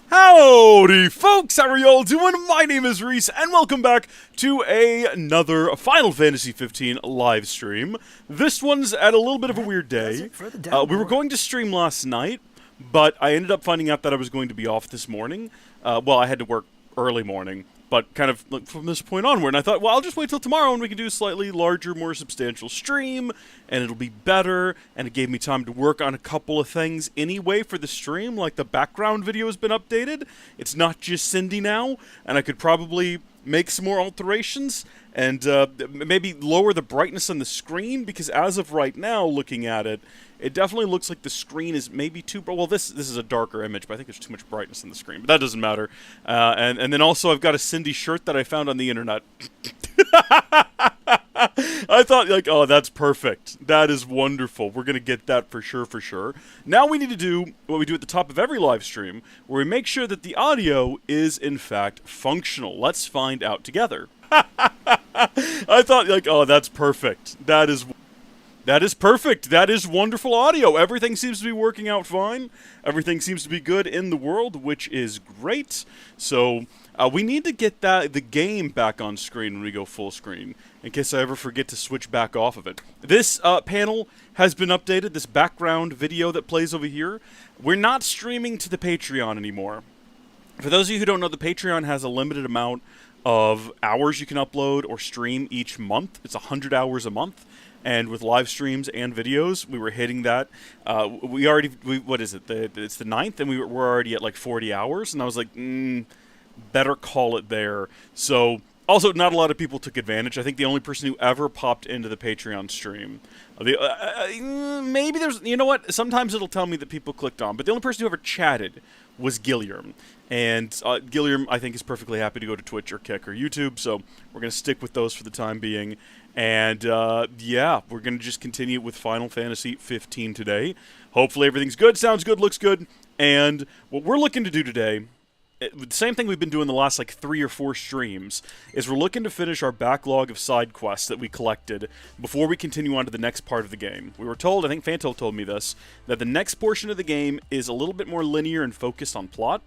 Howdy folks, how are y'all doing? My name is Rees, and welcome back to another Final Fantasy 15 live stream. This one's at a little bit of a weird day. We were going to stream last night, but I ended up finding out that I was going to be off this morning. Well, I had to work early morning, but kind of from this point onward, and I thought, well, I'll just wait till tomorrow and we can do a slightly larger, more substantial stream, and it'll be better, and it gave me time to work on a couple of things anyway for the stream, like the background video has been updated. It's not just Cindy now, and I could probably make some more alterations, and maybe lower the brightness on the screen, because as of right now, looking at it, it definitely looks like the screen is maybe too bright. Well, this is a darker image, but I think there's too much brightness on the screen. But that doesn't matter. And then also I've got a Cindy shirt that I found on the internet. I thought, like, oh, that's perfect. That is wonderful. We're going to get that for sure, for sure. Now we need to do what we do at the top of every live stream, where we make sure that the audio is, in fact, functional. Let's find out together. I thought, like, oh, that's perfect. That is perfect. That is wonderful audio. Everything seems to be working out fine. Everything seems to be good in the world, which is great. So we need to get the game back on screen when we go full screen, in case I ever forget to switch back off of it. This panel has been updated. This background video that plays over here. We're not streaming to the Patreon anymore. For those of you who don't know, the Patreon has a limited amount of hours you can upload or stream each month. It's 100 hours a month. And with live streams and videos, we were hitting that. What is it? It's the 9th, and we're already at like 40 hours. And I was like, better call it there. So, also, not a lot of people took advantage. I think the only person who ever popped into the Patreon stream, maybe there's, you know what? Sometimes it'll tell me that people clicked on, but the only person who ever chatted was Gilliam. And Gilliam, I think, is perfectly happy to go to Twitch or Kick or YouTube, so we're going to stick with those for the time being. And, yeah, we're going to just continue with Final Fantasy 15 today. Hopefully everything's good, sounds good, looks good. And what we're looking to do today, the same thing we've been doing the last, like, 3 or 4 streams, is we're looking to finish our backlog of side quests that we collected before we continue on to the next part of the game. We were told, I think Fanto told me this, that the next portion of the game is a little bit more linear and focused on plot.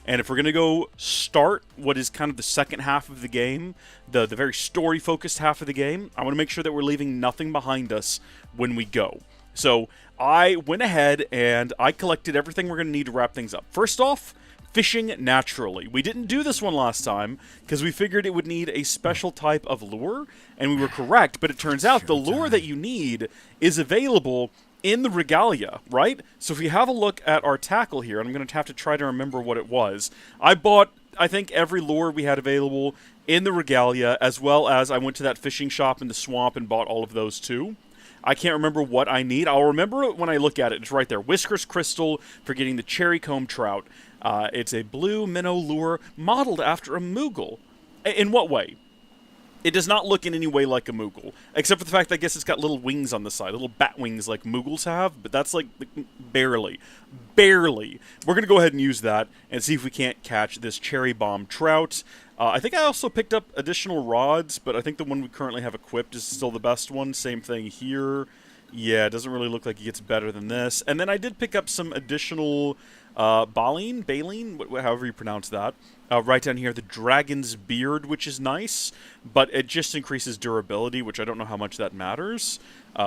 And if we're going to go start what is kind of the second half of the game, the very story-focused half of the game, I want to make sure that we're leaving nothing behind us when we go. So I went ahead and I collected everything we're going to need to wrap things up. First off, fishing naturally. We didn't do this one last time because we figured it would need a special type of lure, and we were correct, but it turns out the lure that you need is available in the regalia, right? So if we have a look at our tackle here, and I'm going to have to try to remember what it was. I bought, I think, every lure we had available in the regalia, as well as I went to that fishing shop in the swamp and bought all of those too. I can't remember what I need. I'll remember it when I look at it. It's right there. Whiskers Crystal for getting the cherry comb trout. It's a blue minnow lure modeled after a Moogle. In what way? It does not look in any way like a Moogle, except for the fact that I guess it's got little wings on the side, little bat wings like Moogles have, but that's like barely. Barely. We're going to go ahead and use that and see if we can't catch this cherry bomb trout. I think I also picked up additional rods, but I think the one we currently have equipped is still the best one. Same thing here. Yeah, it doesn't really look like it gets better than this. And then I did pick up some additional baleen, however you pronounce that. Right down here, the Dragon's Beard, which is nice, but it just increases durability, which I don't know how much that matters.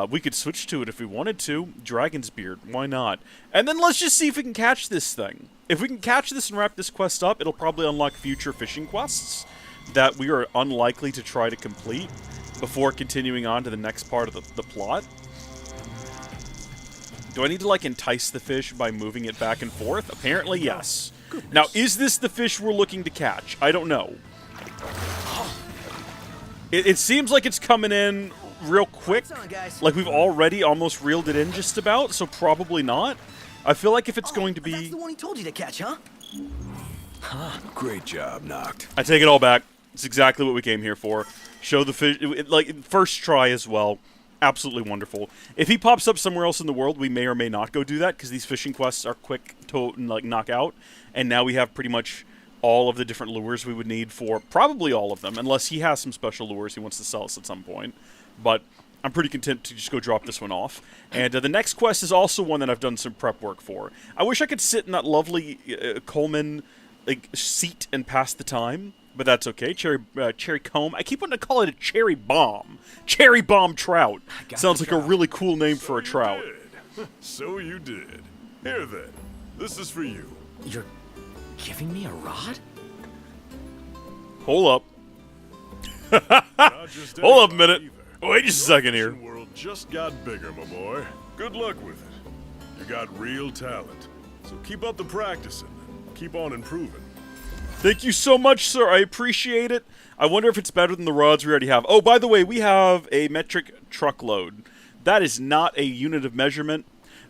We could switch to it if we wanted to. Dragon's Beard, why not? And then let's just see if we can catch this thing. If we can catch this and wrap this quest up, it'll probably unlock future fishing quests that we are unlikely to try to complete before continuing on to the next part of the plot. Do I need to, like, entice the fish by moving it back and forth? Apparently, yes. Now, is this the fish we're looking to catch? I don't know. It seems like it's coming in real quick. Like we've already almost reeled it in just about, so probably not. I feel like if it's going to be... That's the one he told you to catch, huh? Great job, Noct. I take it all back. It's exactly what we came here for. Show the fish... Like, first try as well. Absolutely wonderful. If he pops up somewhere else in the world, we may or may not go do that, because these fishing quests are quick to, like, knock out. And now we have pretty much all of the different lures we would need for probably all of them, unless he has some special lures he wants to sell us at some point. But I'm pretty content to just go drop this one off. And the next quest is also one that I've done some prep work for. I wish I could sit in that lovely Coleman seat and pass the time, but that's okay. Cherry comb. I keep wanting to call it a cherry bomb. Cherry bomb trout. Sounds like a really cool name for a trout. So you did. Here then, this is for you. You're giving me a rod? Hold up. Not just Hold up a anybody minute. either. Wait just a second here. The world just got bigger, my boy. Good luck with it. You got real talent. So keep up the practicing and keep on improving. Thank you so much, sir. I appreciate it. I wonder if it's better than the rods we already have. Oh, by the way, we have a metric truckload. That is not a unit of measurement.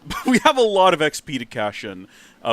But we have a lot of XP to cash in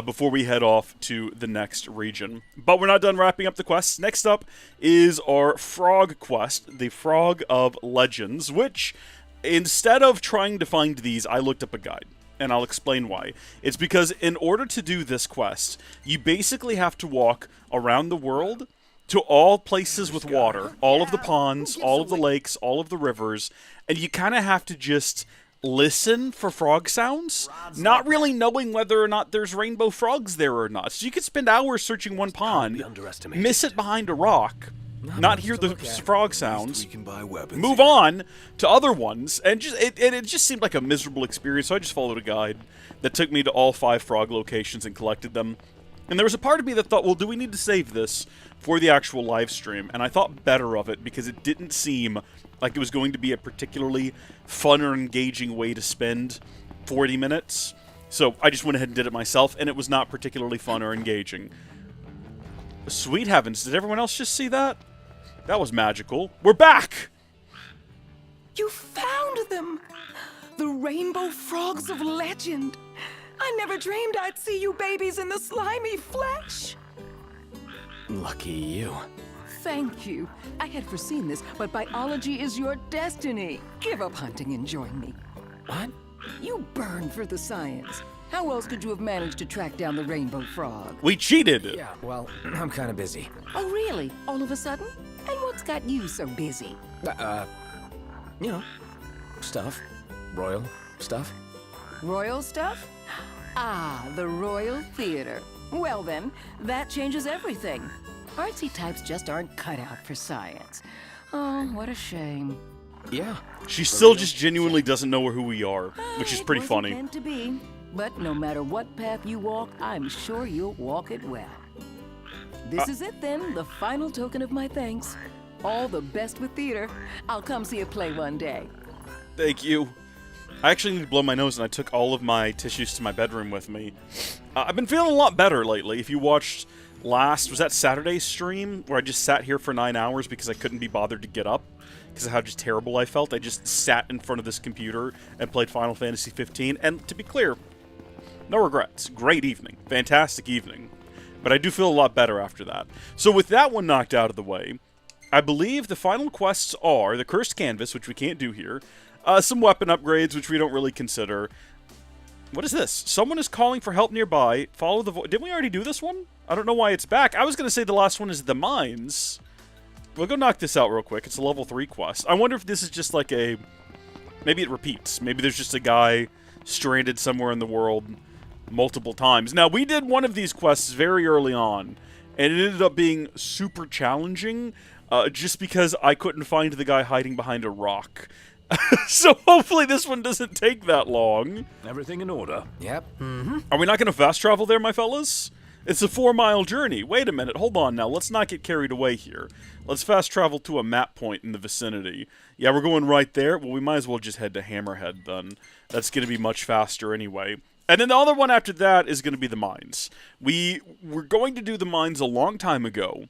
before we head off to the next region. But we're not done wrapping up the quests. Next up is our frog quest, the Frog of Legends, which, instead of trying to find these, I looked up a guide. And I'll explain why. It's because in order to do this quest, you basically have to walk around the world to all places with water. All of the ponds, all of the lakes, all of the rivers. And you kind of have to just listen for frog sounds, not really knowing whether or not there's rainbow frogs there or not. So you could spend hours searching one pond, miss it behind a rock, not hear the frog sounds, We can buy weapons. move on to other ones, and it just seemed like a miserable experience, so I just followed a guide that took me to all 5 frog locations and collected them. And there was a part of me that thought, well, do we need to save this for the actual live stream? And I thought better of it because it didn't seem like it was going to be a particularly fun or engaging way to spend 40 minutes. So I just went ahead and did it myself, and it was not particularly fun or engaging. Sweet heavens, did everyone else just see that? That was magical. We're back! You found them! The rainbow frogs of legend! I never dreamed I'd see you babies in the slimy flesh! Lucky you. Thank you. I had foreseen this, but biology is your destiny. Give up hunting and join me. What? You burn for the science. How else could you have managed to track down the rainbow frog? We cheated! Yeah, well, I'm kind of busy. Oh, really? All of a sudden? And what's got you so busy? You know, stuff. Royal stuff. Royal stuff? Ah, the Royal Theater. Well then, that changes everything. Artsy types just aren't cut out for science. Oh, what a shame. Yeah. She still just genuinely doesn't know who we are, which is It pretty wasn't funny. meant to be. But no matter what path you walk, I'm sure you'll walk it well. This is it then, the final token of my thanks. All the best with theater. I'll come see a play one day. Thank you. I actually need to blow my nose, and I took all of my tissues to my bedroom with me. I've been feeling a lot better lately. If you watched was that Saturday's stream, where I just sat here for 9 hours because I couldn't be bothered to get up, because of how just terrible I felt. I just sat in front of this computer and played Final Fantasy 15, and to be clear, no regrets. Great evening. Fantastic evening. But I do feel a lot better after that. So with that one knocked out of the way, I believe the final quests are the Cursed Canvas, which we can't do here, some weapon upgrades, which we don't really consider. What is this? Someone is calling for help nearby. Follow the voice. Didn't we already do this one? I don't know why it's back. I was going to say the last one is the mines. We'll go knock this out real quick. It's a level 3 quest. I wonder if this is just like a... Maybe it repeats. Maybe there's just a guy stranded somewhere in the world multiple times. Now, we did one of these quests very early on, and it ended up being super challenging just because I couldn't find the guy hiding behind a rock. So hopefully this one doesn't take that long. Everything in order. Yep. Are we not going to fast travel there, my fellas? It's a 4-mile journey. Wait a minute. Hold on now. Let's not get carried away here. Let's fast travel to a map point in the vicinity. Yeah, we're going right there. Well, we might as well just head to Hammerhead then. That's going to be much faster anyway. And then the other one after that is going to be the mines. We were going to do the mines a long time ago.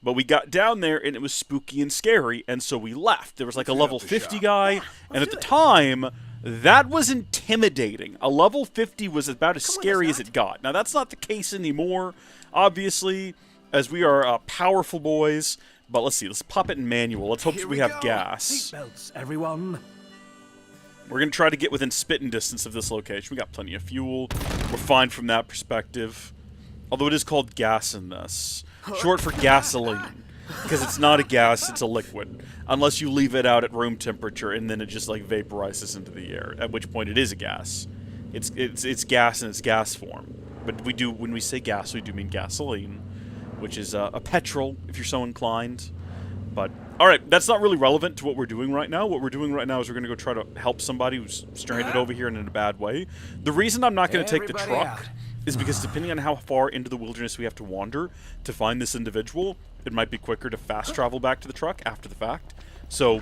But we got down there and it was spooky and scary, and so we left. There was like a level 50 guy, and at the time, that was intimidating. A level 50 was about as scary as it got. Now, that's not the case anymore, obviously, as we are powerful boys. But let's see, let's pop it in manual. Let's hope we have gas. Seatbelts, everyone. We're going to try to get within spitting distance of this location. We got plenty of fuel. We're fine from that perspective. Although it is called gas in this. Short for gasoline. because it's not a gas, it's a liquid. Unless you leave it out at room temperature and then it just like vaporizes into the air, at which point it is a gas. It's gas in its gas form. But when we say gas, we do mean gasoline, which is a petrol if you're so inclined. But alright, that's not really relevant to what we're doing right now. What we're doing right now is we're going to go try to help somebody who's stranded over here and in a bad way. The reason I'm not going to take the Everybody truck out. is because depending on how far into the wilderness we have to wander to find this individual, it might be quicker to fast travel back to the truck after the fact. So,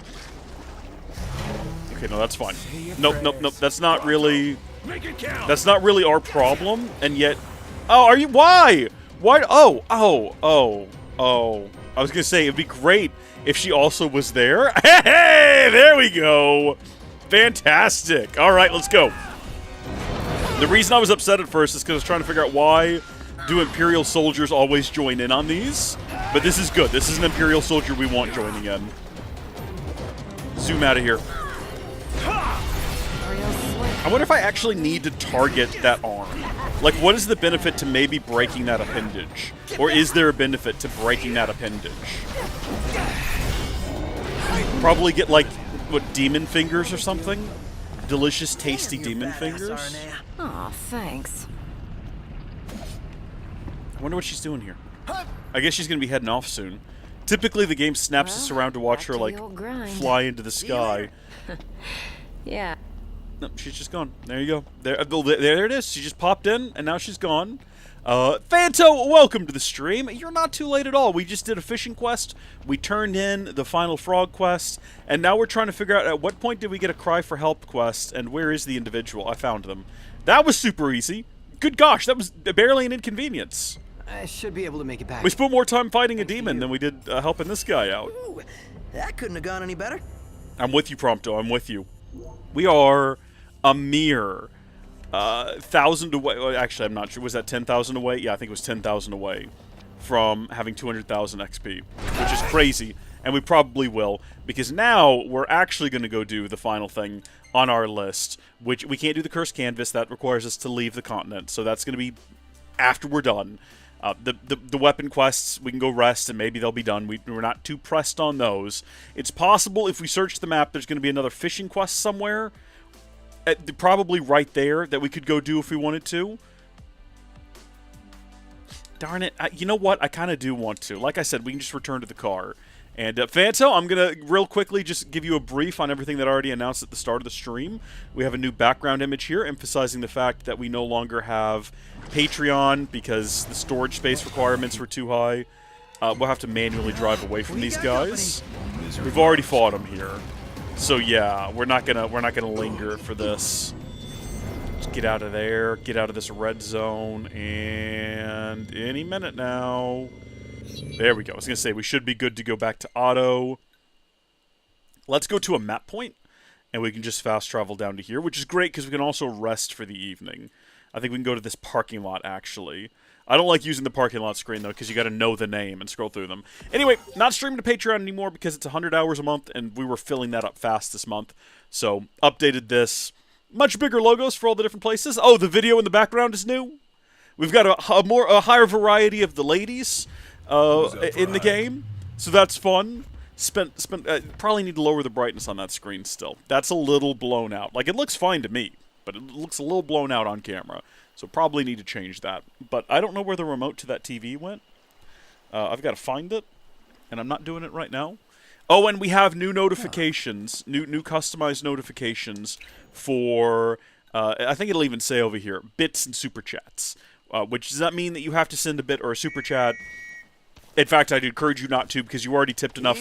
okay, no, that's fine. Nope, that's not really... That's not really our problem, and yet... Oh, are you... Why? Why... Oh. I was going to say, it'd be great if she also was there. Hey, there we go. Fantastic. All right, let's go. The reason I was upset at first is because I was trying to figure out why do Imperial soldiers always join in on these. But this is good. This is an Imperial soldier we want joining in. Zoom out of here. I wonder if I actually need to target that arm. Like, what is the benefit to maybe breaking that appendage? Or is there a benefit to breaking that appendage? Probably get, like, what, demon fingers or something? Delicious, tasty demon fingers? Aw, thanks. I wonder what she's doing here. I guess she's going to be heading off soon. Typically, the game snaps us around to watch her, like, fly into the sky. Yeah. No, she's just gone. There you go. There it is. She just popped in, and now she's gone. Fanto, welcome to the stream. You're not too late at all. We just did a fishing quest. We turned in the final frog quest, and now we're trying to figure out at what point did we get a cry for help quest, and where is the individual? I found them. That was super easy. Good gosh, that was barely an inconvenience. I should be able to make it back. We spent more time fighting a demon than we did helping this guy out. Ooh, that couldn't have gone any better. I'm with you, Prompto. I'm with you. We are a mere 1,000 away. Well, actually, I'm not sure. Was that 10,000 away? Yeah, I think it was 10,000 away from having 200,000 XP, which is crazy. And we probably will, because now we're actually going to go do the final thing on our list, which we can't do the Cursed Canvas. That requires us to leave the continent, so that's going to be after we're done. The weapon quests, we can go rest, and maybe they'll be done. We're not too pressed on those. It's possible if we search the map, there's going to be another fishing quest somewhere, probably right there, that we could go do if we wanted to. Darn it. You know what? I kind of do want to. Like I said, we can just return to the car. And Fanto, I'm going to real quickly just give you a brief on everything that I already announced at the start of the stream. We have a new background image here emphasizing the fact that we no longer have Patreon because the storage space requirements were too high. We'll have to manually drive away from these guys. We've already fought them here. So yeah, we're not gonna linger for this. Just get out of there, get out of this red zone, and any minute now. There we go. I was going to say, we should be good to go back to auto. Let's go to a map point, and we can just fast travel down to here, which is great because we can also rest for the evening. I think we can go to this parking lot, actually. I don't like using the parking lot screen, though, because you got to know the name and scroll through them. Anyway, not streaming to Patreon anymore because it's 100 hours a month, and we were filling that up fast this month. So, updated this. Much bigger logos for all the different places. Oh, the video in the background is new. We've got a higher variety of the ladies in the game, so that's fun. Probably need to lower the brightness on that screen still. That's a little blown out. Like, it looks fine to me, but it looks a little blown out on camera, so probably need to change that. But I don't know where the remote to that TV went. I've got to find it, and I'm not doing it right now. Oh, and we have new notifications, new customized notifications for, I think it'll even say over here, bits and super chats. Which does that mean that you have to send a bit or a super chat? In fact, I'd encourage you not to because you already tipped enough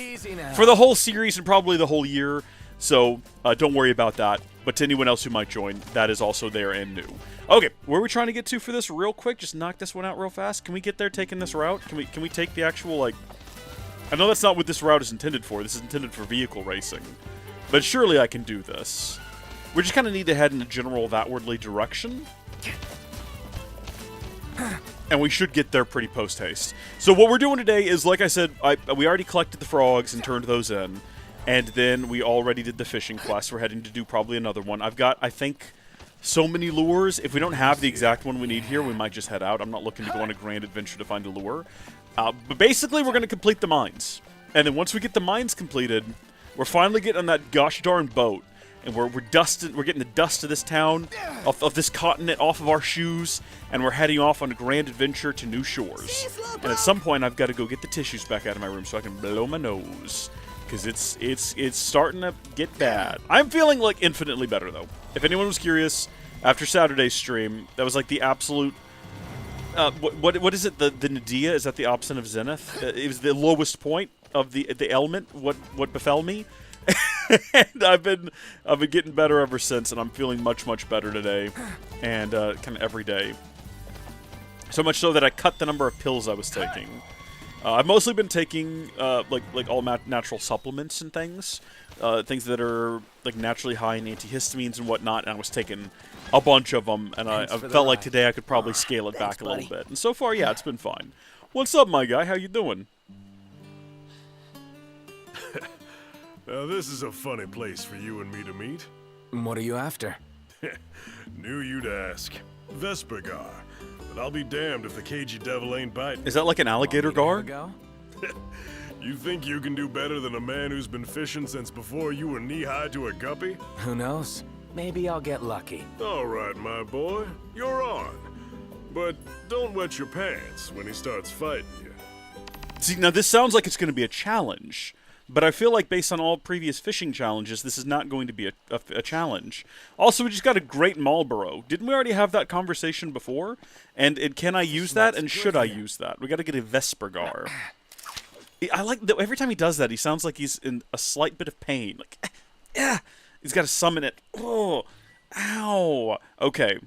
for the whole series and probably the whole year. So don't worry about that. But to anyone else who might join, that is also there and new. Okay, where are we trying to get to for this real quick? Just knock this one out real fast. Can we get there taking this route? Can we take the actual, like... I know that's not what this route is intended for. This is intended for vehicle racing. But surely I can do this. We just kind of need to head in a general outwardly direction. And we should get there pretty post-haste. So what we're doing today is, like I said, we already collected the frogs and turned those in. And then we already did the fishing quest. We're heading to do probably another one. I've got, I think, so many lures. If we don't have the exact one we need here, we might just head out. I'm not looking to go on a grand adventure to find a lure. But basically, we're going to complete the mines. And then once we get the mines completed, we're finally getting on that gosh darn boat. And we're getting the dust of this town, of this continent off of our shoes, and we're heading off on a grand adventure to new shores. And at some point, I've got to go get the tissues back out of my room so I can blow my nose. Because it's starting to get bad. I'm feeling, like, infinitely better, though. If anyone was curious, after Saturday's stream, that was, like, the absolute... what is it? The nadir? Is that the opposite of zenith? It was the lowest point of the ailment, what befell me. And I've been getting better ever since, and I'm feeling much better today, and kind of every day. So much so that I cut the number of pills I was taking. I've mostly been taking like all natural supplements and things that are like naturally high in antihistamines and whatnot. And I was taking a bunch of them, and I felt like today I could probably scale it back a little bit. And so far, yeah, it's been fine. What's up, my guy? How you doing? Now, this is a funny place for you and me to meet. What are you after? Knew you'd ask. Vespergar. But I'll be damned if the cagey devil ain't biting. Is that like an alligator gar? Go? You think you can do better than a man who's been fishing since before you were knee-high to a guppy? Who knows? Maybe I'll get lucky. All right, my boy. You're on. But don't wet your pants when he starts fighting you. See, now this sounds like it's going to be a challenge. But I feel like based on all previous fishing challenges, this is not going to be a challenge. Also, we just got a great Marlboro. Didn't we already have that conversation before? And can I use that? And should I use that? We got to get a Vespergar. I like that every time he does that, he sounds like he's in a slight bit of pain. Like, he's got to summon it. Oh, ow. Okay,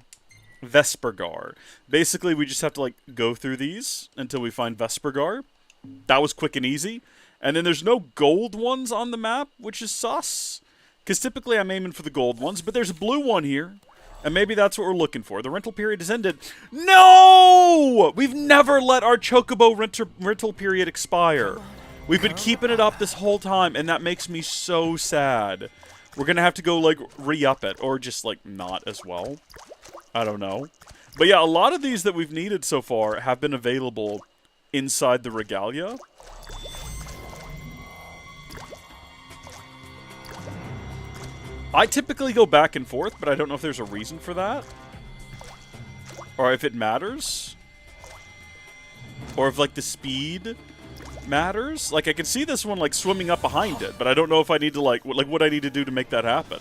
Vespergar. Basically, we just have to like go through these until we find Vespergar. That was quick and easy. And then there's no gold ones on the map, which is sus. Because typically I'm aiming for the gold ones, but there's a blue one here. And maybe that's what we're looking for. The rental period has ended. No! We've never let our Chocobo rental period expire. We've been keeping it up this whole time, and that makes me so sad. We're going to have to go, like, re-up it. Or just, like, not as well. I don't know. But yeah, a lot of these that we've needed so far have been available inside the Regalia. I typically go back and forth, but I don't know if there's a reason for that. Or if it matters. Or if, like, the speed matters. Like, I can see this one, like, swimming up behind it, but I don't know if I need to, like, what I need to do to make that happen.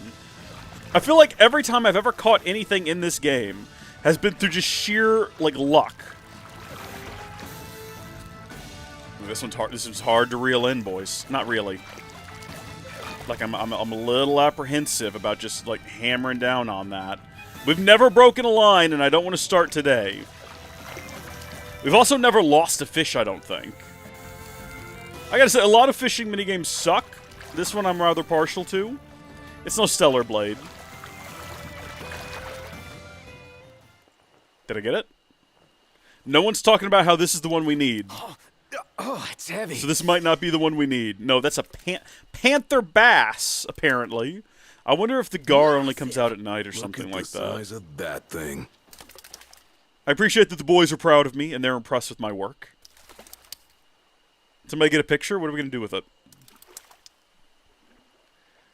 I feel like every time I've ever caught anything in this game has been through just sheer, like, luck. Ooh, this one's hard. This is hard to reel in, boys. Not really. Like, I'm a little apprehensive about just, like, hammering down on that. We've never broken a line, and I don't want to start today. We've also never lost a fish, I don't think. I gotta say, a lot of fishing minigames suck. This one I'm rather partial to. It's no Stellar Blade. Did I get it? No one's talking about how this is the one we need. Oh, it's heavy. So this might not be the one we need. No, that's a panther bass, apparently. I wonder if the gar only comes out at night or something like that. Look at the size of that thing. I appreciate that the boys are proud of me and they're impressed with my work. Somebody get a picture? What are we going to do with it?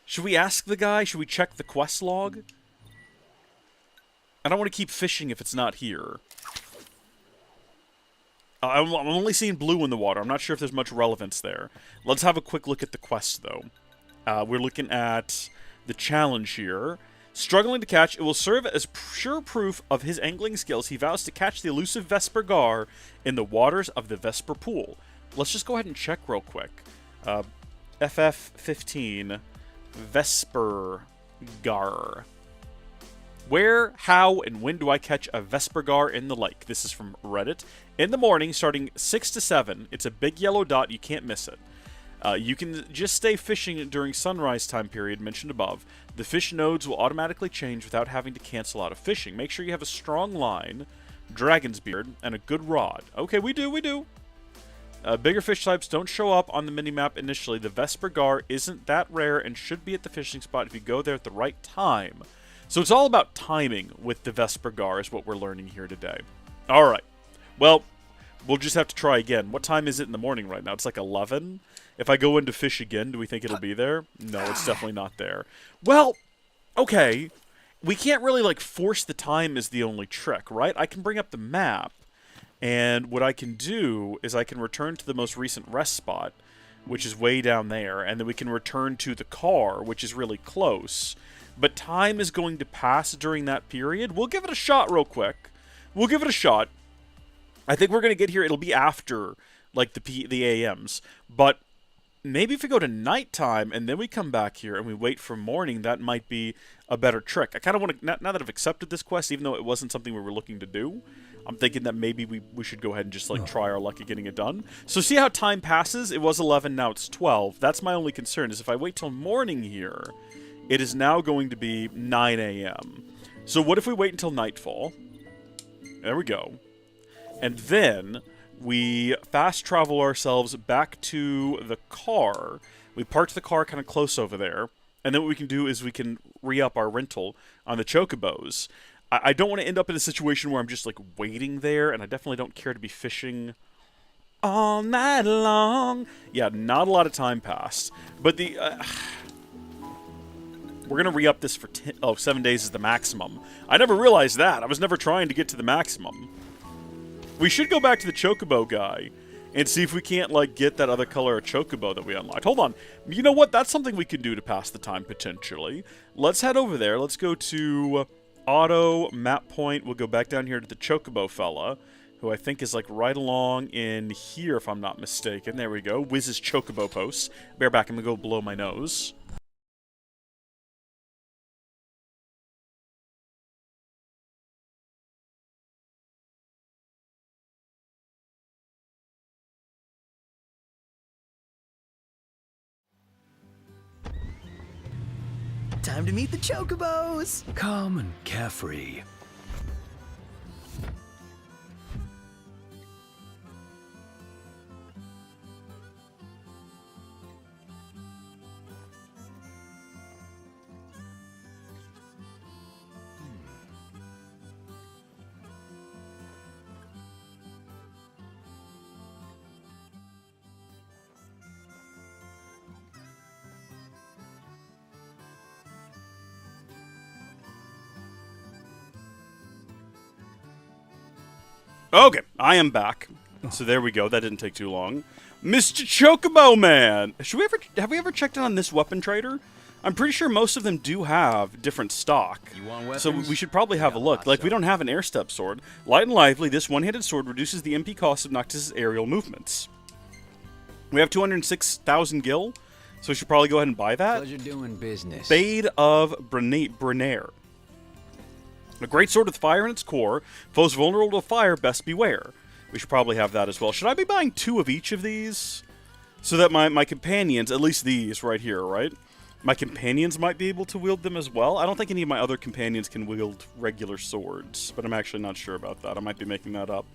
Should we ask the guy? Should we check the quest log? I don't want to keep fishing if it's not here. I'm only seeing blue in the water. I'm not sure if there's much relevance there. Let's have a quick look at the quest, though. We're looking at the challenge here. Struggling to catch, it will serve as sure proof of his angling skills. He vows to catch the elusive Vesper Gar in the waters of the Vesper Pool. Let's just go ahead and check real quick. FF15 Vesper Gar. Where, how, and when do I catch a Vespergar in the lake? This is from Reddit. In the morning, starting 6 to 7, it's a big yellow dot. You can't miss it. You can just stay fishing during sunrise time period mentioned above. The fish nodes will automatically change without having to cancel out of fishing. Make sure you have a strong line, dragon's beard, and a good rod. Okay, we do. Bigger fish types don't show up on the minimap initially. The Vespergar isn't that rare and should be at the fishing spot if you go there at the right time. So it's all about timing with the Vespergar is what we're learning here today. All right. Well, we'll just have to try again. What time is it in the morning right now? It's like 11. If I go into fish again, do we think it'll be there? No, it's definitely not there. Well, okay. We can't really, like, force the time is the only trick, right? I can bring up the map, and what I can do is I can return to the most recent rest spot, which is way down there, and then we can return to the car, which is really close. But time is going to pass during that period. We'll give it a shot real quick. We'll give it a shot. I think we're going to get here. It'll be after, like, the AMs. But maybe if we go to nighttime and then we come back here and we wait for morning, that might be a better trick. I kind of want to, now that I've accepted this quest, even though it wasn't something we were looking to do, I'm thinking that maybe we should go ahead and just, like, try our luck at getting it done. So see how time passes? It was 11, now it's 12. That's my only concern, is if I wait till morning here, it is now going to be 9 a.m. So what if we wait until nightfall? There we go. And then we fast travel ourselves back to the car. We parked the car kind of close over there. And then what we can do is we can re-up our rental on the chocobos. I don't want to end up in a situation where I'm just, like, waiting there, and I definitely don't care to be fishing all night long. Yeah, not a lot of time passed. But the... we're going to re-up this for 7 days is the maximum. I never realized that. I was never trying to get to the maximum. We should go back to the chocobo guy and see if we can't, like, get that other color of chocobo that we unlocked. Hold on. You know what? That's something we can do to pass the time, potentially. Let's head over there. Let's go to auto, map point. We'll go back down here to the chocobo fella, who I think is, like, right along in here, if I'm not mistaken. There we go. Wiz's chocobo posts. Bear back. I'm going to go blow my nose. Time to meet the chocobos! Calm and carefree. Okay, I am back. So there we go. That didn't take too long. Mr. Chocobo Man! Have we ever checked in on this weapon trader? I'm pretty sure most of them do have different stock. You want weapons? So we should probably have a look. Like, we don't have an air step sword. Light and lively, this one-handed sword reduces the MP cost of Noctis' aerial movements. We have 206,000 gil, so we should probably go ahead and buy that. Pleasure doing business. Fade of Brenaire. A great sword with fire in its core. Foes vulnerable to fire, best beware. We should probably have that as well. Should I be buying 2 of each of these? So that my companions, at least these right here, right? My companions might be able to wield them as well. I don't think any of my other companions can wield regular swords, but I'm actually not sure about that. I might be making that up.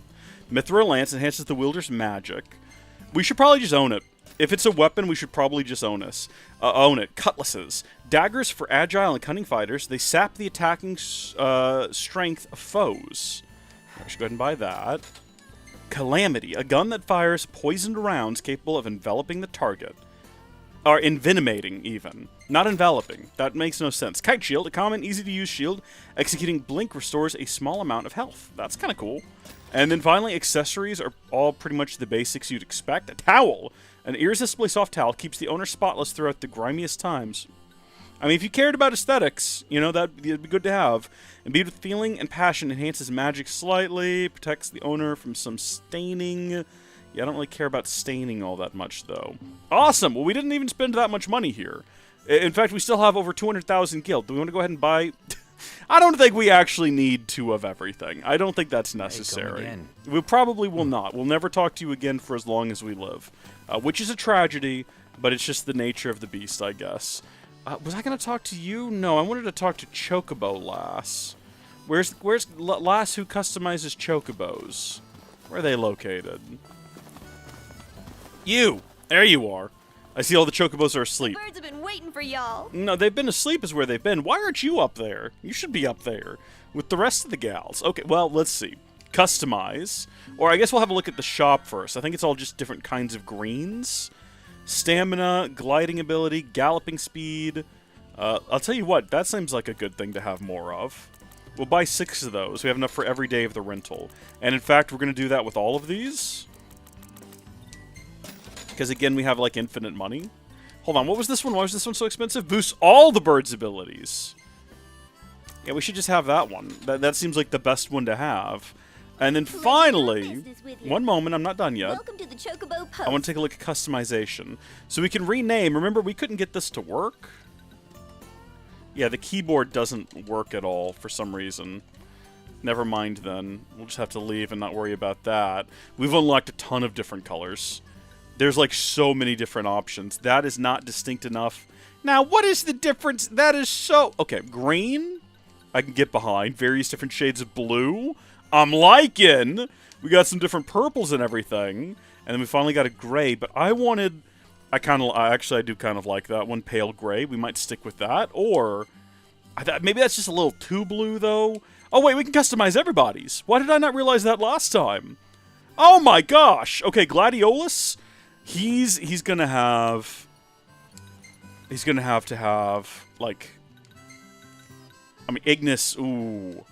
Mithril Lance enhances the wielder's magic. We should probably just own it. If it's a weapon, we should probably just own it. Cutlasses. Daggers for agile and cunning fighters. They sap the attacking strength of foes. I should go ahead and buy that. Calamity. A gun that fires poisoned rounds capable of enveloping the target. Or envenomating, even. Not enveloping. That makes no sense. Kite Shield. A common, easy-to-use shield. Executing Blink restores a small amount of health. That's kind of cool. And then finally, accessories are all pretty much the basics you'd expect. A towel. An irresistibly soft towel keeps the owner spotless throughout the grimiest times. I mean, if you cared about aesthetics, you know, that'd be good to have. Imbued with feeling and passion, enhances magic slightly, protects the owner from some staining. Yeah, I don't really care about staining all that much, though. Awesome! Well, we didn't even spend that much money here. In fact, we still have over 200,000 gil. Do we want to go ahead and buy... I don't think we actually need 2 of everything. I don't think that's necessary. We probably will not. We'll never talk to you again for as long as we live. Which is a tragedy, but it's just the nature of the beast, I guess. Was I going to talk to you? No, I wanted to talk to Chocobo Lass. Where's Lass who customizes Chocobos? Where are they located? You! There you are. I see all the chocobos are asleep. Birds have been waiting for y'all. No, they've been asleep is where they've been. Why aren't you up there? You should be up there with the rest of the gals. Okay, well, let's see. Customize. Or I guess we'll have a look at the shop first. I think it's all just different kinds of greens. Stamina, gliding ability, galloping speed. I'll tell you what, that seems like a good thing to have more of. We'll buy 6 of those. We have enough for every day of the rental. And in fact, we're going to do that with all of these. Because again, we have like infinite money. Hold on, what was this one? Why was this one so expensive? Boosts all the birds' abilities. Yeah, we should just have that one. That seems like the best one to have. And then finally, one moment, I'm not done yet. Welcome to the Chocobo Post. I want to take a look at customization. So we can rename. Remember, we couldn't get this to work? Yeah, the keyboard doesn't work at all for some reason. Never mind then. We'll just have to leave and not worry about that. We've unlocked a ton of different colors. There's like so many different options. That is not distinct enough. Now, what is the difference? That is so... Okay, green, I can get behind. Various different shades of blue, I'm liking. We got some different purples and everything. And then we finally got a gray, but I wanted... I do kind of like that one, pale gray. We might stick with that. Or, maybe that's just a little too blue, though. Oh, wait, we can customize everybody's. Why did I not realize that last time? Oh my gosh! Okay, Gladiolus... He's gonna have to have, like, I mean, Ignis, ooh.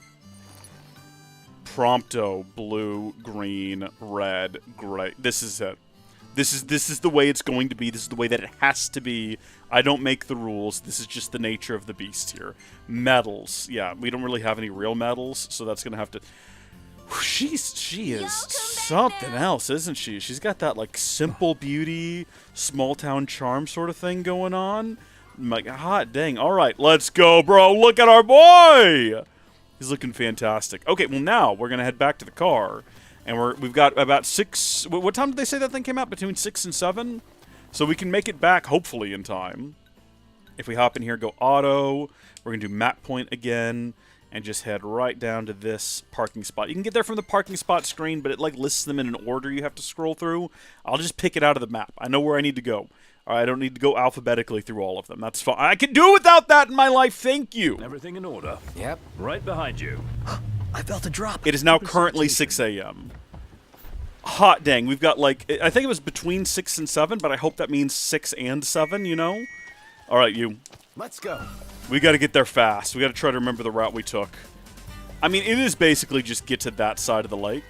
Prompto, blue, green, red, gray. This is it. This is the way it's going to be. This is the way that it has to be. I don't make the rules. This is just the nature of the beast here. Metals. Yeah, we don't really have any real metals, so that's gonna have to... She is something else, isn't she? She's got that, like, simple beauty, small-town charm sort of thing going on. My hot dang. All right, let's go, bro. Look at our boy. He's looking fantastic. Okay, well, now we're going to head back to the car. And we've got about 6... What time did they say that thing came out? Between 6 and 7? So we can make it back, hopefully, in time. If we hop in here, go auto. We're going to do map point again. And just head right down to this parking spot. You can get there from the parking spot screen, but it like lists them in an order you have to scroll through. I'll just pick it out of the map. I know where I need to go. All right, I don't need to go alphabetically through all of them. That's fine. I can do without that in my life. Thank you. Everything in order. Yep. Right behind you. I felt a drop. It is now currently 6 a.m. Hot dang. We've got like, I think it was between 6 and 7, but I hope that means 6 and 7, you know? All right, you. Let's go. We got to get there fast. We got to try to remember the route we took. I mean, it is basically just get to that side of the lake.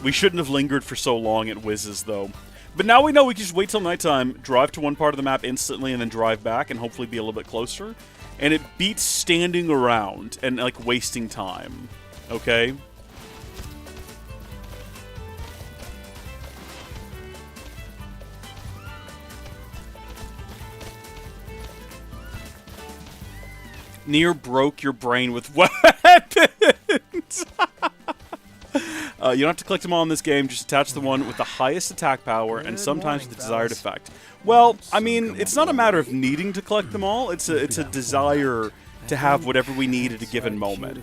We shouldn't have lingered for so long at Wiz's, though. But now we know we can just wait till nighttime, drive to one part of the map instantly, and then drive back and hopefully be a little bit closer. And it beats standing around and, like, wasting time. Okay? Near broke your brain with weapons. You don't have to collect them all in this game. Just attach the one with the highest attack power and sometimes the desired effect. Well, I mean, it's not a matter of needing to collect them all. It's a desire to have whatever we need at a given moment.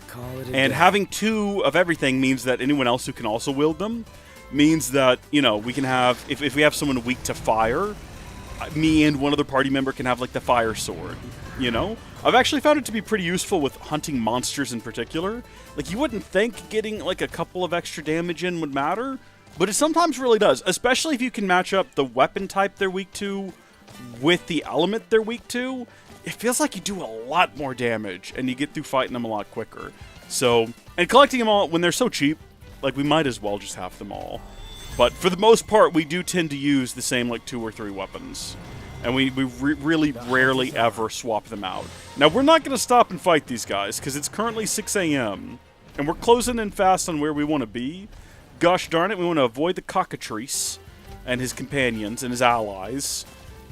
And having 2 of everything means that anyone else who can also wield them means that, you know, we can have, if we have someone weak to fire, me and one other party member can have, like, the fire sword, you know? I've actually found it to be pretty useful with hunting monsters in particular. Like, you wouldn't think getting, like, a couple of extra damage in would matter, but it sometimes really does, especially if you can match up the weapon type they're weak to with the element they're weak to. It feels like you do a lot more damage, and you get through fighting them a lot quicker. So, and collecting them all, when they're so cheap, like, we might as well just have them all. But for the most part, we do tend to use the same, like, 2 or 3 weapons. And we really rarely ever swap them out. Now, we're not going to stop and fight these guys, because it's currently 6 a.m. And we're closing in fast on where we want to be. Gosh darn it, we want to avoid the cockatrice and his companions and his allies.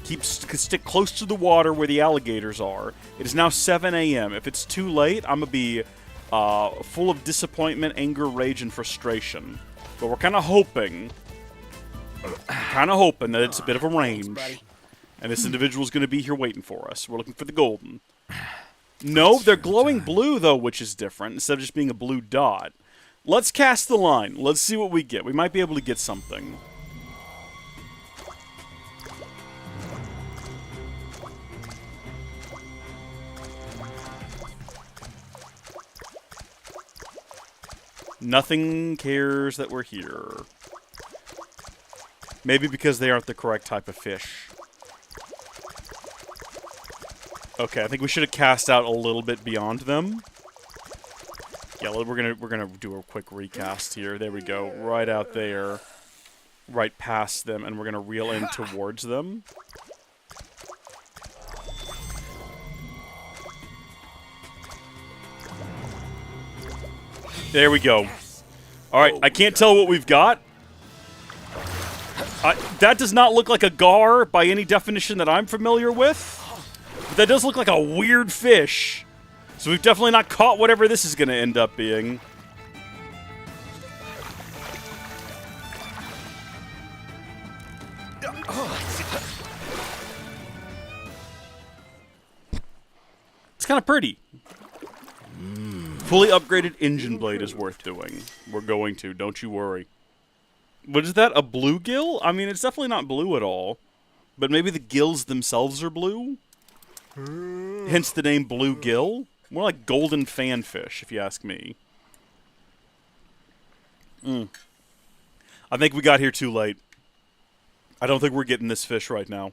Stick close to the water where the alligators are. It is now 7 a.m. If it's too late, I'm going to be full of disappointment, anger, rage, and frustration. But we're kind of hoping that it's a bit of a range. And this individual's going to be here waiting for us. We're looking for the golden. No, they're glowing blue, though, which is different, instead of just being a blue dot. Let's cast the line. Let's see what we get. We might be able to get something. Nothing cares that we're here. Maybe because they aren't the correct type of fish. Okay, I think we should have cast out a little bit beyond them. Yeah, we're gonna do a quick recast here. There we go, right out there, right past them, and we're gonna reel in towards them. There we go. All right, I can't tell what we've got. That does not look like a gar by any definition that I'm familiar with. But that does look like a weird fish. So we've definitely not caught whatever this is going to end up being. It's kind of pretty. Fully upgraded engine blade is worth doing. We're going to, don't you worry. What is that, a bluegill? I mean, it's definitely not blue at all. But maybe the gills themselves are blue? Hence the name bluegill? More like golden fanfish, if you ask me. I think we got here too late. I don't think we're getting this fish right now.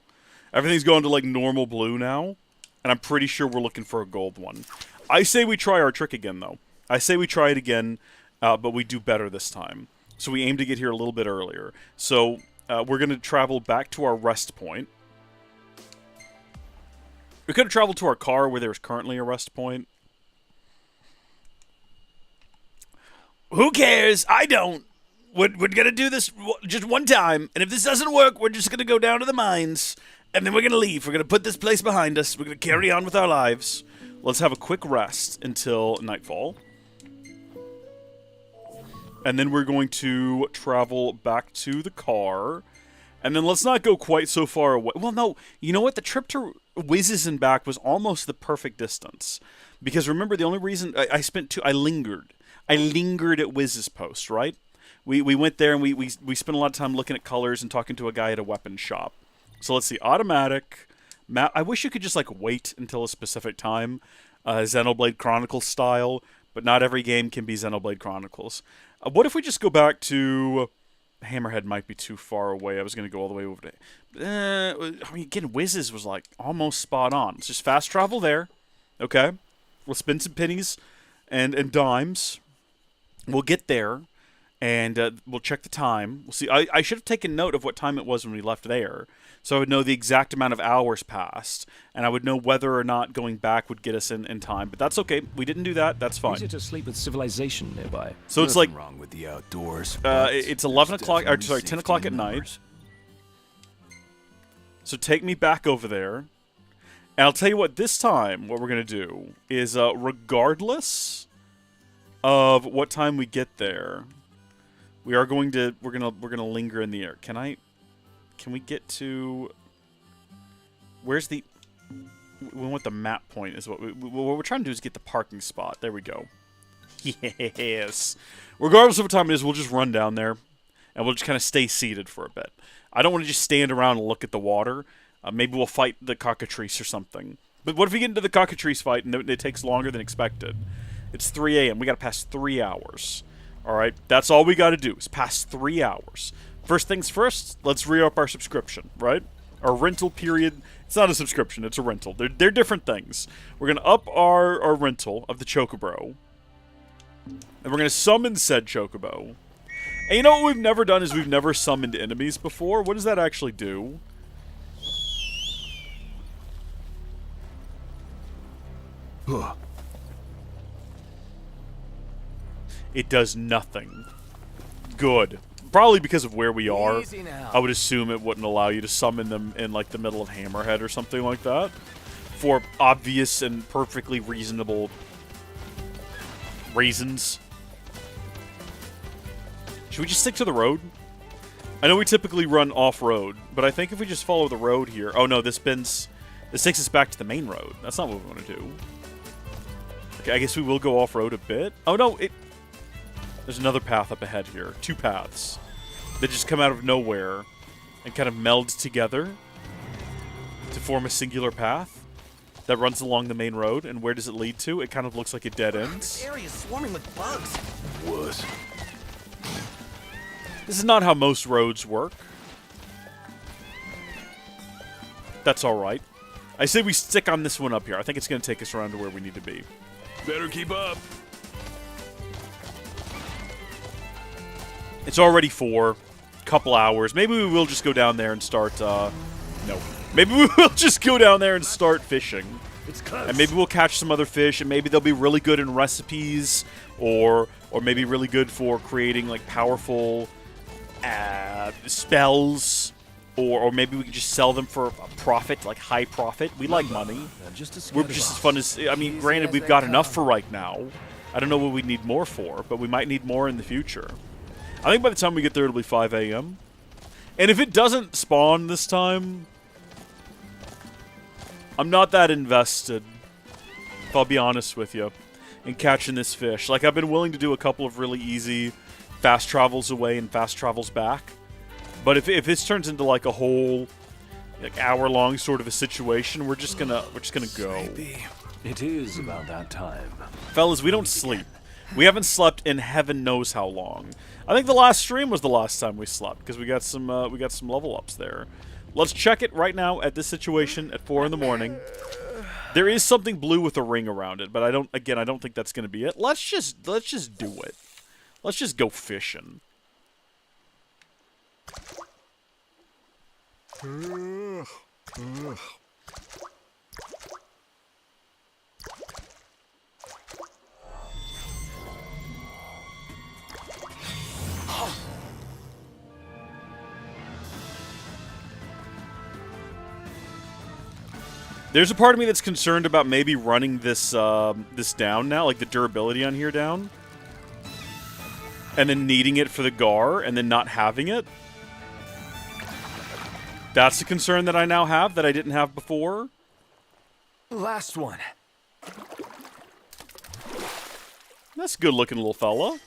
Everything's going to, like, normal blue now. And I'm pretty sure we're looking for a gold one. I say we try our trick again, though. I say we try it again, but we do better this time. So we aim to get here a little bit earlier. So we're going to travel back to our rest point. We could have traveled to our car where there's currently a rest point. Who cares? I don't. We're going to do this just one time. And if this doesn't work, we're just going to go down to the mines. And then we're going to leave. We're going to put this place behind us. We're going to carry on with our lives. Let's have a quick rest until nightfall. And then we're going to travel back to the car. And then let's not go quite so far away. Well, no. You know what? The trip to Whizzes and back was almost the perfect distance. Because remember, the only reason I lingered. I lingered at Whizzes Post, right? We went there and we spent a lot of time looking at colors and talking to a guy at a weapons shop. So let's see. Automatic. Map. I wish you could just, like, wait until a specific time. Xenoblade Chronicles style. But not every game can be Xenoblade Chronicles. What if we just go back to... Hammerhead might be too far away. I was going to go all the way over to... I mean, again, Whizzes was, like, almost spot on. Let's just fast travel there. Okay? We'll spend some pennies and dimes. We'll get there. And we'll check the time. We'll see. I should have taken note of what time it was when we left there. So I would know the exact amount of hours passed. And I would know whether or not going back would get us in time. But that's okay. We didn't do that. That's fine. Easy to sleep with civilization nearby. So it's like... wrong with the outdoors. It's 11 o'clock... Or, sorry, 10 o'clock at night. So take me back over there. And I'll tell you what, this time, what we're going to do is, regardless of what time we get there... We're gonna linger in the air. Can we get to... Where's the... We want the map point is what we're trying to do is get the parking spot. There we go. Yes. Regardless of what time it is, we'll just run down there. And we'll just kind of stay seated for a bit. I don't want to just stand around and look at the water. Maybe we'll fight the cockatrice or something. But what if we get into the cockatrice fight and it takes longer than expected? It's 3 a.m. We gotta pass 3 hours. Alright, that's all we gotta do, is pass 3 hours. First things first, let's re-up our subscription, right? Our rental period, it's not a subscription, it's a rental. They're different things. We're gonna up our rental of the Chocobo. And we're gonna summon said Chocobo. And you know what we've never done is we've never summoned enemies before. What does that actually do? It does nothing. Good. Probably because of where we are. I would assume it wouldn't allow you to summon them in, like, the middle of Hammerhead or something like that. For obvious and perfectly reasonable reasons. Should we just stick to the road? I know we typically run off-road, but I think if we just follow the road here... Oh, no, this takes us back to the main road. That's not what we want to do. Okay, I guess we will go off-road a bit. Oh, no, there's another path up ahead here. 2 paths that just come out of nowhere and kind of meld together to form a singular path that runs along the main road. And where does it lead to? It kind of looks like it dead ends. This area is swarming with bugs. wuss. This is not how most roads work. That's alright. I say we stick on this one up here. I think it's going to take us around to where we need to be. Better keep up. It's already 4. Couple hours. Maybe we will just go down there and start, no. Maybe we will just go down there and start fishing. It's close. And maybe we'll catch some other fish, and maybe they'll be really good in recipes, or maybe really good for creating, like, powerful spells, or maybe we can just sell them for a profit, like high profit. We like money. We're just as fun as, I mean, granted, we've got enough for right now. I don't know what we need more for, but we might need more in the future. I think by the time we get there, it'll be 5 a.m. And if it doesn't spawn this time, I'm not that invested, if I'll be honest with you, in catching this fish. Like, I've been willing to do a couple of really easy fast travels away and fast travels back. But if this turns into like a whole like hour-long sort of a situation, we're just gonna go. It is about that time. Fellas, we don't sleep. We haven't slept in heaven knows how long. I think the last stream was the last time we slept because we got some level ups there. Let's check it right now at this situation at 4 in the morning. There is something blue with a ring around it, but I don't think that's gonna be it. Let's just do it. Let's just go fishing. There's a part of me that's concerned about maybe running this this down now, like the durability on here down, and then needing it for the gar, and then not having it. That's a concern that I now have that I didn't have before. Last one. That's a good-looking little fella.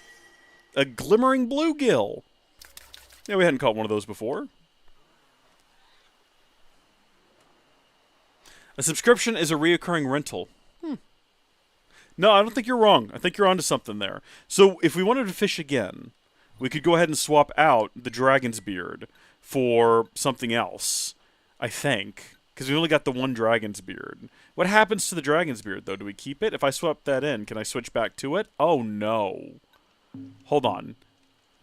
A glimmering bluegill. Yeah, we hadn't caught one of those before. A subscription is a reoccurring rental. No, I don't think you're wrong. I think you're onto something there. So, if we wanted to fish again, we could go ahead and swap out the dragon's beard for something else, I think. Because we only got the one dragon's beard. What happens to the dragon's beard, though? Do we keep it? If I swap that in, can I switch back to it? Oh, no. Hold on.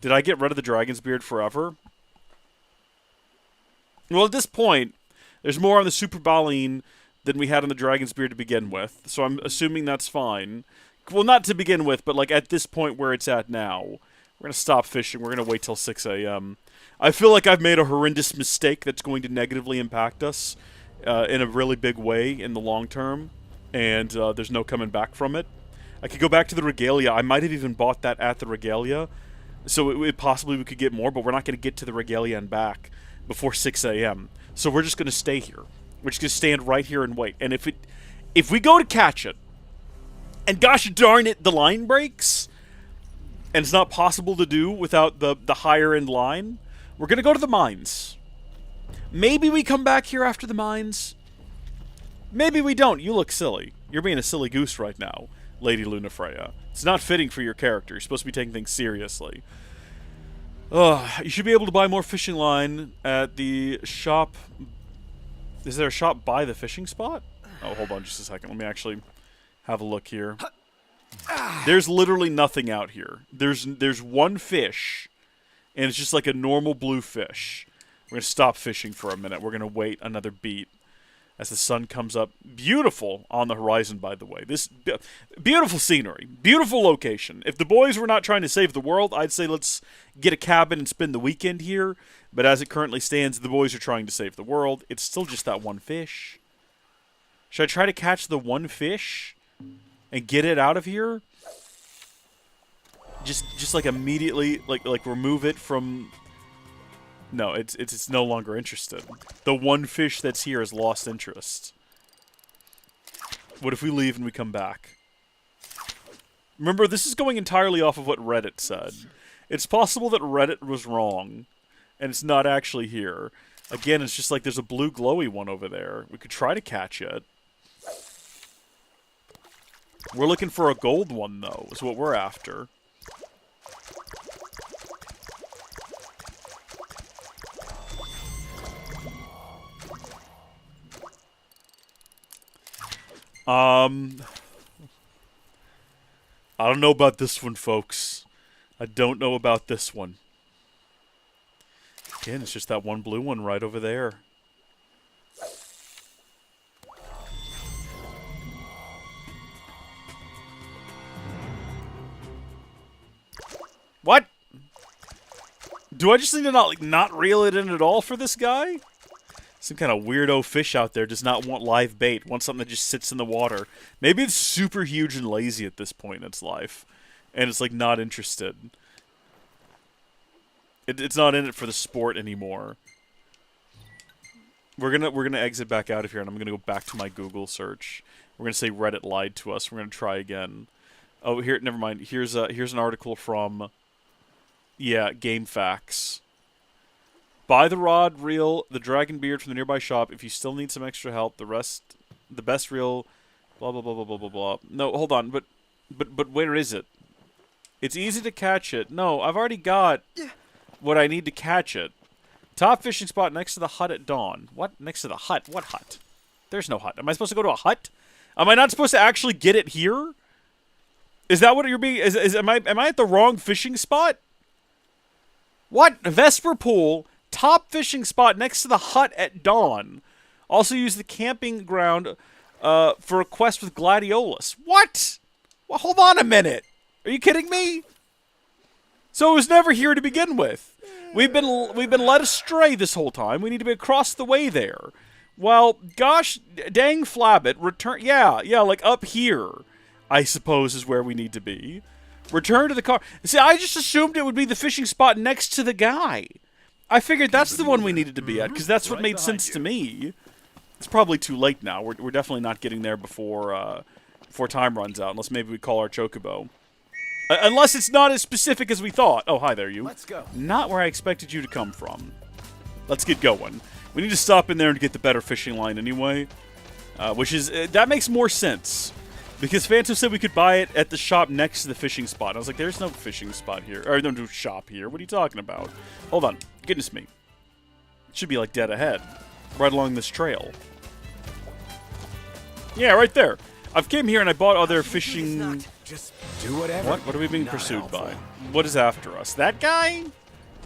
Did I get rid of the dragon's beard forever? Well, at this point, there's more on the Super Baleen than we had on the dragon's beard to begin with. So I'm assuming that's fine. Well, not to begin with, but like at this point where it's at now. We're going to stop fishing. We're going to wait till 6 a.m. I feel like I've made a horrendous mistake that's going to negatively impact us in a really big way in the long term. And there's no coming back from it. I could go back to the Regalia. I might have even bought that at the Regalia. So possibly we could get more, but we're not going to get to the Regalia and back before 6 a.m. So we're just going to stay here. We're just going to stand right here and wait. And if we go to catch it, and gosh darn it, the line breaks, and it's not possible to do without the higher end line, we're going to go to the mines. Maybe we come back here after the mines. Maybe we don't. You look silly. You're being a silly goose right now, Lady Lunafreya. It's not fitting for your character. You're supposed to be taking things seriously. You should be able to buy more fishing line at the shop. Is there a shop by the fishing spot? Oh, hold on just a second. Let me actually have a look here. There's literally nothing out here. There's one fish, and it's just like a normal blue fish. We're going to stop fishing for a minute. We're going to wait another beat as the sun comes up. Beautiful on the horizon, by the way. This beautiful scenery. Beautiful location. If the boys were not trying to save the world, I'd say let's get a cabin and spend the weekend here. But as it currently stands, the boys are trying to save the world. It's still just that one fish. Should I try to catch the one fish and get it out of here? Just like immediately, like remove it from... No, it's no longer interested. The one fish that's here has lost interest. What if we leave and we come back? Remember, this is going entirely off of what Reddit said. It's possible that Reddit was wrong, and it's not actually here. Again, it's just like there's a blue glowy one over there. We could try to catch it. We're looking for a gold one, though, is what we're after. I don't know about this one, folks. I don't know about this one. Again, it's just that one blue one right over there. What? Do I just need to not reel it in at all for this guy? Some kind of weirdo fish out there does not want live bait, wants something that just sits in the water. Maybe it's super huge and lazy at this point in its life, and it's like not interested. It's not in it for the sport anymore. We're gonna exit back out of here, and I'm gonna go back to my Google search. We're gonna say Reddit lied to us. We're gonna try again. Oh, here, never mind. Here's an article from, yeah, GameFAQs. Buy the rod, reel, the dragon beard from the nearby shop. If you still need some extra help, the best reel, blah blah blah blah blah blah blah. No, hold on, but where is it? It's easy to catch it. No, I've already got what I need to catch it. Top fishing spot next to the hut at dawn. What? Next to the hut? What hut? There's no hut. Am I supposed to go to a hut? Am I not supposed to actually get it here? Is that what you're being? Am I at the wrong fishing spot? What? Vesper Pool, top fishing spot next to the hut at dawn. Also use the camping ground for a quest with Gladiolus. What? Well, hold on a minute. Are you kidding me? So it was never here to begin with. We've been led astray this whole time. We need to be across the way there. Well, gosh dang flabbit, return. Yeah, like up here, I suppose is where we need to be. Return to the car. See, I just assumed it would be the fishing spot next to the guy. I figured that's the one we needed to be at, because that's what made sense to me. It's probably too late now. We're definitely not getting there before time runs out, unless maybe we call our chocobo. Unless it's not as specific as we thought. Oh, hi there, you. Let's go. Not where I expected you to come from. Let's get going. We need to stop in there and get the better fishing line anyway. Which is... that makes more sense. Because Phantom said we could buy it at the shop next to the fishing spot. And I was like, there's no fishing spot here. Or no shop here. What are you talking about? Hold on. Goodness me. It should be like dead ahead. Right along this trail. Yeah, right there. I've came here and I bought other fishing... Just do whatever. What? What are we being Not pursued helpful. by? What is after us? That guy?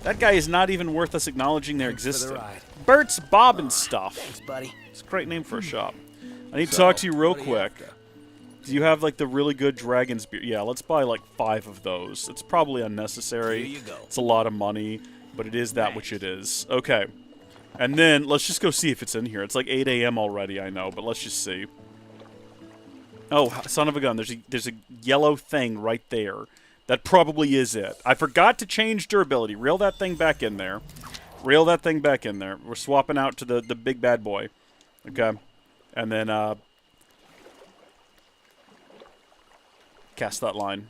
That guy is not even worth us acknowledging their Thanks for the existence. ride. Bert's Bobbin Stuff. Thanks, buddy. It's a great name for a shop. I need to talk to you real quick. Do you have, like, the really good dragon's beard? Yeah, let's buy, like, 5 of those. It's probably unnecessary. Here you go. It's a lot of money, but it is that which it is. Okay. And then, let's just go see if it's in here. It's like 8 a.m. already, I know, but let's just see. Oh, son of a gun. There's a yellow thing right there. That probably is it. I forgot to change durability. Reel that thing back in there. Reel that thing back in there. We're swapping out to the big bad boy. Okay. And then, cast that line.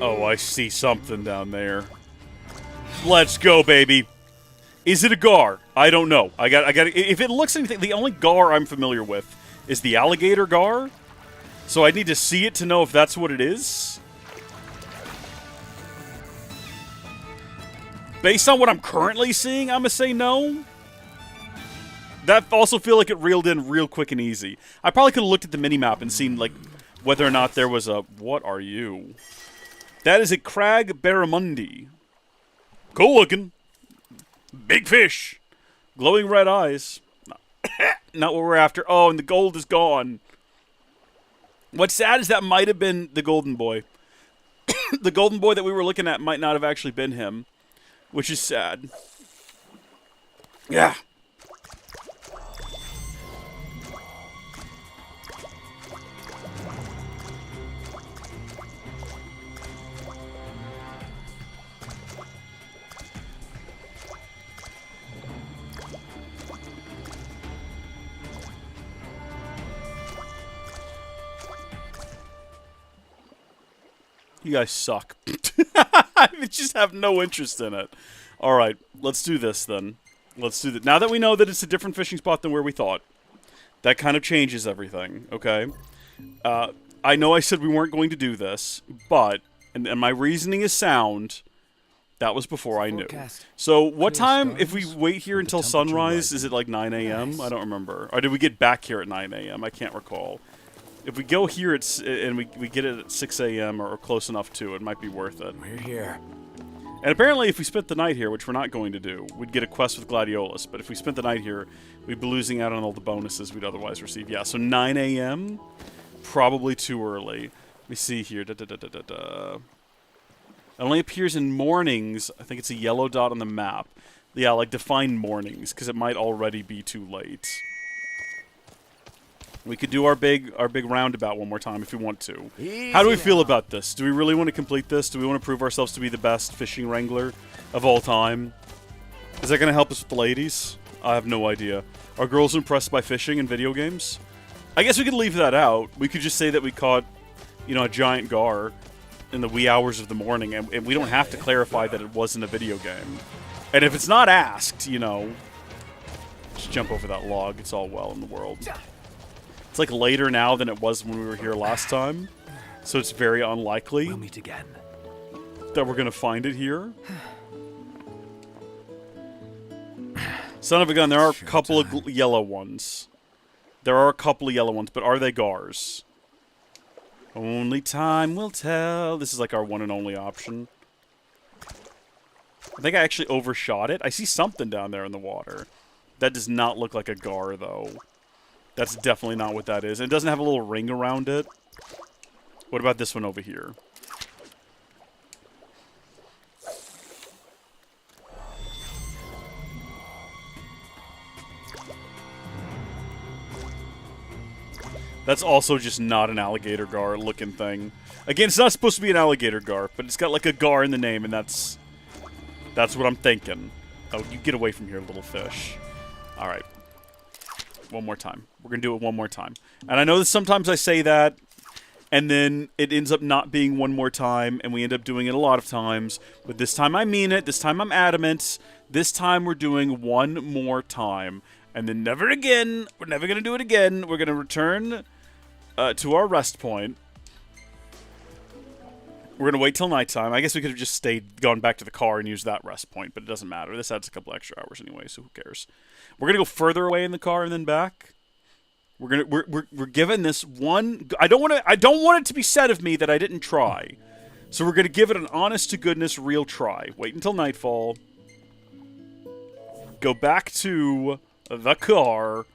Oh, I see something down there. Let's go, baby. Is it a gar? I don't know. I got. If it looks anything, the only gar I'm familiar with is the alligator gar. So I need to see it to know if that's what it is. Based on what I'm currently seeing, I'm gonna say no. That also feel like it reeled in real quick and easy. I probably could have looked at the minimap and seen like whether or not there was a. What are you? That is a crag barramundi. Cool looking. Big fish. Glowing red eyes. Not what we're after. Oh, and the gold is gone. What's sad is that might have been the golden boy. The golden boy that we were looking at might not have actually been him. Which is sad. Yeah. You guys suck. I just have no interest in it. Alright, let's do this then. Let's do that. Now that we know that it's a different fishing spot than where we thought. That kind of changes everything, okay? I know I said we weren't going to do this, but, and my reasoning is sound, that was before I knew. So what time, if we wait here until sunrise, is it like 9 a.m.? I don't remember. Or did we get back here at 9 a.m.? I can't recall. If we go here and we get it at 6 a.m. or close enough to, it might be worth it. We're here. And apparently if we spent the night here, which we're not going to do, we'd get a quest with Gladiolus. But if we spent the night here, we'd be losing out on all the bonuses we'd otherwise receive. Yeah, so 9 a.m.? Probably too early. Let me see here. It only appears in mornings. I think it's a yellow dot on the map. Yeah, like define mornings, because it might already be too late. We could do our big roundabout one more time if we want to. How do we feel about this? Do we really want to complete this? Do we want to prove ourselves to be the best fishing wrangler of all time? Is that going to help us with the ladies? I have no idea. Are girls impressed by fishing in video games? I guess we could leave that out. We could just say that we caught, you know, a giant gar in the wee hours of the morning, and we don't have to clarify that it wasn't a video game. And if it's not asked, you know, just jump over that log. It's all well in the world. It's like later now than it was when we were here last time, so it's very unlikely We'll meet again. that we're gonna find it here. Son of a gun, there are a couple of yellow ones. There are a couple of yellow ones, but are they gars? Only time will tell. This is like our one and only option. I think I actually overshot it. I see something down there in the water. That does not look like a gar, though. That's definitely not what that is. And it doesn't have a little ring around it. What about this one over here? That's also just not an alligator gar looking thing. Again, it's not supposed to be an alligator gar, but it's got like a gar in the name, and that's what I'm thinking. Oh, you get away from here, little fish. Alright. One more time. We're going to do it one more time. And I know that sometimes I say that, and then it ends up not being one more time, and we end up doing it a lot of times. But this time I mean it. This time I'm adamant. This time we're doing one more time. And then never again. We're never going to do it again. We're going to return to our rest point. We're going to wait till nighttime. I guess we could have just gone back to the car and used that rest point, but it doesn't matter. This adds a couple extra hours anyway, so who cares? We're going to go further away in the car and then back. We're giving this one. I don't want it to be said of me that I didn't try. So we're going to give it an honest to goodness real try. Wait until nightfall. Go back to the car.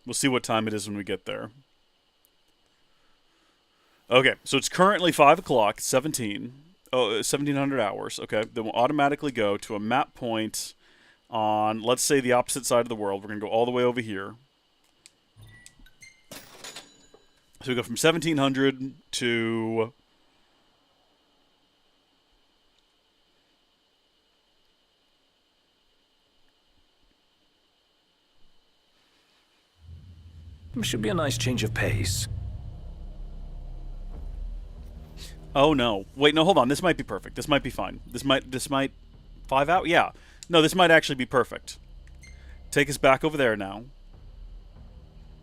We'll see what time it is when we get there. Okay, so it's currently 5 o'clock, 1700 hours. Okay, then we'll automatically go to a map point on, let's say, the opposite side of the world. We're going to go all the way over here. So we go from 1700 to... Should be a nice change of pace. Oh no! Wait, no, hold on. This might be perfect. This might be fine. This might 5 out. Yeah, no, this might actually be perfect. Take us back over there now.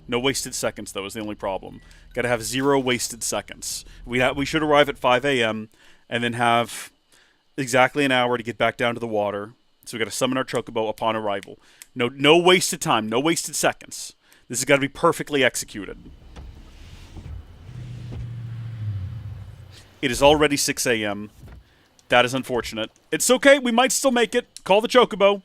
No wasted seconds though is the only problem. Got to have 0 wasted seconds. We should arrive at 5 a.m. and then have exactly an hour to get back down to the water. So we got to summon our chocobo upon arrival. No wasted time. No wasted seconds. This has got to be perfectly executed. It is already 6 a.m. That is unfortunate. It's okay. We might still make it. Call the chocobo.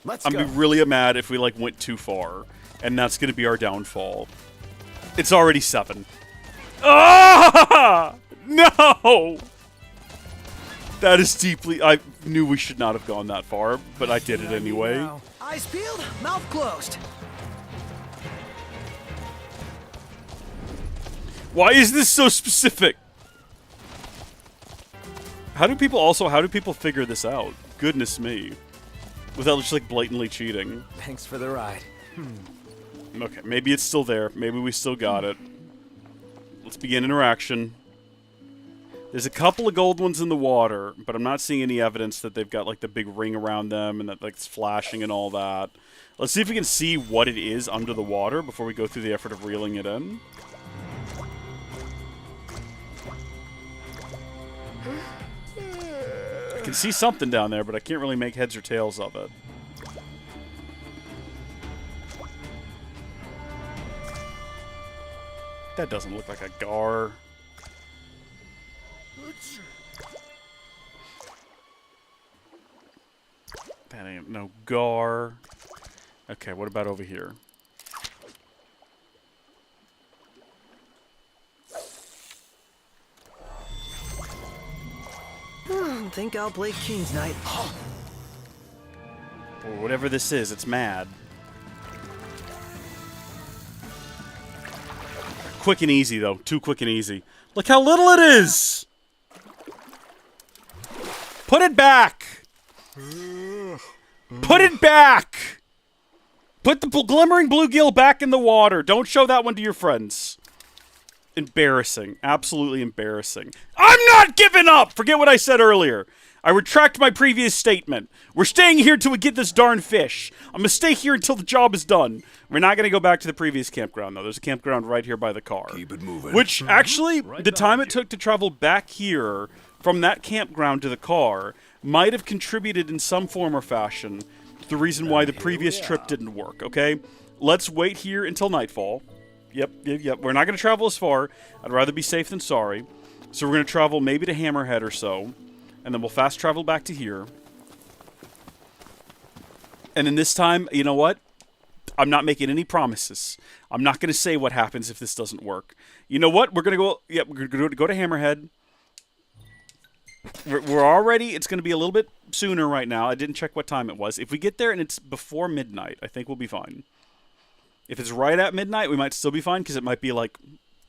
I'm gonna be really mad if we went too far, and that's gonna be our downfall. It's already 7. Ah! No! That is deeply... I knew we should not have gone that far, but I did it anyway. Eyes peeled, mouth closed. Why is this so specific? How do people figure this out? Goodness me. Without just blatantly cheating. Thanks for the ride. Okay, maybe it's still there. Maybe we still got it. Let's begin interaction. There's a couple of gold ones in the water, but I'm not seeing any evidence that they've got like the big ring around them and that like it's flashing and all that. Let's see if we can see what it is under the water before we go through the effort of reeling it in. I can see something down there, but I can't really make heads or tails of it. That doesn't look like a gar. That ain't no gar. Okay, what about over here? Think I'll play King's Knight. Or whatever this is, it's mad. Quick and easy, though. Too quick and easy. Look how little it is! Put it back! Put it back! Put the glimmering bluegill back in the water. Don't show that one to your friends. Embarrassing. Absolutely embarrassing. I'm not giving up! Forget what I said earlier. I retract my previous statement. We're staying here till we get this darn fish. I'm gonna stay here until the job is done. We're not gonna go back to the previous campground, though. There's a campground right here by the car. Keep it moving. Which, actually, the time it took to travel back here from that campground to the car might have contributed in some form or fashion to the reason why the previous trip didn't work, okay? Let's wait here until nightfall. Yep. We're not going to travel as far. I'd rather be safe than sorry. So we're going to travel maybe to Hammerhead or so. And then we'll fast travel back to here. And in this time, you know what? I'm not making any promises. I'm not going to say what happens if this doesn't work. You know what? We're going to go... Yeah, we're going to go to Hammerhead. We're already... It's going to be a little bit sooner right now. I didn't check what time it was. If we get there and it's before midnight, I think we'll be fine. If it's right at midnight, we might still be fine because it might be like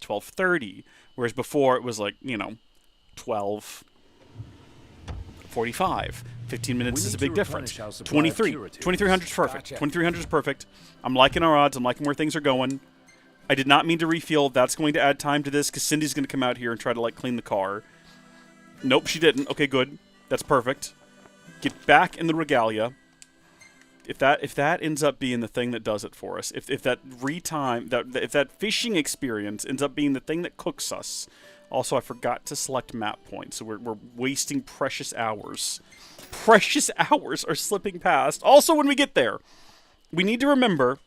12:30. Whereas before it was like, 12:45. 15 minutes is a big difference. 23. 2300 is perfect. 2300 is perfect. I'm liking our odds. I'm liking where things are going. I did not mean to refuel. That's going to add time to this because Cindy's going to come out here and try to clean the car. Nope, she didn't. Okay, good. That's perfect. Get back in the regalia. If that ends up being the thing that does it for us, if that if that fishing experience ends up being the thing that cooks us. Also, I forgot to select map points, so we're wasting precious hours. Precious hours are slipping past. Also, when we get there, we need to remember.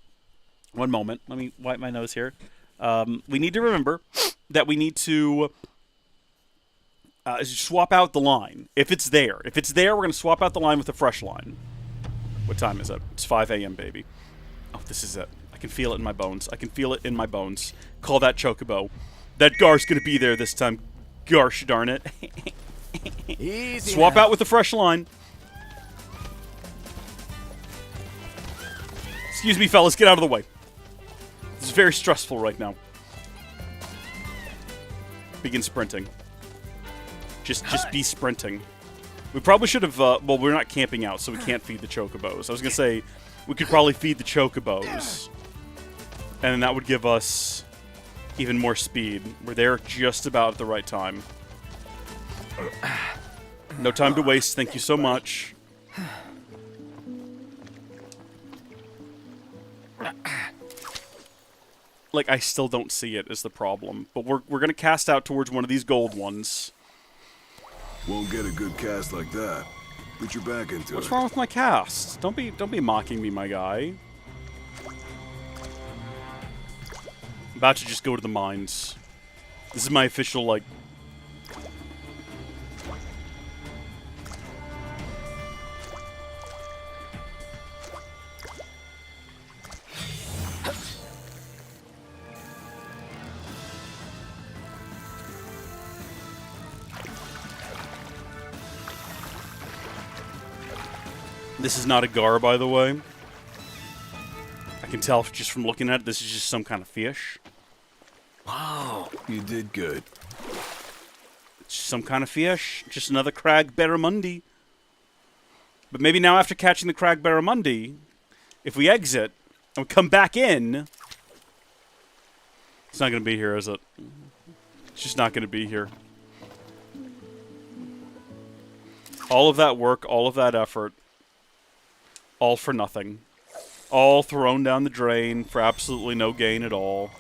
One moment, let me wipe my nose here. We need to remember that we need to swap out the line if it's there. If it's there, we're going to swap out the line with a fresh line. What time is it? It's 5 a.m., baby. Oh, this is it. I can feel it in my bones. I can feel it in my bones. Call that chocobo. That gar's gonna be there this time. Gosh darn it. Easy Swap now. out with a fresh line. Excuse me, fellas. Get out of the way. This is very stressful right now. Begin sprinting. Just be sprinting. We probably should have, well, we're not camping out, so we can't feed the chocobos. I was going to say, we could probably feed the chocobos. And then that would give us even more speed. We're there just about at the right time. No time to waste, thank you so much. I still don't see it is the problem. But we're going to cast out towards one of these gold ones. Won't get a good cast like that. Put your back into it. What's wrong with my cast? Don't be mocking me, my guy. I'm about to just go to the mines. This is my official, This is not a gar, by the way. I can tell just from looking at it, this is just some kind of fish. Wow, you did good. It's just some kind of fish. Just another crag barramundi. But maybe now after catching the crag barramundi, if we exit and we come back in, it's not going to be here, is it? It's just not going to be here. All of that work, all of that effort, all for nothing. All thrown down the drain for absolutely no gain at all.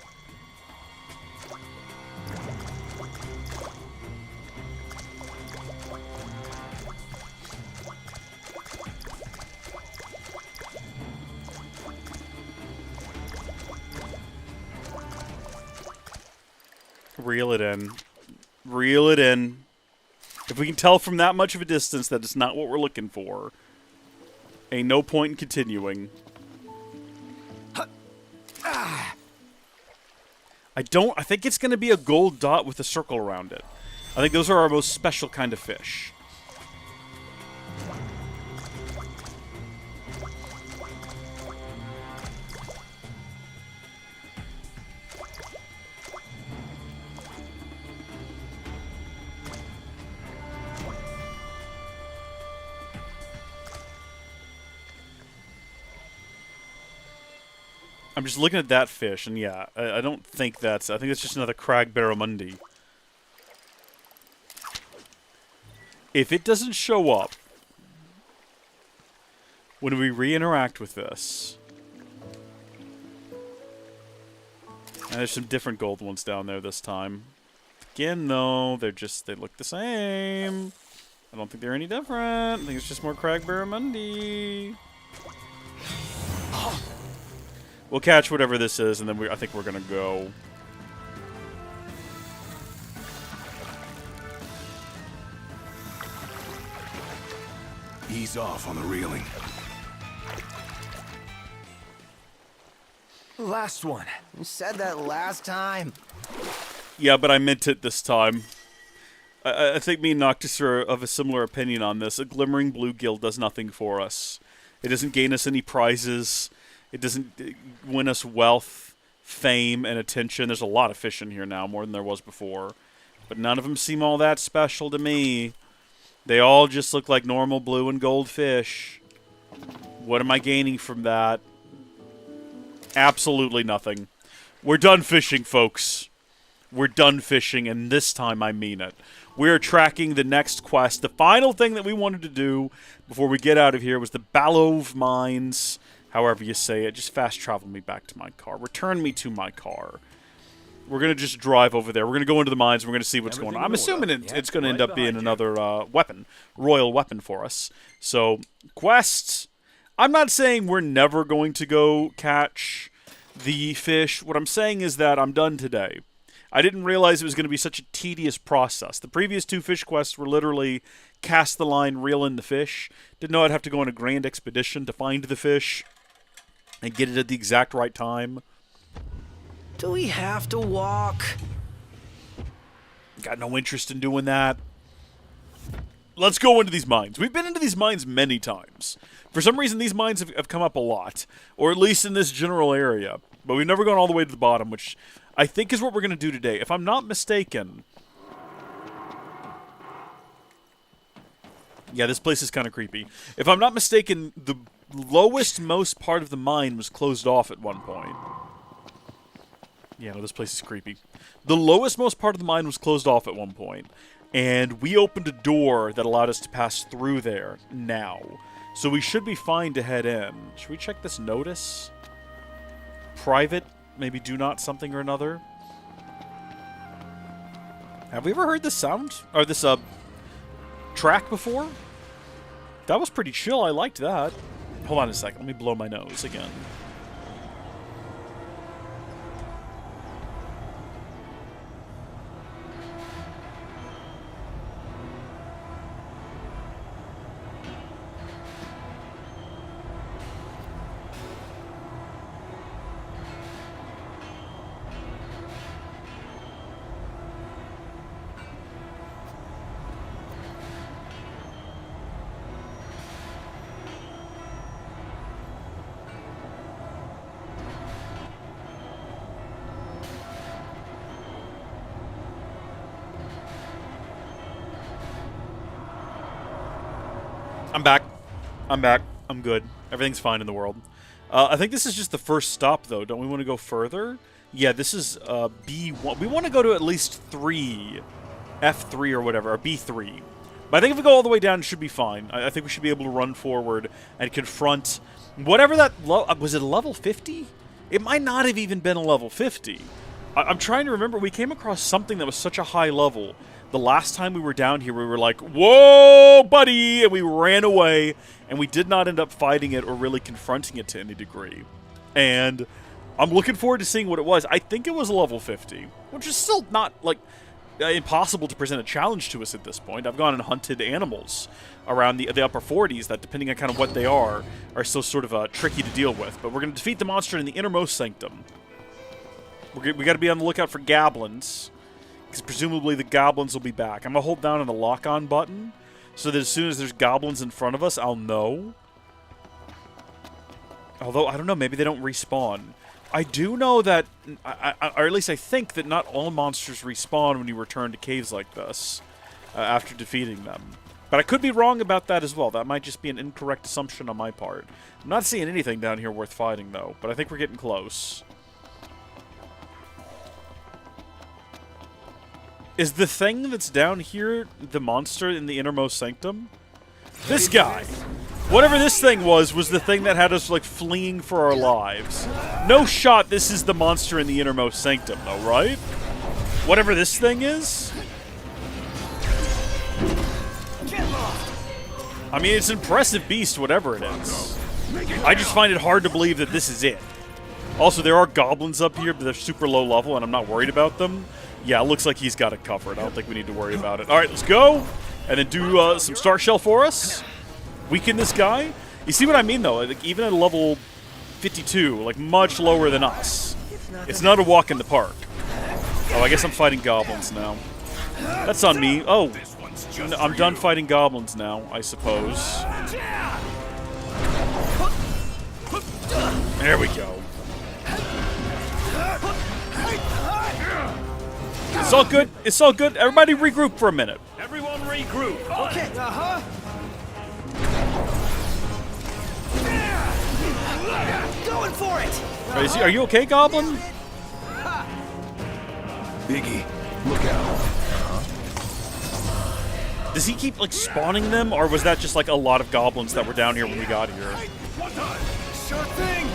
Reel it in. Reel it in. If we can tell from that much of a distance that it's not what we're looking for, ain't no point in continuing. I think it's going to be a gold dot with a circle around it. I think those are our most special kind of fish. I'm just looking at that fish, and yeah, I don't think that's... I think it's just another crag barramundi. If it doesn't show up when we re-interact with this... And there's some different gold ones down there this time. Again, no, they look the same. I don't think they're any different. I think it's just more crag barramundi. We'll catch whatever this is, and then I think we're gonna go. Ease off on the reeling. Last one. You said that last time. Yeah, but I meant it this time. I think me and Noctis are of a similar opinion on this. A glimmering bluegill does nothing for us. It doesn't gain us any prizes. It doesn't win us wealth, fame, and attention. There's a lot of fish in here now, more than there was before. But none of them seem all that special to me. They all just look like normal blue and gold fish. What am I gaining from that? Absolutely nothing. We're done fishing, folks. We're done fishing, and this time I mean it. We're tracking the next quest. The final thing that we wanted to do before we get out of here was the Balove Mines. However you say it, just fast travel me back to my car. Return me to my car. We're going to just drive over there. We're going to go into the mines. We're going to see what's going on. I'm assuming it's going to end up being another weapon, royal weapon for us. So, quests. I'm not saying we're never going to go catch the fish. What I'm saying is that I'm done today. I didn't realize it was going to be such a tedious process. The previous 2 fish quests were literally cast the line, reel in the fish. Didn't know I'd have to go on a grand expedition to find the fish and get it at the exact right time. Do we have to walk? Got no interest in doing that. Let's go into these mines. We've been into these mines many times. For some reason, these mines have come up a lot, or at least in this general area. But we've never gone all the way to the bottom, which I think is what we're going to do today. If I'm not mistaken... Yeah, this place is kind of creepy. If I'm not mistaken, the lowest most part of the mine was closed off at one point. Yeah, no, this place is creepy. The lowest most part of the mine was closed off at one point, and we opened a door that allowed us to pass through there now. So we should be fine to head in. Should we check this notice? Private, maybe do not something or another. Have we ever heard this sound? Or this, track before? That was pretty chill. I liked that. Hold on a second. Let me blow my nose again. I'm back. I'm back. I'm good. Everything's fine in the world. I think this is just the first stop, though. Don't we want to go further? Yeah, this is B1. We want to go to at least 3. F3 or whatever, or B3. But I think if we go all the way down, it should be fine. I think we should be able to run forward and confront whatever that... was it a level 50? It might not have even been a level 50. I'm trying to remember. We came across something that was such a high level. The last time we were down here, we were like, whoa, buddy! And we ran away, and we did not end up fighting it or really confronting it to any degree. And I'm looking forward to seeing what it was. I think it was a level 50, which is still not, like, impossible to present a challenge to us at this point. I've gone and hunted animals around the upper 40s that, depending on kind of what they are still sort of tricky to deal with. But we're going to defeat the monster in the innermost sanctum. We got to be on the lookout for goblins, because presumably the goblins will be back. I'm going to hold down on the lock-on button, so that as soon as there's goblins in front of us, I'll know. Although, I don't know, maybe they don't respawn. I do know that, or at least I think that not all monsters respawn when you return to caves like this, after defeating them. But I could be wrong about that as well. That might just be an incorrect assumption on my part. I'm not seeing anything down here worth fighting, though, but I think we're getting close. Is the thing that's down here the monster in the innermost sanctum? This guy. Whatever this thing was the thing that had us, like, fleeing for our lives. No shot this is the monster in the innermost sanctum, though, right? Whatever this thing is? I mean, it's an impressive beast, whatever it is. I just find it hard to believe that this is it. Also, there are goblins up here, but they're super low level, and I'm not worried about them. Yeah, it looks like he's got it covered. I don't think we need to worry about it. All right, let's go. And then do some Star Shell for us. Weaken this guy. You see what I mean, though? Like, even at a level 52, like, much lower than us. It's not a walk in the park. Oh, I guess I'm fighting goblins now. That's on me. Oh, I'm done fighting goblins now, I suppose. There we go. It's all good. It's all good. Everybody regroup for a minute. Everyone regroup. Okay, going for it! Are you okay, Goblin? Biggie, look out. Does he keep, like, spawning them, or was that just, like, a lot of goblins that were down here when we got here? Sure thing!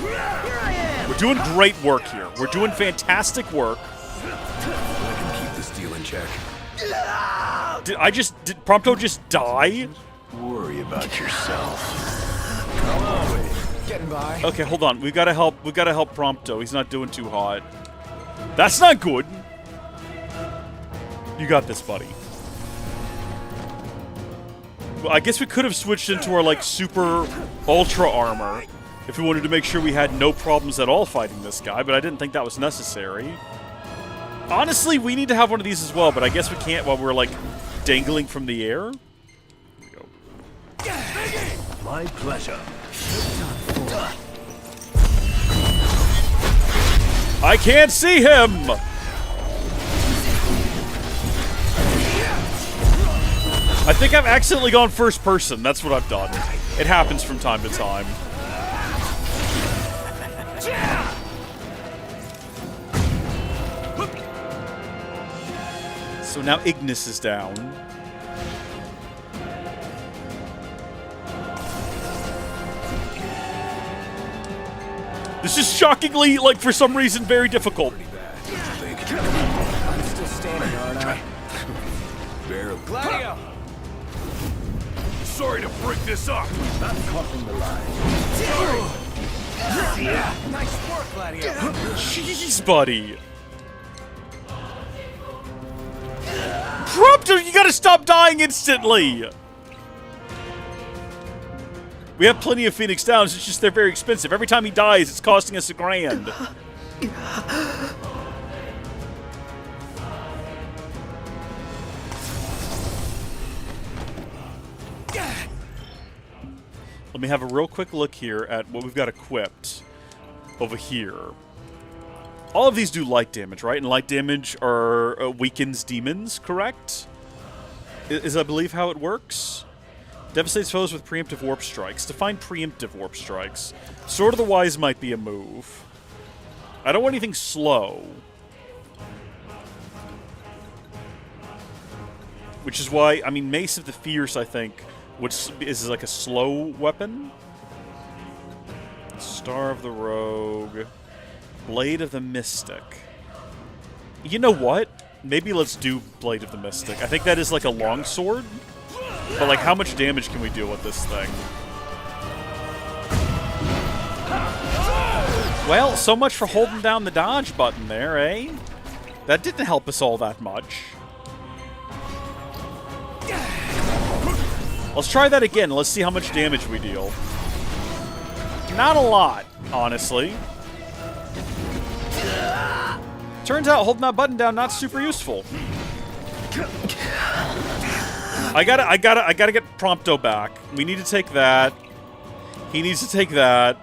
Here I am! We're doing great work here. We're doing fantastic work. I can keep this deal in check. Did Prompto just die? Worry about yourself. Getting by. Okay, hold on. We gotta help Prompto. He's not doing too hot. That's not good. You got this, buddy. Well, I guess we could have switched into our, like, super ultra armor if we wanted to make sure we had no problems at all fighting this guy, but I didn't think that was necessary. Honestly, we need to have one of these as well, but I guess we can't while we're, like, dangling from the air. Here we go. My pleasure. I can't see him! I think I've accidentally gone first person. That's what I've done. It happens from time to time. So now Ignis is down. This is shockingly, like, for some reason, very difficult. I'm still standing, aren't I? Barely. Gladio! Sorry to break this up. Not crossing the line. Nice work, Gladio! Jeez, buddy. Prompto, you gotta stop dying instantly! We have plenty of Phoenix Downs, it's just they're very expensive. Every time he dies, it's costing us $1,000. Let me have a real quick look here at what we've got equipped over here. All of these do light damage, right? And light damage are weakens demons, correct? Is I believe how it works? Devastates foes with preemptive warp strikes. Define preemptive warp strikes. Sword of the Wise might be a move. I don't want anything slow. Which is why, I mean, Mace of the Fierce, I think, is like a slow weapon. Star of the Rogue. Blade of the Mystic. You know what? Maybe let's do Blade of the Mystic. I think that is like a long sword. But like, how much damage can we deal with this thing? Well, so much for holding down the dodge button there, eh? That didn't help us all that much. Let's try that again. Let's see how much damage we deal. Not a lot, honestly. Turns out holding that button down not super useful. I gotta get Prompto back. We need to take that. He needs to take that.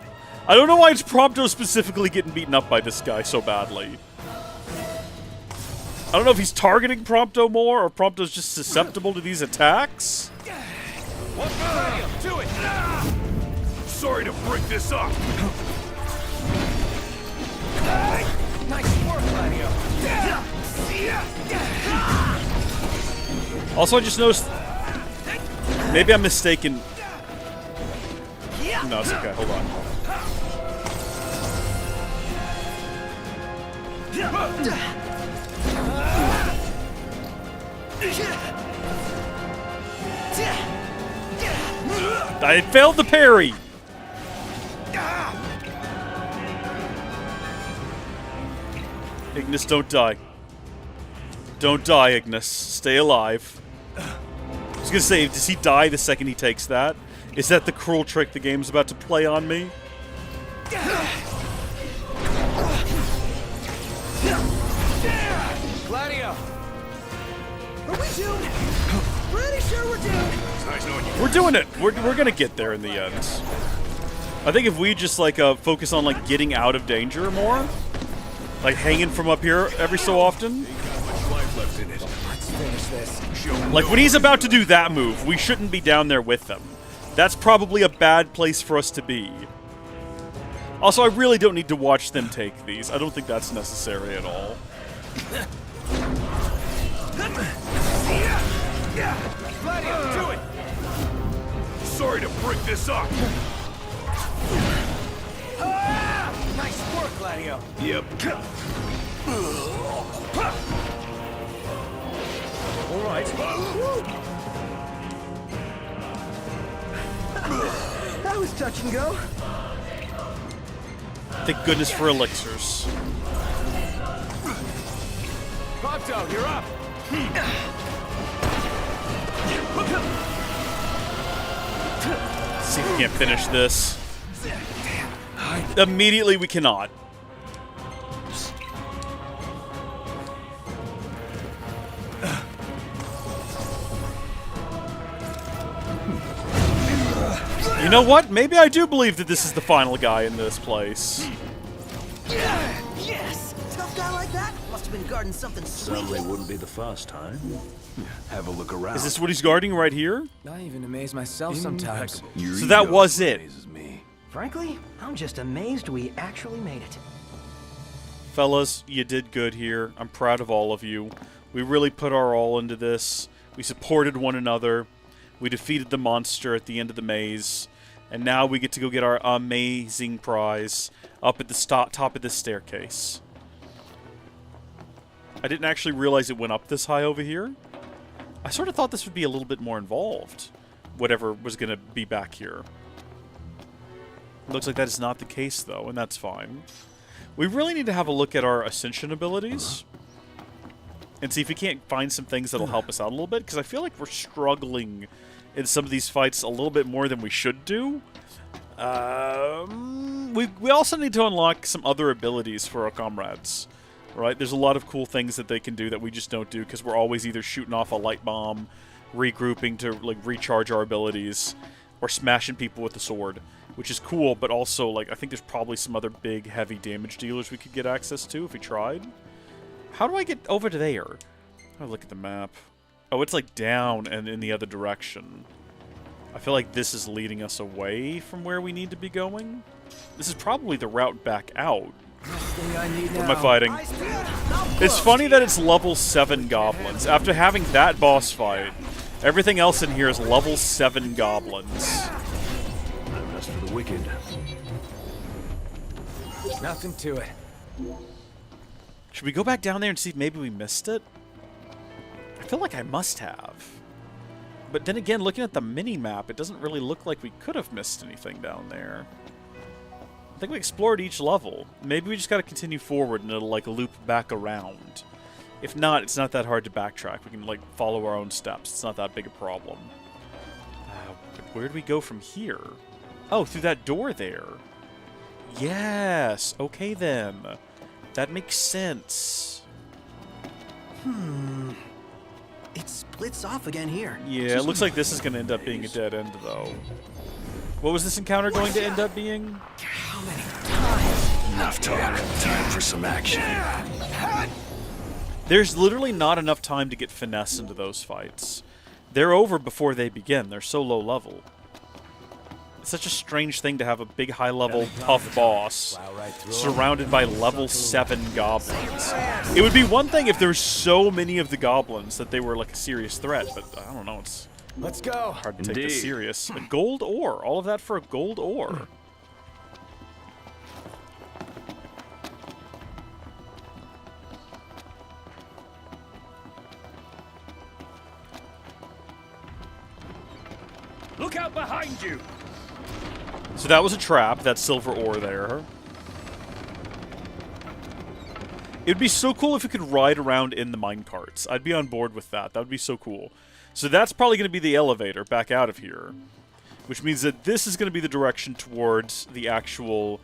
I don't know why it's Prompto specifically getting beaten up by this guy so badly. I don't know if he's targeting Prompto more or Prompto's just susceptible to these attacks. Do it! Sorry to break this up. Nice work, Gladio. Also, I just noticed... Maybe I'm mistaken. No, it's okay. Hold on. I failed the parry! Ignis, don't die. Don't die, Ignis. Stay alive. I was gonna say, does he die the second he takes that? Is that the cruel trick the game's about to play on me? Gladio! Are we doomed? Pretty sure we're doomed. It's nice knowing you. We're doing it. We're gonna get there in the end. I think if we just like focus on like getting out of danger more, like hanging from up here every so often. Ain't got much life left in it. Let's finish this. Like when he's about to do that move, we shouldn't be down there with them. That's probably a bad place for us to be. Also, I really don't need to watch them take these. I don't think that's necessary at all. Gladio, do it! Sorry to break this up. Nice work, Gladio. Yep. All right. That was touch and go. Thank goodness for elixirs. Prompto, you're up. See if we can't finish this. Immediately, we cannot. You know what? Maybe I do believe that this is the final guy in this place. Yes! Tough guy like that must have been guarding something sweet. Certainly wouldn't be the first time. Have a look around. Is this what he's guarding right here? I even amaze myself sometimes. Your So that ego was it. amazes me. Frankly, I'm just amazed we actually made it. Fellas, you did good here. I'm proud of all of you. We really put our all into this. We supported one another. We defeated the monster at the end of the maze. And now we get to go get our amazing prize up at the top of this staircase. I didn't actually realize it went up this high over here. I sort of thought this would be a little bit more involved. Whatever was going to be back here. Looks like that is not the case, though, and that's fine. We really need to have a look at our Ascension abilities. And see if we can't find some things that'll help us out a little bit. Because I feel like we're struggling in some of these fights a little bit more than we should do. We also need to unlock some other abilities for our comrades. Right? There's a lot of cool things that they can do that we just don't do. Because we're always either shooting off a light bomb, regrouping to like recharge our abilities, or smashing people with the sword. Which is cool, but also, like, I think there's probably some other big, heavy damage dealers we could get access to if we tried. How do I get over to there? Oh, look at the map. Oh, it's, like, down and in the other direction. I feel like this is leading us away from where we need to be going. This is probably the route back out. Thing I need What am now. I fighting? It's funny that it's level 7 goblins. After having that boss fight, everything else in here is level 7 goblins. No rest for the wicked. Nothing to it. Should we go back down there and see if maybe we missed it? I feel like I must have. But then again, looking at the mini-map, it doesn't really look like we could have missed anything down there. I think we explored each level. Maybe we just gotta continue forward and it'll, like, loop back around. If not, it's not that hard to backtrack. We can, like, follow our own steps. It's not that big a problem. Where do we go from here? Oh, through that door there. Yes! Okay, then. That makes sense. It splits off again here. Yeah, it looks like this is going to end up being a dead end, though. What was this encounter going to end up being? How many times? Enough talk. Time for some action. There's literally not enough time to get finesse into those fights. They're over before they begin. They're so low level. It's such a strange thing to have a big, high-level, tough boss surrounded by level 7 goblins. It would be one thing if there's so many of the goblins that they were like a serious threat, but I don't know, it's Let's go. hard to take this Indeed. serious. A gold ore. All of that for a gold ore. Look out behind you! So that was a trap, that silver ore there. It would be so cool if we could ride around in the minecarts. I'd be on board with that. That would be so cool. So that's probably going to be the elevator back out of here. Which means that this is going to be the direction towards the actual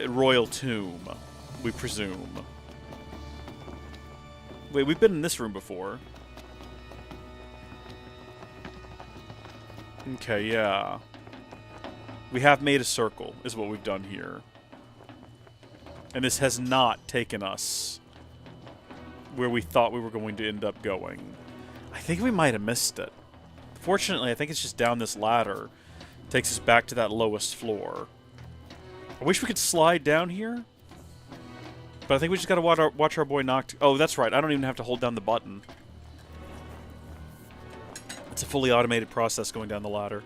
royal tomb, we presume. Wait, we've been in this room before. Okay, yeah. We have made a circle, is what we've done here. And this has not taken us where we thought we were going to end up going. I think we might have missed it. Fortunately, I think it's just down this ladder. Takes us back to that lowest floor. I wish we could slide down here. But I think we just gotta watch our boy Noct. Oh, that's right. I don't even have to hold down the button. It's a fully automated process going down the ladder.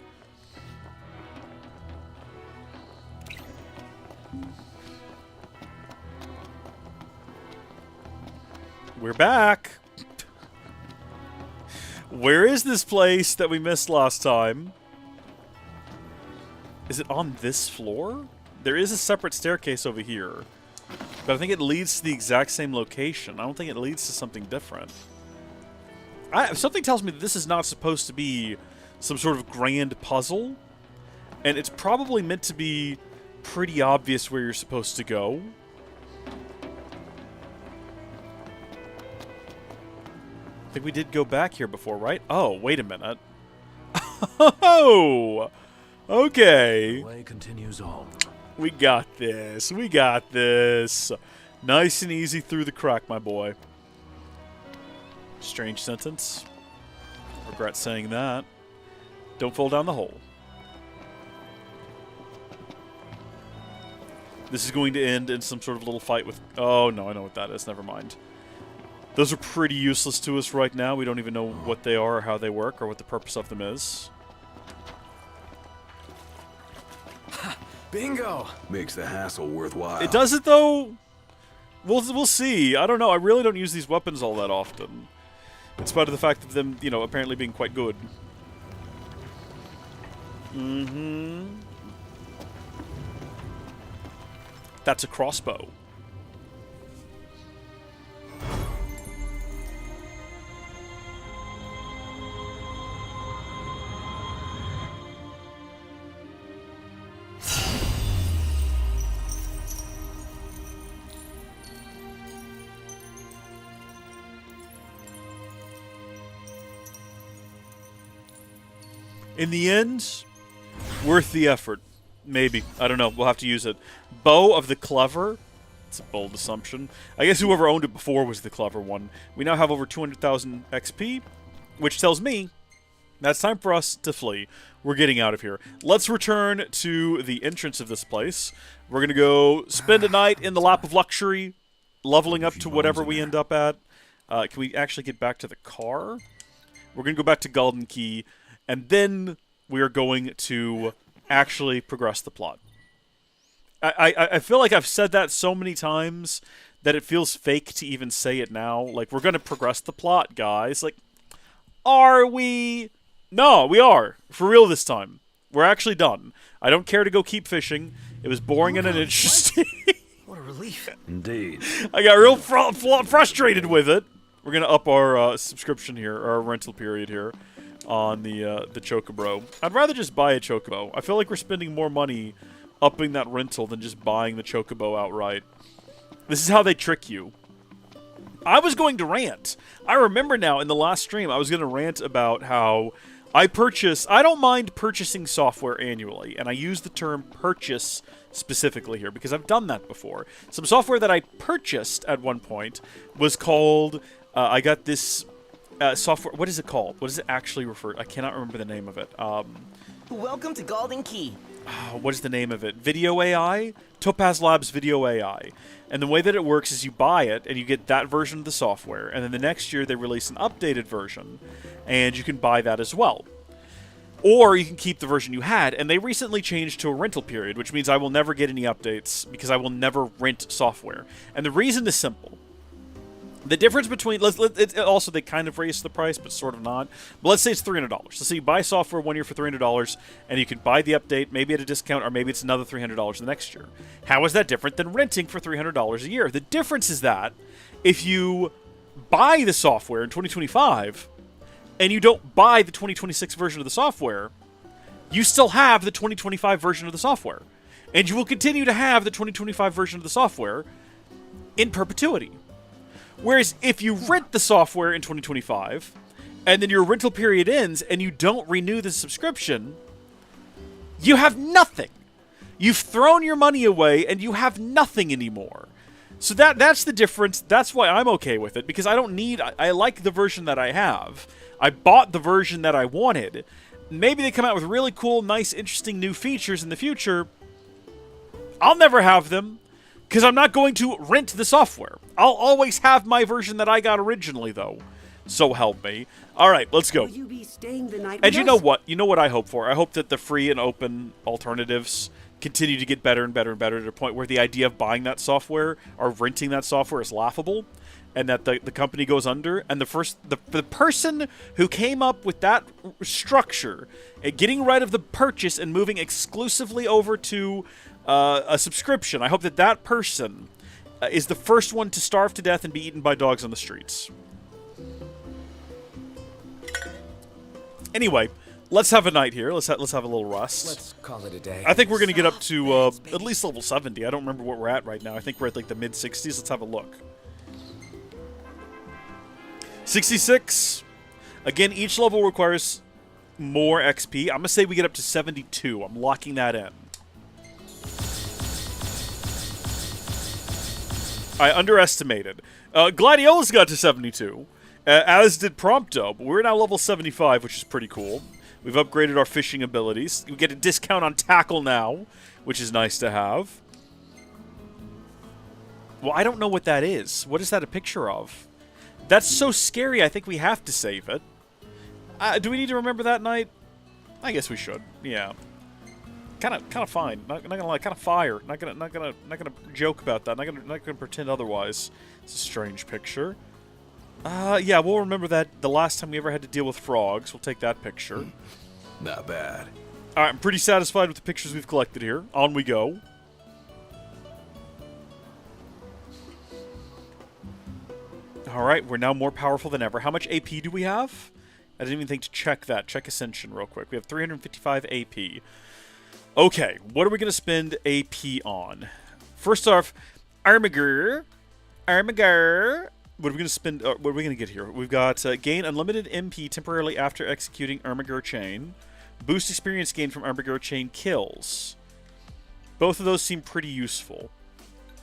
We're back! Where is this place that we missed last time? Is it on this floor? There is a separate staircase over here. But I think it leads to the exact same location. I don't think it leads to something different. Something tells me that this is not supposed to be some sort of grand puzzle. And it's probably meant to be pretty obvious where you're supposed to go. I think we did go back here before, right? Oh, wait a minute. Oh! Okay. The way continues on. We got this. We got this. Nice and easy through the crack, my boy. Strange sentence. Regret saying that. Don't fall down the hole. This is going to end in some sort of little fight with... Oh, no, I know what that is. Never mind. Those are pretty useless to us right now. We don't even know what they are or how they work or what the purpose of them is. Bingo. Makes the hassle worthwhile. It does it, though? We'll see. I don't know. I really don't use these weapons all that often. In spite of the fact of them, you know, apparently being quite good. Mm-hmm. That's a crossbow. In the end, worth the effort. Maybe. I don't know. We'll have to use it. Bow of the Clever. It's a bold assumption. I guess whoever owned it before was the clever one. We now have over 200,000 XP, which tells me That's time for us to flee. We're getting out of here. Let's return to the entrance of this place. We're going to go spend a night in the lap of luxury, leveling up to whatever we end up at. Can we actually get back to the car? We're going to go back to Golden Key, and then we are going to actually progress the plot. I feel like I've said that so many times that it feels fake to even say it now. Like, we're going to progress the plot, guys. Like, are we? No, we are. For real this time. We're actually done. I don't care to go keep fishing. It was boring and uninteresting. What a relief. Indeed. I got real frustrated with it. We're going to up our subscription here, our rental period here on the Chocobro. I'd rather just buy a Chocobo. I feel like we're spending more money upping that rental than just buying the Chocobo outright. This is how they trick you. I was going to rant. I remember now in the last stream, I was going to rant about how I don't mind purchasing software annually, and I use the term purchase specifically here because I've done that before. Some software that I purchased at one point was called, I got this software, what is it called? What does it actually refer to? I cannot remember the name of it. Welcome to Golden Key. What is the name of it? Video AI? Topaz Labs Video AI. And the way that it works is you buy it, and you get that version of the software, and then the next year they release an updated version, and you can buy that as well. Or you can keep the version you had, and they recently changed to a rental period, which means I will never get any updates, because I will never rent software. And the reason is simple. The difference between, also they kind of raised the price, but sort of not. But let's say it's $300. Let's say you buy software 1 year for $300, and you can buy the update, maybe at a discount, or maybe it's another $300 the next year. How is that different than renting for $300 a year? The difference is that if you buy the software in 2025, and you don't buy the 2026 version of the software, you still have the 2025 version of the software. And you will continue to have the 2025 version of the software in perpetuity. Whereas if you rent the software in 2025, and then your rental period ends, and you don't renew the subscription, you have nothing. You've thrown your money away, and you have nothing anymore. So that's the difference. That's why I'm okay with it, because I don't need... I like the version that I have. I bought the version that I wanted. Maybe they come out with really cool, nice, interesting new features in the future. I'll never have them, because I'm not going to rent the software. I'll always have my version that I got originally, though. So help me. All right, let's go. Will you be staying the night And with you us? know what? You know what I hope for? I hope that the free and open alternatives continue to get better and better and better to the point where the idea of buying that software or renting that software is laughable, and that the company goes under. And the person who came up with that structure, getting rid of the purchase and moving exclusively over to a subscription, I hope that that person is the first one to starve to death and be eaten by dogs on the streets. Anyway, let's have a night here. Let's have a little rest. Let's call it a day. I think we're going to get up to at least level 70. I don't remember what we're at right now. I think we're at like the mid-60s. Let's have a look. 66. Again, each level requires more XP. I'm going to say we get up to 72. I'm locking that in. I underestimated. Gladiolus got to 72, as did Prompto, but we're now level 75, which is pretty cool. We've upgraded our fishing abilities. We get a discount on tackle now, which is nice to have. Well, I don't know what that is. What is that a picture of? That's so scary, I think we have to save it. Do we need to remember that night? I guess we should. Yeah. Kind of fine. Not gonna lie. Kind of fire. Not gonna joke about that. Not gonna pretend otherwise. It's a strange picture. Yeah, we'll remember that the last time we ever had to deal with frogs. We'll take that picture. Not bad. All right, I'm pretty satisfied with the pictures we've collected here. On we go. All right, we're now more powerful than ever. How much AP do we have? I didn't even think to check that. Check Ascension real quick. We have 355 AP. Okay, what are we going to spend AP on? First off, Armiger. What are we going to spend? What are we going to get here? We've got gain unlimited MP temporarily after executing Armiger Chain. Boost experience gain from Armiger Chain kills. Both of those seem pretty useful.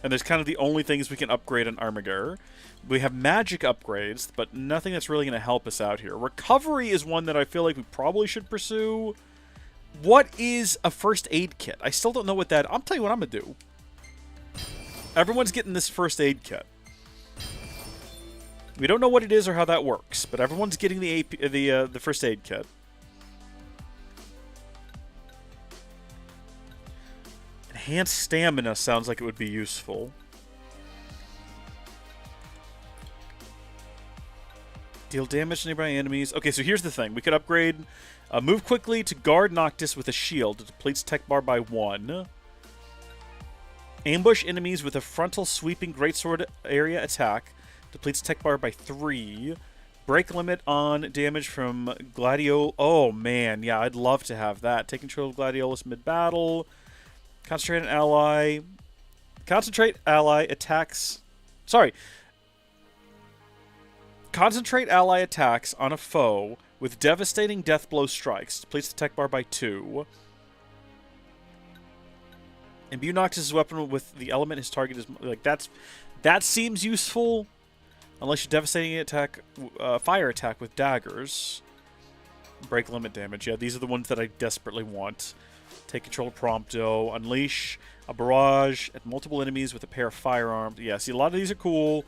And there's kind of the only things we can upgrade on Armiger. We have magic upgrades, but nothing that's really going to help us out here. Recovery is one that I feel like we probably should pursue. What is a first aid kit? I still don't know what that... I'll tell you what I'm going to do. Everyone's getting this first aid kit. We don't know what it is or how that works, but everyone's getting the first aid kit. Enhanced stamina sounds like it would be useful. Deal damage to nearby enemies. Okay, so here's the thing. We could upgrade... move quickly to guard Noctis with a shield. It depletes tech bar by 1. Ambush enemies with a frontal sweeping greatsword area attack. Depletes tech bar by 3. Break limit on damage from Gladiolus. Oh, man. Yeah, I'd love to have that. Take control of Gladiolus mid-battle. Concentrate an ally. Concentrate ally attacks... Sorry. Concentrate ally attacks on a foe with devastating death blow strikes. Depletes the tech bar by 2. Imbue Noctis' weapon with the element his target is... Like, that seems useful. Unless you're devastating attack... fire attack with daggers. Break limit damage. Yeah, these are the ones that I desperately want. Take control of Prompto. Unleash a barrage at multiple enemies with a pair of firearms. Yeah, see, a lot of these are cool.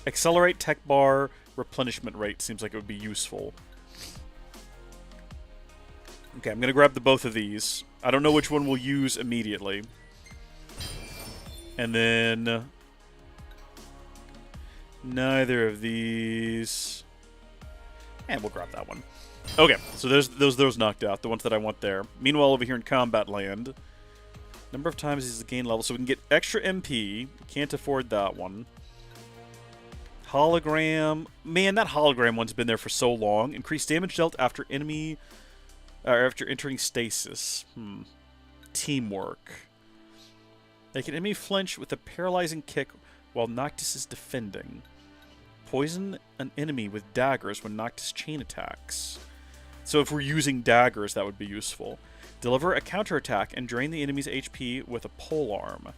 Accelerate tech bar replenishment rate seems like it would be useful. Okay, I'm going to grab both of these. I don't know which one we'll use immediately. And then... neither of these... and we'll grab that one. Okay, so there's those knocked out, the ones that I want there. Meanwhile, over here in combat land, number of times is the gain level, so we can get extra MP. Can't afford that one. Hologram. Man, that hologram one's been there for so long. Increased damage dealt after enemy... after entering stasis. Teamwork. Make an enemy flinch with a paralyzing kick while Noctis is defending. Poison an enemy with daggers when Noctis chain attacks. So if we're using daggers, that would be useful. Deliver a counterattack and drain the enemy's HP with a polearm.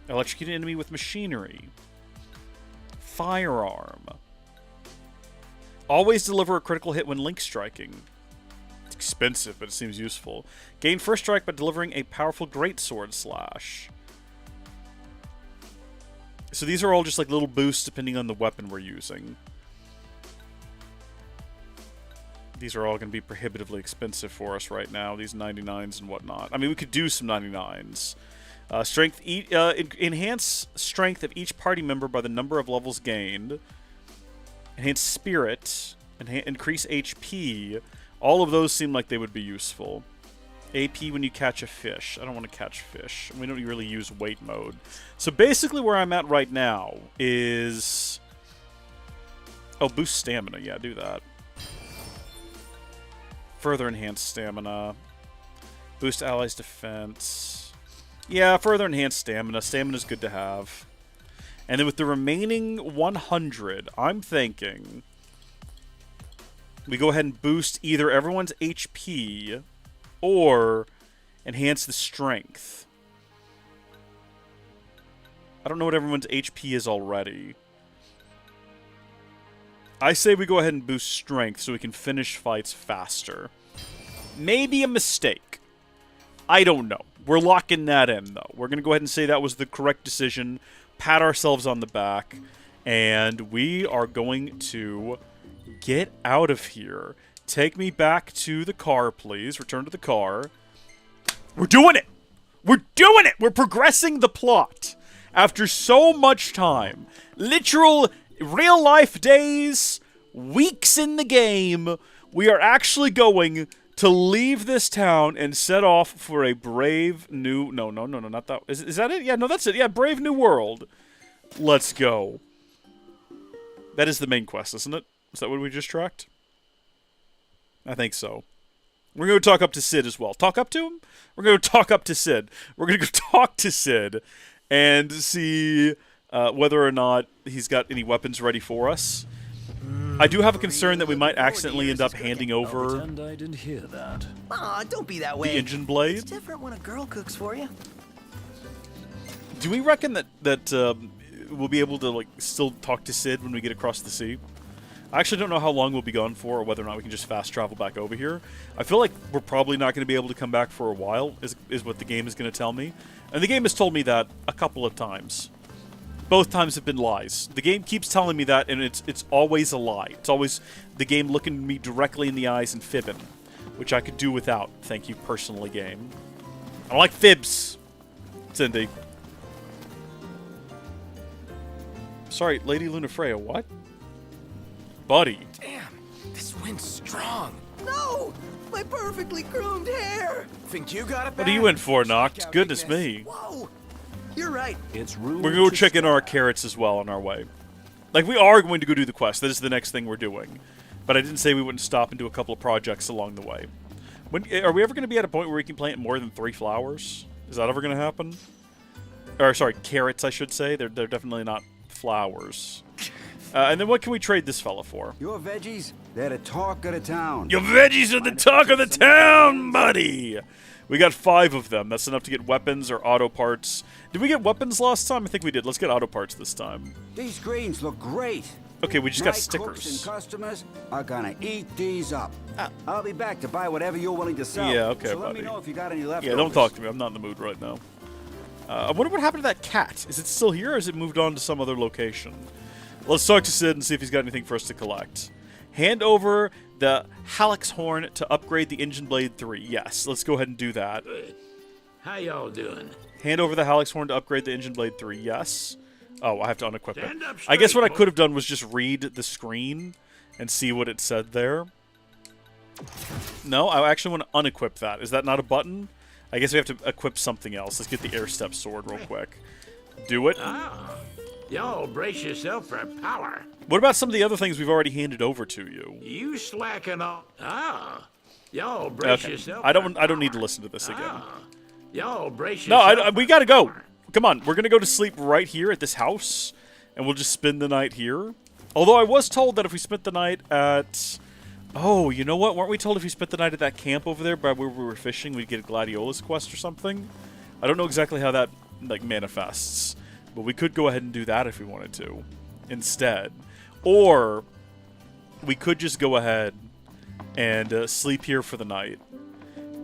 Electrocute an enemy with machinery. Firearm. Always deliver a critical hit when link striking. It's expensive, but it seems useful. Gain first strike by delivering a powerful greatsword slash. So these are all just like little boosts depending on the weapon we're using. These are all going to be prohibitively expensive for us right now, these 99s and whatnot. I mean, we could do some 99s. Enhance strength of each party member by the number of levels gained. Enhance spirit. Increase HP. All of those seem like they would be useful. AP when you catch a fish. I don't want to catch fish. We don't really use wait mode. So basically where I'm at right now is... oh, boost stamina. Yeah, do that. Further enhance stamina. Boost allies' defense. Yeah, further enhance stamina. Stamina's good to have. And then with the remaining 100, I'm thinking we go ahead and boost either everyone's HP or enhance the strength. I don't know what everyone's HP is already. I say we go ahead and boost strength so we can finish fights faster. Maybe a mistake. I don't know. We're locking that in, though. We're going to go ahead and say that was the correct decision, pat ourselves on the back, and we are going to get out of here. Take me back to the car, please. Return to the car. We're doing it! We're doing it! We're progressing the plot. After so much time. Literal... real-life days, weeks in the game, we are actually going to leave this town and set off for a brave new... No, not that... Is that it? Yeah, no, that's it. Yeah, brave new world. Let's go. That is the main quest, isn't it? Is that what we just tracked? I think so. We're going to talk up to Sid as well. Talk up to him? We're going to talk up to Sid. We're going to go talk to Sid and see... whether or not he's got any weapons ready for us. I do have a concern that we might accidentally end up handing over Pretend I didn't hear that. Aw, don't be that way. the engine blade. It's different when a girl cooks for you. Do we reckon that we'll be able to like still talk to Sid when we get across the sea? I actually don't know how long we'll be gone for, or whether or not we can just fast travel back over here. I feel like we're probably not going to be able to come back for a while, is what the game is going to tell me. And the game has told me that a couple of times. Both times have been lies. The game keeps telling me that, and it's always a lie. It's always the game looking me directly in the eyes and fibbing, which I could do without. Thank you, personally, game. I don't like fibs, Cindy. Sorry, Lady Lunafreya, what? Buddy. Damn, this wind's strong. No! My perfectly groomed hair! Think you got it back? What are you in for, Noct? Check out Goodness weakness. me. Whoa! You're right. It's rude. We're going to check in our carrots as well on our way. Like, we are going to go do the quest. That is the next thing we're doing. But I didn't say we wouldn't stop and do a couple of projects along the way. Are we ever going to be at a point where we can plant more than 3 flowers? Is that ever going to happen? Or, sorry, carrots, I should say. They're definitely not flowers. And then what can we trade this fella for? Your veggies, they're the talk of the town. Your veggies are the talk of the town, buddy! We got 5 of them. That's enough to get weapons or auto parts. Did we get weapons last time? I think we did. Let's get auto parts this time. These greens look great. Okay, we just got My cooks and stickers. customers are gonna eat these up. I'll be back to buy whatever you're willing to sell. Yeah, okay, so let buddy. me know if you got any left. Yeah, don't talk to me. I'm not in the mood right now. I wonder what happened to that cat. Is it still here, or has it moved on to some other location? Let's talk to Sid and see if he's got anything for us to collect. Hand over the Hallex horn to upgrade the engine blade 3. Yes, let's go ahead and do that. How y'all doing? Hand over the Hallex horn to upgrade the engine blade 3. Yes. Oh, I have to unequip Stand it. up I guess what I straight, could have done was just read the screen and see what it said there. No, I actually want to unequip that. Is that not a button? I guess we have to equip something else. Let's get the air step sword real quick. Do it. Ah, y'all brace yourself for power. What about some of the other things we've already handed over to you? You slacking off. Ah, y'all brace Okay. yourself. I don't for need to power. listen to this again. Ah, y'all brace No, yourself. we gotta go. Come on, we're gonna go to sleep right here at this house, and we'll just spend the night here. Although I was told that if we spent the night at... Oh, you know what? Weren't we told if we spent the night at that camp over there by where we were fishing, we'd get a Gladiolus quest or something? I don't know exactly how that, like, manifests. But we could go ahead and do that if we wanted to, instead. Or, we could just go ahead and sleep here for the night,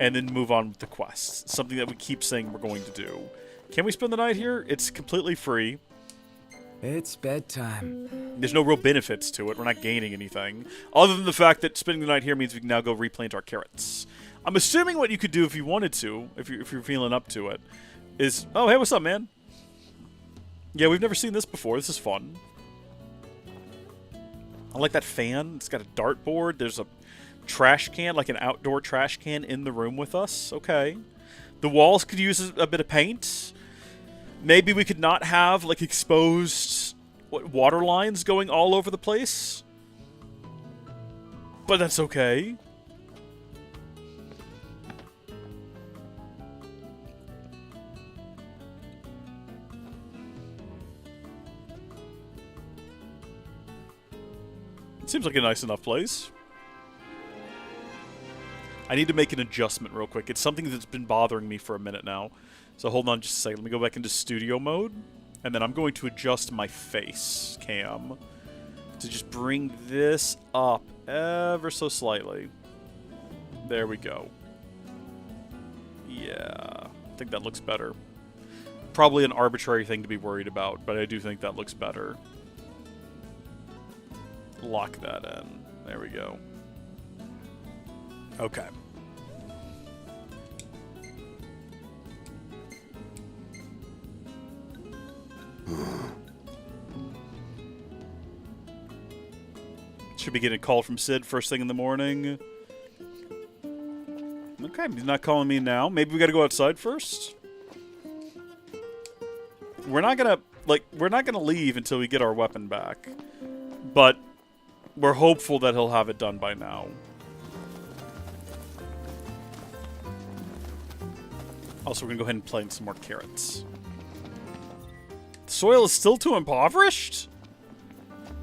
and then move on with the quests. Something that we keep saying we're going to do. Can we spend the night here? It's completely free. It's bedtime. There's no real benefits to it. We're not gaining anything. Other than the fact that spending the night here means we can now go replant our carrots. I'm assuming what you could do if you wanted to, if you're feeling up to it, is... Oh, hey, what's up, man? Yeah, we've never seen this before. This is fun. I like that fan. It's got a dartboard. There's a trash can, like an outdoor trash can in the room with us. Okay. The walls could use a bit of paint. Maybe we could not have, like, exposed water lines going all over the place. But that's okay. It seems like a nice enough place. I need to make an adjustment real quick. It's something that's been bothering me for a minute now. So hold on just a second. Let me go back into studio mode. And then I'm going to adjust my face cam to just bring this up ever so slightly. There we go. Yeah, I think that looks better. Probably an arbitrary thing to be worried about, but I do think that looks better. Lock that in. There we go. Okay. Should be getting a call from Sid first thing in the morning. Okay, he's not calling me now. Maybe we gotta go outside first? We're not gonna leave until we get our weapon back. But we're hopeful that he'll have it done by now. Also, we're gonna go ahead and plant some more carrots. The soil is still too impoverished?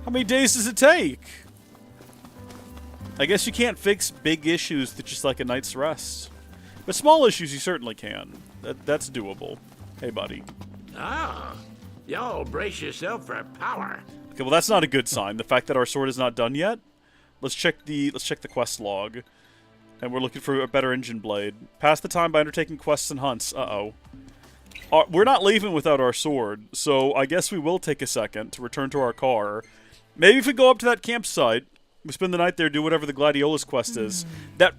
How many days does it take? I guess you can't fix big issues with just like a night's rest. But small issues you certainly can. That's doable. Hey, buddy. Ah, y'all brace yourself for power. Okay, well that's not a good sign. The fact that our sword is not done yet. Let's check the quest log. And we're looking for a better engine blade. Pass the time by undertaking quests and hunts. Uh-oh. We're not leaving without our sword, so I guess we will take a second to return to our car. Maybe if we go up to that campsite, we spend the night there, do whatever the Gladiolus quest is that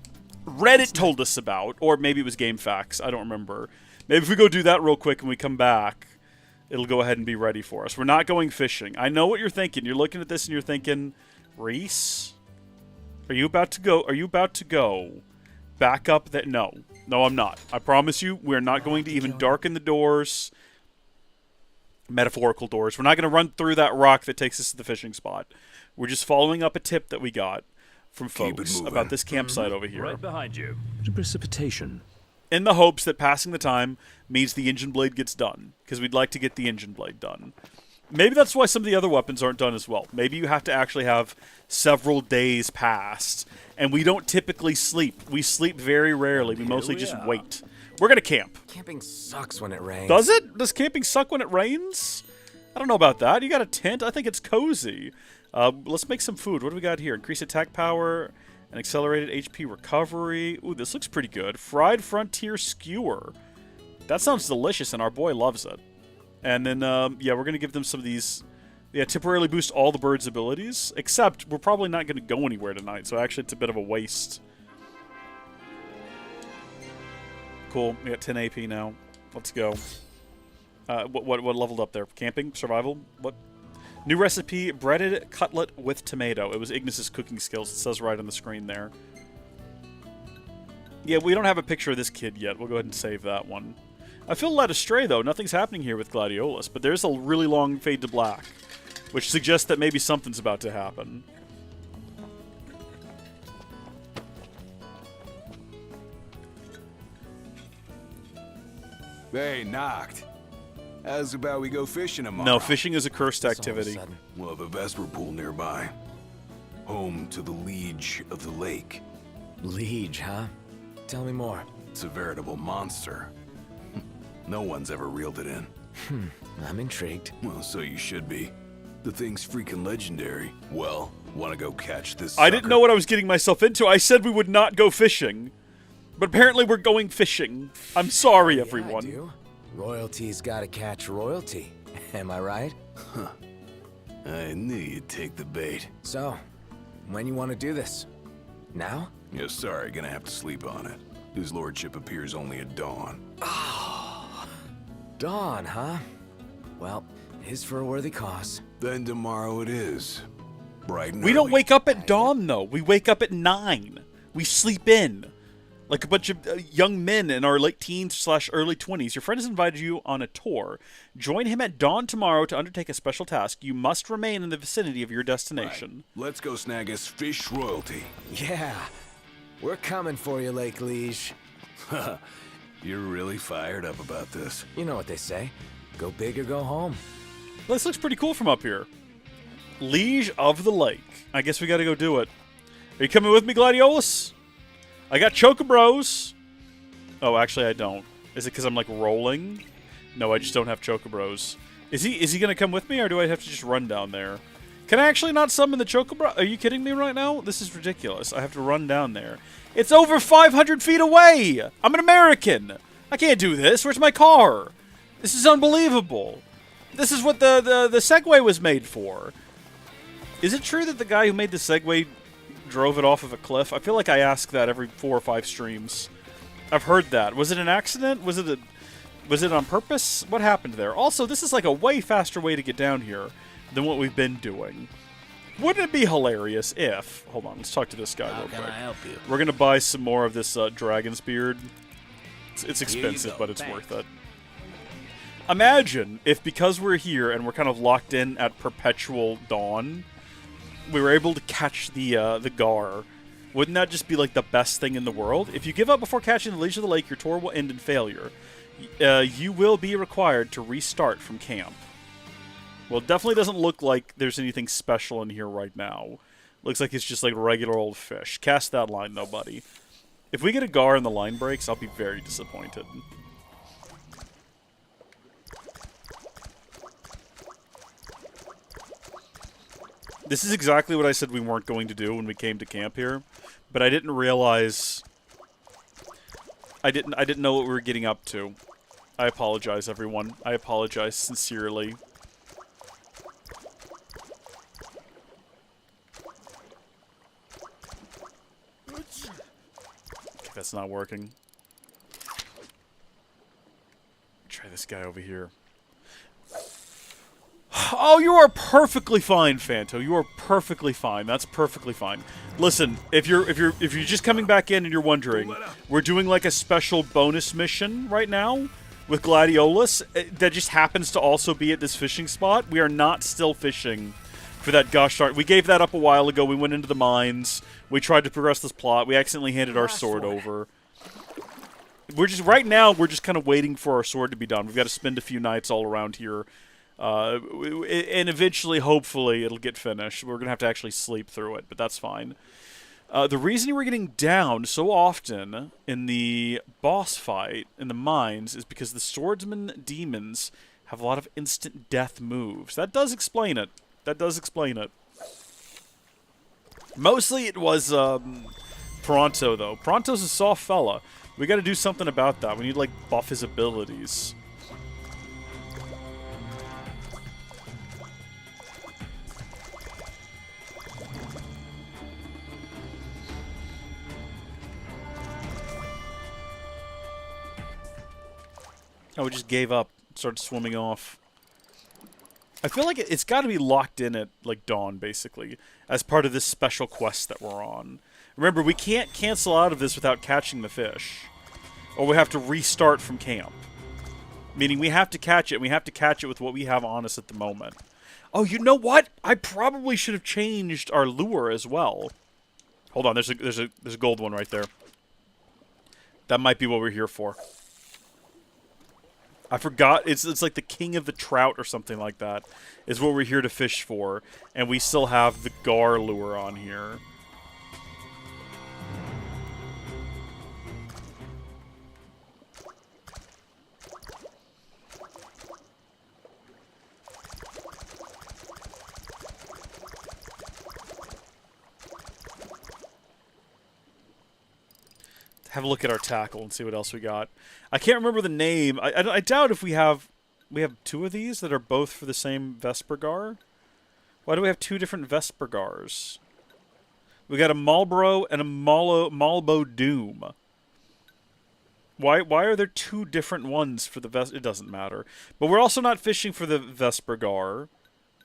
Reddit told us about, or maybe it was GameFAQs, I don't remember. Maybe if we go do that real quick and we come back, it'll go ahead and be ready for us. We're not going fishing. I know what you're thinking. You're looking at this and you're thinking, Rees, are you about to go? Are you about to go back up that? No. No, I'm not. I promise you, we're not going to even darken the doors. Metaphorical doors. We're not going to run through that rock that takes us to the fishing spot. We're just following up a tip that we got from folks about this campsite over here. Right behind you. Precipitation. In the hopes that passing the time means the engine blade gets done. Because we'd like to get the engine blade done. Maybe that's why some of the other weapons aren't done as well. Maybe you have to actually have several days passed. And we don't typically sleep. We sleep very rarely. We mostly just wait. We're going to camp. Camping sucks when it rains. Does it? Does camping suck when it rains? I don't know about that. You got a tent? I think it's cozy. Let's make some food. What do we got here? Increased attack power and accelerated HP recovery. Ooh, this looks pretty good. Fried frontier skewer. That sounds delicious, and our boy loves it. And then, yeah, we're going to give them some of these. Yeah, temporarily boost all the birds' abilities. Except, we're probably not going to go anywhere tonight, so actually it's a bit of a waste. Cool. We got 10 AP now. Let's go. What leveled up there? Camping? Survival? What? New recipe, breaded cutlet with tomato. It was Ignis's cooking skills. It says right on the screen there. Yeah, we don't have a picture of this kid yet. We'll go ahead and save that one. I feel led astray, though. Nothing's happening here with Gladiolus, but there's a really long fade to black, which suggests that maybe something's about to happen. Hey, knocked. How's about we go fishing tomorrow? No, fishing is a cursed activity. We'll have a Vesper pool nearby. Home to the Liege of the Lake. Liege, huh? Tell me more. It's a veritable monster. No one's ever reeled it in. I'm intrigued. Well, so you should be. The thing's freaking legendary. Well, wanna go catch this I didn't sucker? know what I was getting myself into. I said we would not go fishing. But apparently we're going fishing. I'm sorry, everyone. Yeah, I do. Royalty's gotta catch royalty. Am I right? Huh. I knew you'd take the bait. So, when you want to do this? Now? Yeah, sorry, gonna have to sleep on it. His lordship appears only at dawn. Dawn, huh? Well, it is for a worthy cause. Then tomorrow it is. Bright and We don't early. wake up at dawn, though. We wake up at 9. We sleep in. Like a bunch of young men in our late teens / early 20s. Your friend has invited you on a tour. Join him at dawn tomorrow to undertake a special task. You must remain in the vicinity of your destination. Right. Let's go snag us fish royalty. Yeah. We're coming for you, Lake Liege. You're really fired up about this. You know what they say. Go big or go home. This looks pretty cool from up here. Liege of the Lake. I guess we gotta go do it. Are you coming with me, Gladiolus? I got Chocobros. Oh, actually, I don't. Is it because I'm, like, rolling? No, I just don't have Chocobros. Is he gonna come with me, or do I have to just run down there? Can I actually not summon the Chocobro? Are you kidding me right now? This is ridiculous. I have to run down there. It's over 500 feet away! I'm an American! I can't do this. Where's my car? This is unbelievable. This is what the Segway was made for. Is it true that the guy who made the Segway drove it off of a cliff? I feel like I ask that every 4 or 5 streams. I've heard that. Was it an accident? Was it on purpose? What happened there? Also, this is like a way faster way to get down here than what we've been doing. Wouldn't it be hilarious if... Hold on, let's talk to this guy real quick. How can I help you? We're going to buy some more of this dragon's beard. It's expensive, but it's worth it. Imagine if, because we're here and we're kind of locked in at perpetual dawn, we were able to catch the Gar. Wouldn't that just be like the best thing in the world? If you give up before catching the Liege of the Lake, your tour will end in failure. You will be required to restart from camp. Well, it definitely doesn't look like there's anything special in here right now. Looks like it's just like regular old fish. Cast that line, though, buddy. If we get a Gar and the line breaks, I'll be very disappointed. This is exactly what I said we weren't going to do when we came to camp here, but I didn't realize. I didn't know what we were getting up to. I apologize, everyone. I apologize sincerely. Okay, that's not working. Try this guy over here. Oh, you are perfectly fine, Fanto. You are perfectly fine. That's perfectly fine. Listen, if you're just coming back in and you're wondering, we're doing like a special bonus mission right now with Gladiolus that just happens to also be at this fishing spot. We are not still fishing for that gosh darn. We gave that up a while ago. We went into the mines. We tried to progress this plot. We accidentally handed our sword over. We're just right now. We're just kind of waiting for our sword to be done. We've got to spend a few nights all around here. And eventually, hopefully, it'll get finished. We're going to have to actually sleep through it, but that's fine. The reason we're getting down so often in the boss fight in the mines is because the swordsman demons have a lot of instant death moves. That does explain it. That does explain it. Mostly it was Pronto, though. Pronto's a soft fella. We got to do something about that. We need, like, buff his abilities. Oh, we just gave up. Started swimming off. I feel like it's got to be locked in at, like, dawn, basically, as part of this special quest that we're on. Remember, we can't cancel out of this without catching the fish. Or we have to restart from camp. Meaning we have to catch it, and we have to catch it with what we have on us at the moment. Oh, you know what? I probably should have changed our lure as well. Hold on, there's a gold one right there. That might be what we're here for. I forgot. It's like the king of the trout or something like that is what we're here to fish for. And we still have the gar lure on here. Have a look at our tackle and see what else we got. I can't remember the name. I doubt if we have two of these that are both for the same Vespergar. Why do we have two different Vespergars? We got a Marlboro and a Malbo Doom. Why are there two different ones for the Vesper? It doesn't matter. But we're also not fishing for the Vespergar.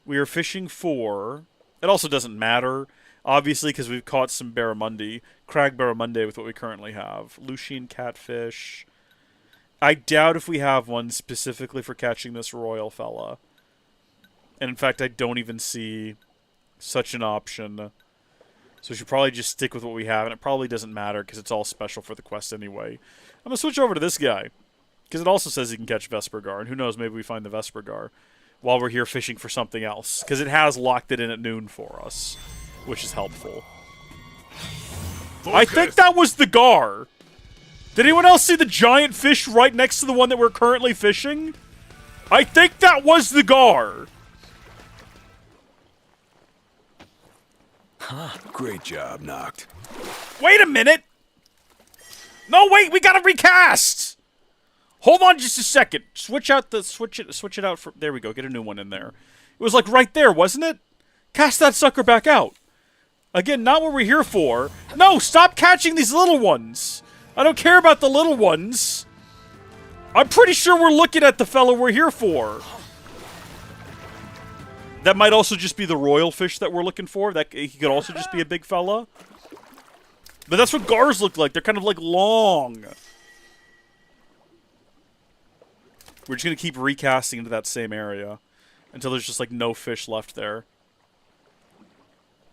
We are fishing for... It also doesn't matter. Obviously, because we've caught some barramundi. Crag barramundi with what we currently have. Lucian catfish. I doubt if we have one specifically for catching this royal fella. And in fact, I don't even see such an option. So we should probably just stick with what we have. And it probably doesn't matter because it's all special for the quest anyway. I'm going to switch over to this guy. Because it also says he can catch Vespergar. And who knows, maybe we find the Vespergar while we're here fishing for something else. Because it has locked it in at noon for us. Which is helpful. Focus. I think that was the gar. Did anyone else see the giant fish right next to the one that we're currently fishing? I think that was the gar. Huh. Great job, Noct. Wait a minute. No, wait, we gotta recast. Hold on just a second. Switch it out for, there we go, get a new one in there. It was like right there, wasn't it? Cast that sucker back out. Again, not what we're here for. No, stop catching these little ones. I don't care about the little ones. I'm pretty sure we're looking at the fella we're here for. That might also just be the royal fish that we're looking for. That he could also just be a big fella. But that's what gars look like. They're kind of like long. We're just going to keep recasting into that same area until there's just like no fish left there.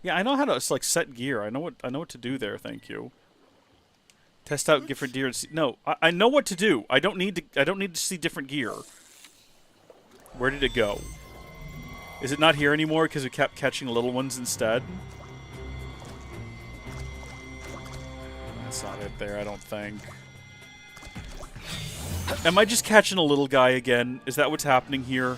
Yeah, I know how to like set gear. I know what to do there. Thank you. Test out different gear and see. No, I know what to do. I don't need to see different gear. Where did it go? Is it not here anymore because we kept catching little ones instead? That's not it there, I don't think. Am I just catching a little guy again? Is that what's happening here?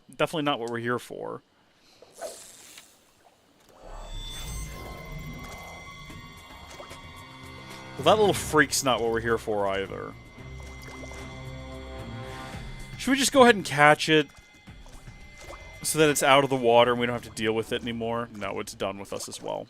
Definitely not what we're here for. Well, that little freak's not what we're here for either. Should we just go ahead and catch it so that it's out of the water and we don't have to deal with it anymore? No, it's done with us as well.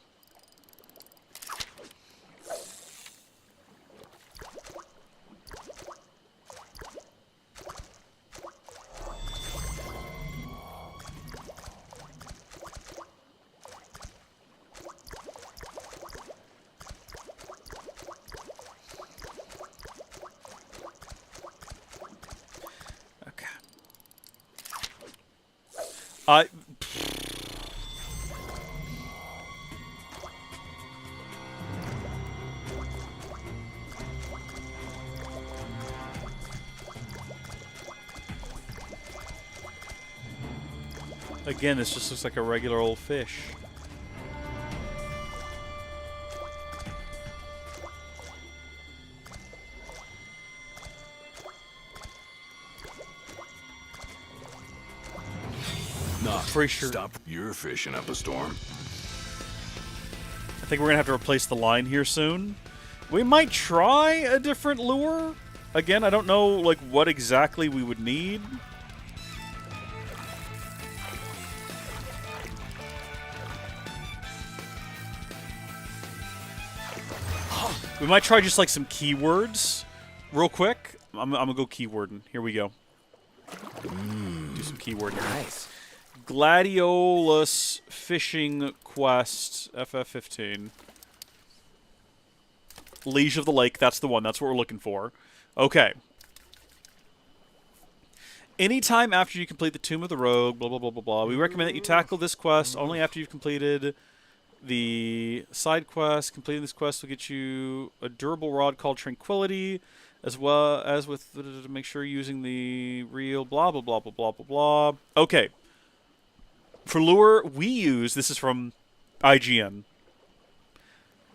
Again, this just looks like a regular old fish. Pretty sure. Stop. You're fishing up a storm. I think we're gonna have to replace the line here soon. We might try a different lure. Again, I don't know like what exactly we would need. We might try just like some keywords real quick. I'm gonna go keywording. Here we go. Do some keywording. Nice. Gladiolus Fishing Quest FF15. Liege of the Lake, that's the one. That's what we're looking for. Okay. Anytime after you complete the Tomb of the Rogue, blah, blah, blah, blah, blah. We recommend that you tackle this quest only after you've completed the side quest. Completing this quest will get you a durable rod called Tranquility, as well as with to make sure you're using the real blah, blah, blah, blah, blah, blah, blah. Okay. For lure, we use, this is from IGN,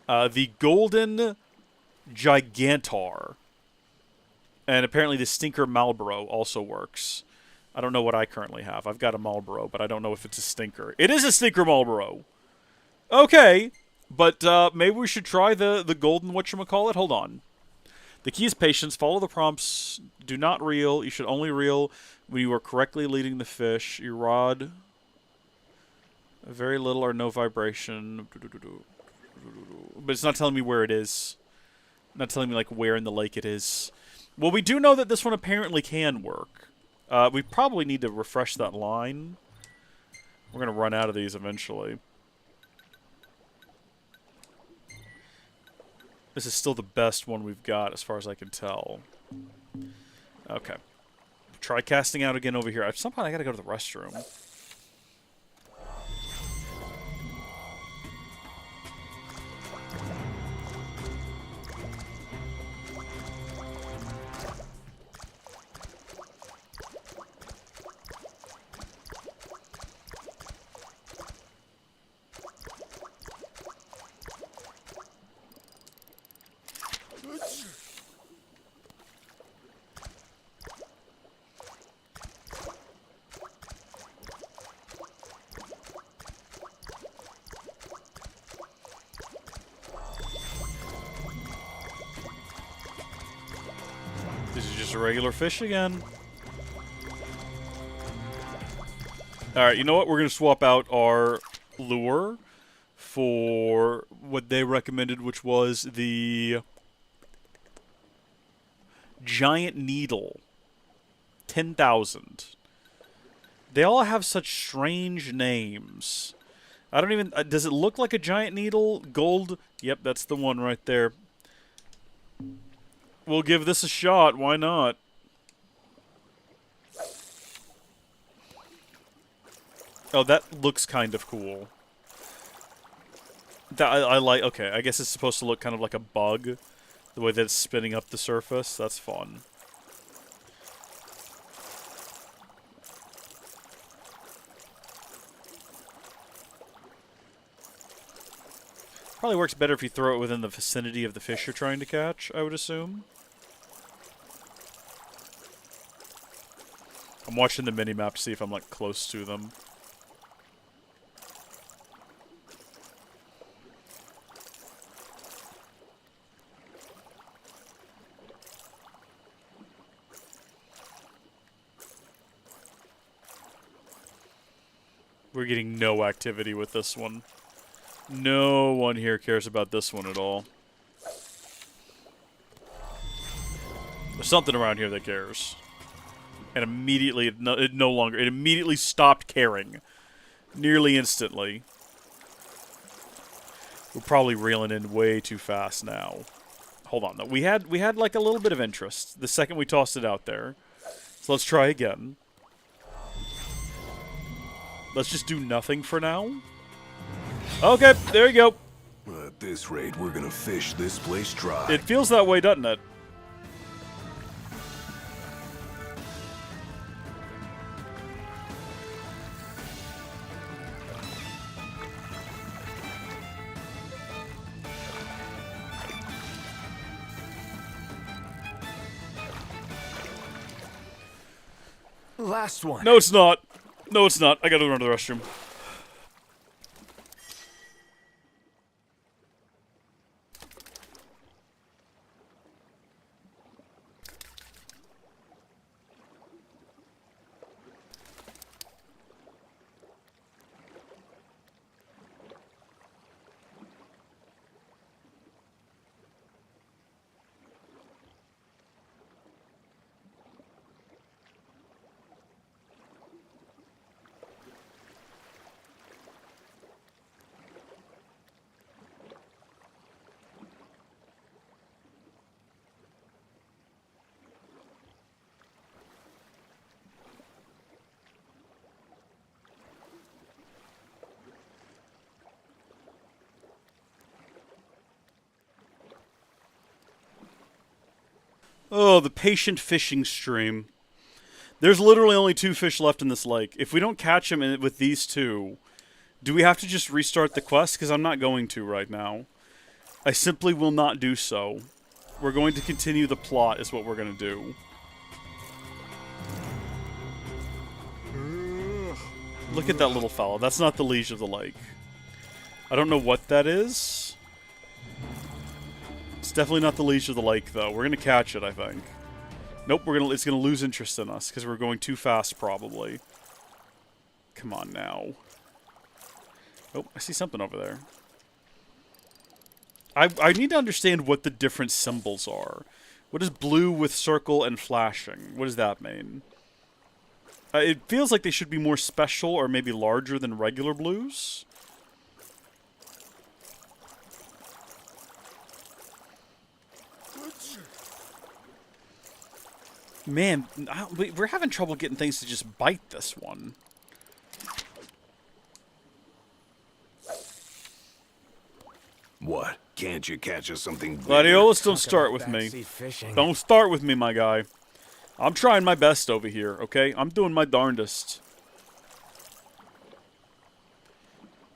the Golden Gigantar. And apparently the Stinker Marlboro also works. I don't know what I currently have. I've got a Marlboro, but I don't know if it's a Stinker. It is a Stinker Marlboro. Okay, but maybe we should try the Golden whatchamacallit. Hold on. The key is patience. Follow the prompts. Do not reel. You should only reel when you are correctly leading the fish. Your rod... Very little or no vibration. But it's not telling me where it is. Not telling me, like, where in the lake it is. Well, we do know that this one apparently can work. We probably need to refresh that line. We're going to run out of these eventually. This is still the best one we've got, as far as I can tell. Okay. Try casting out again over here. At some point, I got to go to the restroom. This is just a regular fish again. Alright, you know what? We're going to swap out our lure for what they recommended, which was the Giant Needle. 10,000. They all have such strange names. I don't even... does it look like a giant needle? Gold? Yep, that's the one right there. We'll give this a shot. Why not? Oh, that looks kind of cool. That I like... Okay, I guess it's supposed to look kind of like a bug. The way that it's spinning up the surface. That's fun. Probably works better if you throw it within the vicinity of the fish you're trying to catch, I would assume. I'm I'm watching the mini-map to see if I'm, like, close to them. We're getting no activity with this one. No one here cares about this one at all. There's something around here that cares. And immediately, it immediately stopped caring. Nearly instantly. We're probably reeling in way too fast now. Hold on, though. We had like a little bit of interest the second we tossed it out there. So let's try again. Let's just do nothing for now. Okay, there you go. At this rate, we're gonna fish this place dry. It feels that way, doesn't it? Last one. No, it's not. No, it's not. I gotta run to the restroom. Oh, the patient fishing stream. There's literally only 2 fish left in this lake. If we don't catch them with these 2, do we have to just restart the quest? Because I'm not going to right now. I simply will not do so. We're going to continue the plot is what we're going to do. Look at that little fellow. That's not the liege of the lake. I don't know what that is. It's definitely not the liege of the lake, though. We're gonna catch it, I think. Nope, it's gonna lose interest in us because we're going too fast, probably. Come on now. Oh, I see something over there. I need to understand what the different symbols are. What is blue with circle and flashing? What does that mean? It feels like they should be more special or maybe larger than regular blues. Man, we're having trouble getting things to just bite this one. What? Can't you catch us something bigger? Gladiolus, don't start with me. Don't start with me, my guy. I'm trying my best over here, okay? I'm doing my darndest.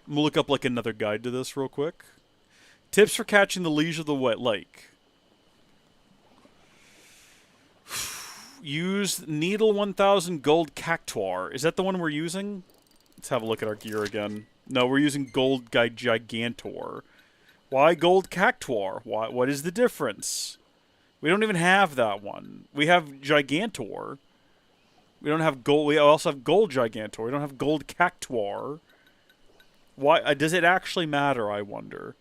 I'm gonna look up like another guide to this real quick. Tips for catching the liege of the wet lake. Use Needle 1000 Gold Cactuar. Is that the one we're using? Let's have a look at our gear again. No, we're using Gold Gigantor. Why Gold Cactuar? What is the difference? We don't even have that one. We have Gigantor. We don't have gold. We also have Gold Gigantor. We don't have Gold Cactuar. Why? Does it actually matter, I wonder?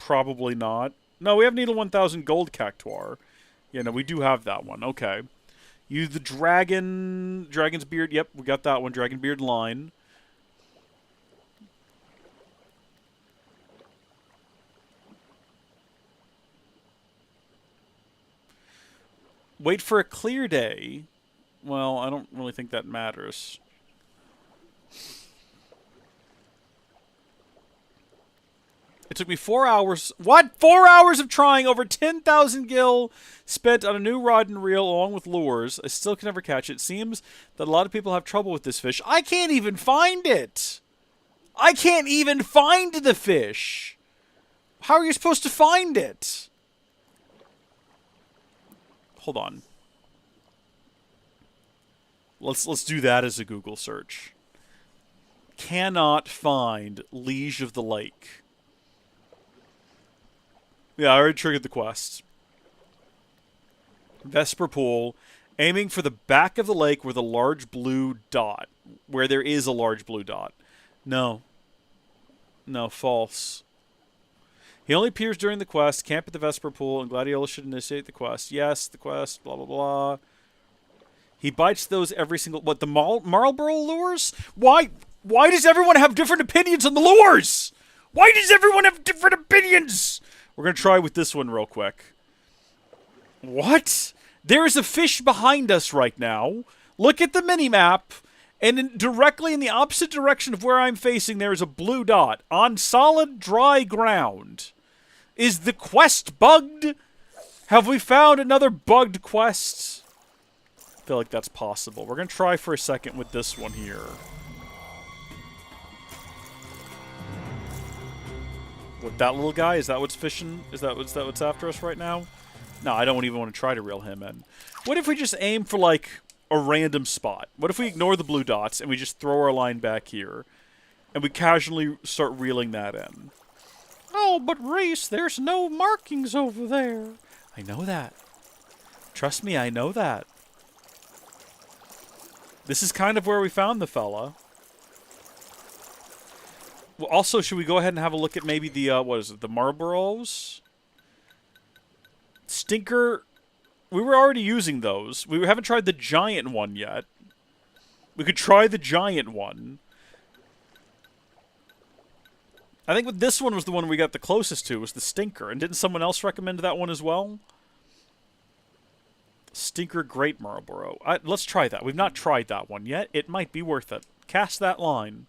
Probably not. No, we have Needle 1000 Gold Cactuar. Yeah, no, we do have that one. Okay. Use the Dragon's Beard. Yep, we got that one. Dragon Beard line. Wait for a clear day. Well, I don't really think that matters. It took me 4 hours. What? 4 hours of trying, over 10,000 gil spent on a new rod and reel along with lures. I still can never catch it. Seems that a lot of people have trouble with this fish. I can't even find it. I can't even find the fish. How are you supposed to find it? Hold on. Let's do that as a Google search. Cannot find Liege of the Lake. Yeah, I already triggered the quest. Vesper Pool, aiming for the back of the lake where the large blue dot, where there is a large blue dot. No. No, false. He only appears during the quest, camp at the Vesper Pool, and Gladiola should initiate the quest. Yes, the quest, blah, blah, blah. He bites those every single... What, the Marlborough lures? Why does everyone have different opinions on the lures? Why does everyone have different opinions? We're going to try with this one real quick. What? There is a fish behind us right now. Look at the mini-map. And directly in the opposite direction of where I'm facing, there is a blue dot on solid, dry ground. Is the quest bugged? Have we found another bugged quest? I feel like that's possible. We're going to try for a second with this one here. With that little guy? Is that what's fishing? Is that what's after us right now? No, I don't even want to try to reel him in. What if we just aim for, like, a random spot? What if we ignore the blue dots and we just throw our line back here and we casually start reeling that in? Oh, but Rees, there's no markings over there. I know that. Trust me, I know that. This is kind of where we found the fella. Well, also, should we go ahead and have a look at maybe the, what is it, the Marlboroughs? Stinker... We were already using those. We haven't tried the giant one yet. We could try the giant one. I think this one was the one we got the closest to, was the Stinker. And didn't someone else recommend that one as well? Stinker Great Marlborough. Let's try that. We've not tried that one yet. It might be worth it. Cast that line.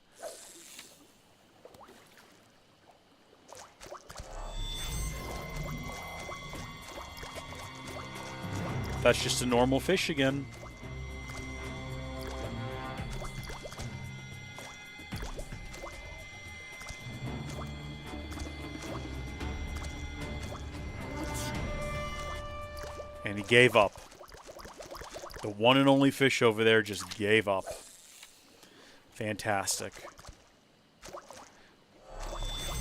That's just a normal fish again. And he gave up. The one and only fish over there just gave up. Fantastic.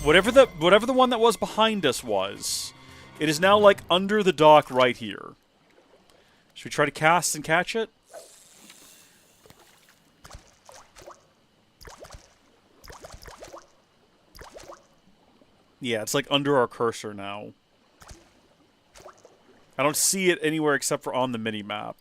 Whatever the one that was behind us was, it is now like under the dock right here. Should we try to cast and catch it? Yeah, it's like under our cursor now. I don't see it anywhere except for on the mini-map.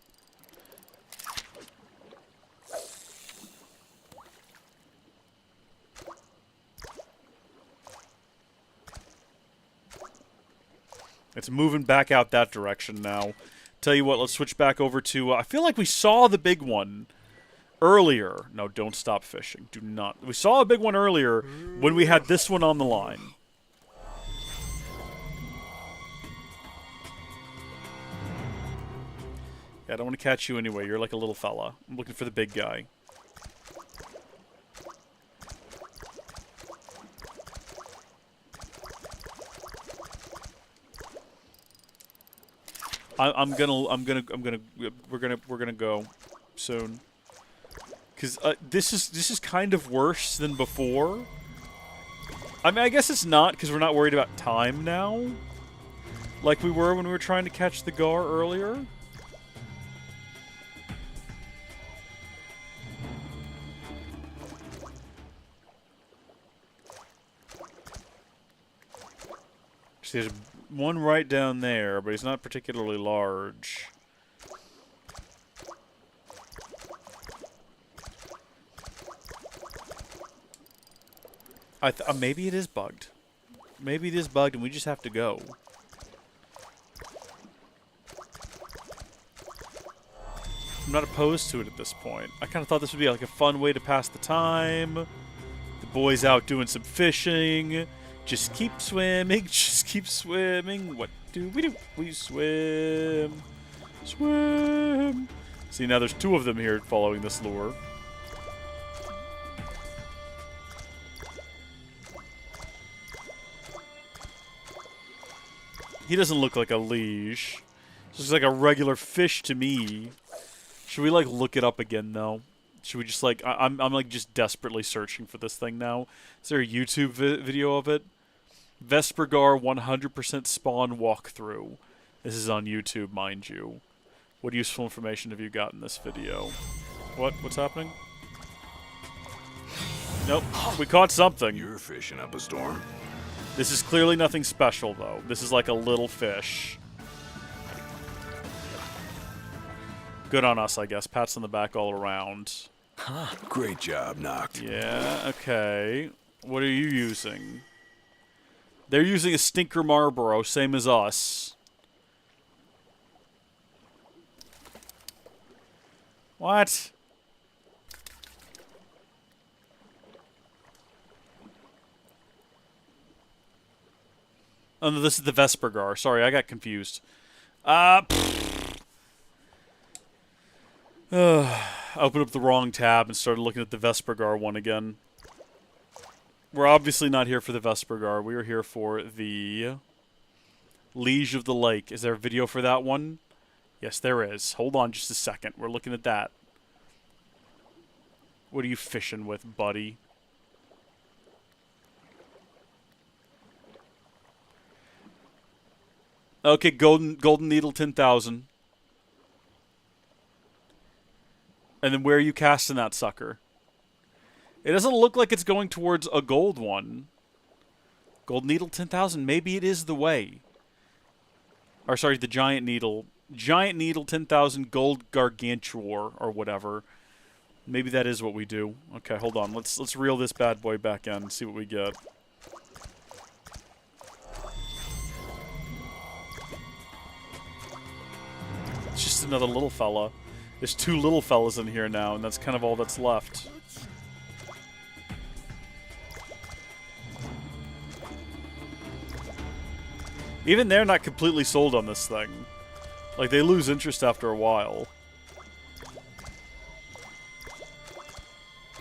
It's moving back out that direction now. Tell you what, let's switch back over to... I feel like we saw the big one earlier. No, don't stop fishing. Do not. We saw a big one earlier when we had this one on the line. Yeah, I don't want to catch you anyway. You're like a little fella. I'm looking for the big guy. We're gonna go soon. Cause this is kind of worse than before. I mean, I guess it's not, because we're not worried about time now, like we were when we were trying to catch the gar earlier. So there's one right down there, but he's not particularly large. Maybe it is bugged. Maybe it is bugged and we just have to go. I'm not opposed to it at this point. I kind of thought this would be like a fun way to pass the time. The boys out doing some fishing. Just keep swimming, just keep swimming. What do? We swim. Swim. See, now there's two of them here following this lure. He doesn't look like a liege. He looks like a regular fish to me. Should we, like, look it up again, though? Should we just, like... I'm like, just desperately searching for this thing now. Is there a YouTube video of it? Vespergar 100% spawn walkthrough. This is on YouTube, mind you. What useful information have you got in this video? What? What's happening? Nope. We caught something. You're fishing up a storm. This is clearly nothing special, though. This is like a little fish. Good on us, I guess. Pats on the back all around. Great job, Noct. Yeah, okay. What are you using? They're using a Stinker Marlboro, same as us. What? Oh, no, this is the Vespergar. Sorry, I got confused. Opened up the wrong tab and started looking at the Vespergar one again. We're obviously not here for the Vespergar. We are here for the Liege of the Lake. Is there a video for that one? Yes, there is. Hold on just a second. We're looking at that. What are you fishing with, buddy? Okay, Golden Needle 10,000. And then where are you casting that sucker? It doesn't look like it's going towards a gold one. Gold Needle 10,000. Maybe it is the way. Or sorry, the Giant Needle. Giant Needle 10,000 Gold Gargantuar or whatever. Maybe that is what we do. Okay, hold on. Let's reel this bad boy back in and see what we get. It's just another little fella. There's two little fellas in here now, and that's kind of all that's left. Even they're not completely sold on this thing. Like, they lose interest after a while.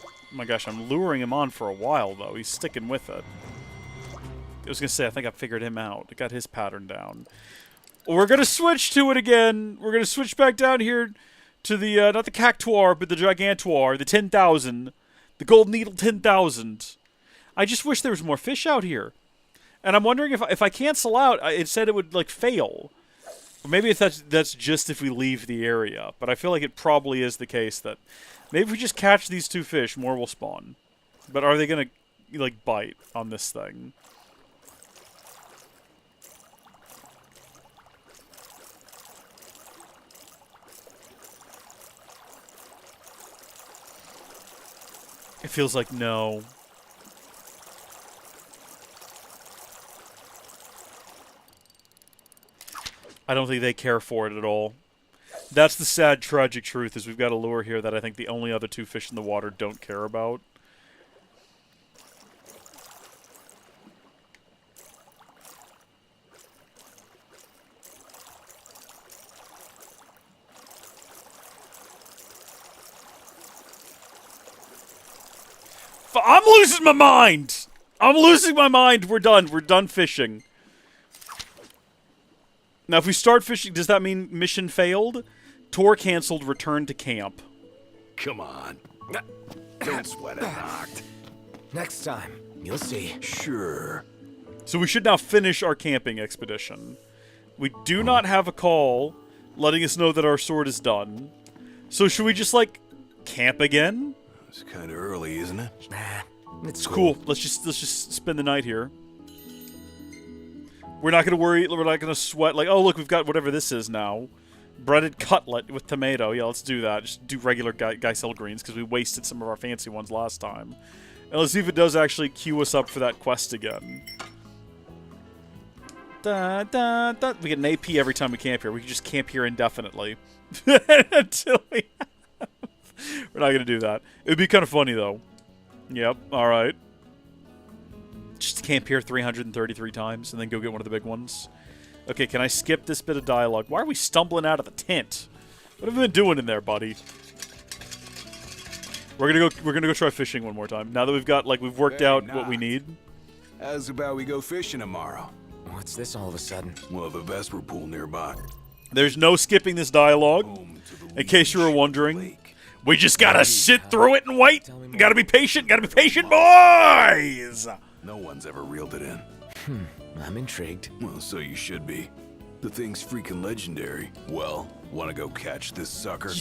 Oh my gosh, I'm luring him on for a while, though. He's sticking with it. I was gonna say, I think I figured him out. I got his pattern down. We're gonna switch to it again. We're gonna switch back down here to the, not the Cactuar, but the Gigantuar, the 10,000. The Gold Needle 10,000. I just wish there was more fish out here. And I'm wondering if I cancel out, it said it would, like, fail. Or maybe if that's just if we leave the area. But I feel like it probably is the case that maybe if we just catch these two fish, more will spawn. But are they gonna, like, bite on this thing? It feels like no. I don't think they care for it at all. That's the sad, tragic truth, is we've got a lure here that I think the only other two fish in the water don't care about. I'm losing my mind! I'm losing my mind! We're done. We're done fishing. Now, if we start fishing, does that mean mission failed? Tour canceled, return to camp. Come on. Don't sweat it, Noct. Next time, you'll see. Sure. So we should now finish our camping expedition. We do not have a call letting us know that our sword is done. So should we just, like, camp again? It's kind of early, isn't it? Nah, it's Cool. Let's just spend the night here. We're not gonna worry. We're not gonna sweat. Like, oh look, we've got whatever this is now. Breaded cutlet with tomato. Yeah, let's do that. Just do regular Geisel greens because we wasted some of our fancy ones last time. And let's see if it does actually queue us up for that quest again. Da, da, da. We get an AP every time we camp here. We can just camp here indefinitely until we. We're not gonna do that. It would be kind of funny though. Yep. All right. Just camp here 333 times and then go get one of the big ones. Okay, can I skip this bit of dialogue? Why are we stumbling out of the tent? What have we been doing in there, buddy? We're gonna go try fishing one more time. Now that we've got, like, we've worked out what we need. How's about we go fishing tomorrow? What's this all of a sudden? We'll have a Vesper pool nearby. There's no skipping this dialogue, Home to the in case you were liege of the wondering. lake. We just gotta sit through it and wait. Gotta be patient, boys! No one's ever reeled it in. I'm intrigued. Well, so you should be. The thing's freaking legendary. Well, wanna go catch this sucker?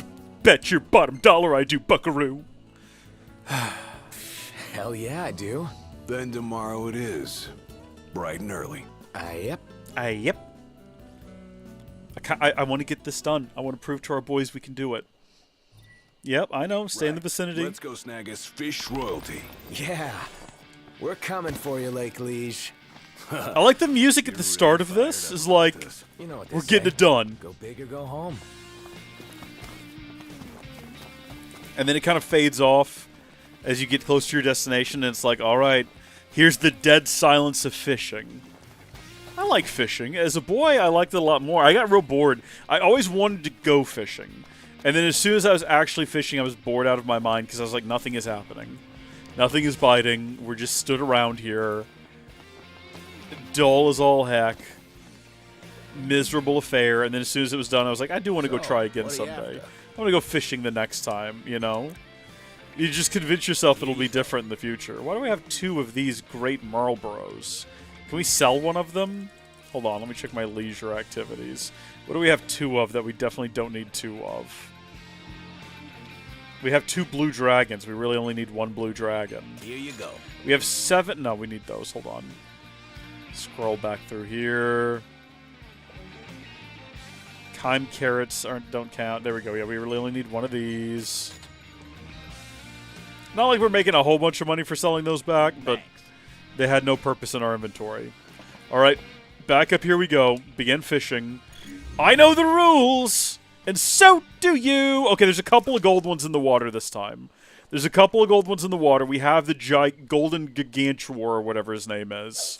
Bet your bottom dollar I do, buckaroo. Hell yeah, I do. Then tomorrow it is. Bright and early. Yep. Yep. I want to get this done. I want to prove to our boys we can do it. Yep, I know. Stay in the vicinity. Let's go snag us fish royalty. Yeah. We're coming for you, Lake Liege. I like the music at the start of this. Is like, You know what they we're say. getting it done. Go big or go home. And then it kind of fades off as you get close to your destination, and it's like, all right, here's the dead silence of fishing. I like fishing. As a boy, I liked it a lot more. I got real bored. I always wanted to go fishing. And then as soon as I was actually fishing, I was bored out of my mind because I was like, nothing is happening. Nothing is biting. We're just stood around here. Dull as all heck. Miserable affair. And then as soon as it was done, I was like, I do want to go try again someday. I want to go fishing the next time, you know? You just convince yourself it'll be different in the future. Why do we have 2 of these great Marlboros? Can we sell one of them? Hold on, let me check my leisure activities. What do we have 2 of that we definitely don't need 2 of? We have 2 blue dragons. We really only need 1 blue dragon. Here you go. We have 7. No, we need those. Hold on. Scroll back through here. Chyme carrots don't count. There we go. Yeah, we really only need 1 of these. Not like we're making a whole bunch of money for selling those back, but they had no purpose in our inventory. All right, back up here we go. Begin fishing. I know the rules, and so do you. Okay, there's a couple of gold ones in the water this time. There's a couple of gold ones in the water. We have the golden Gigantor, or whatever his name is.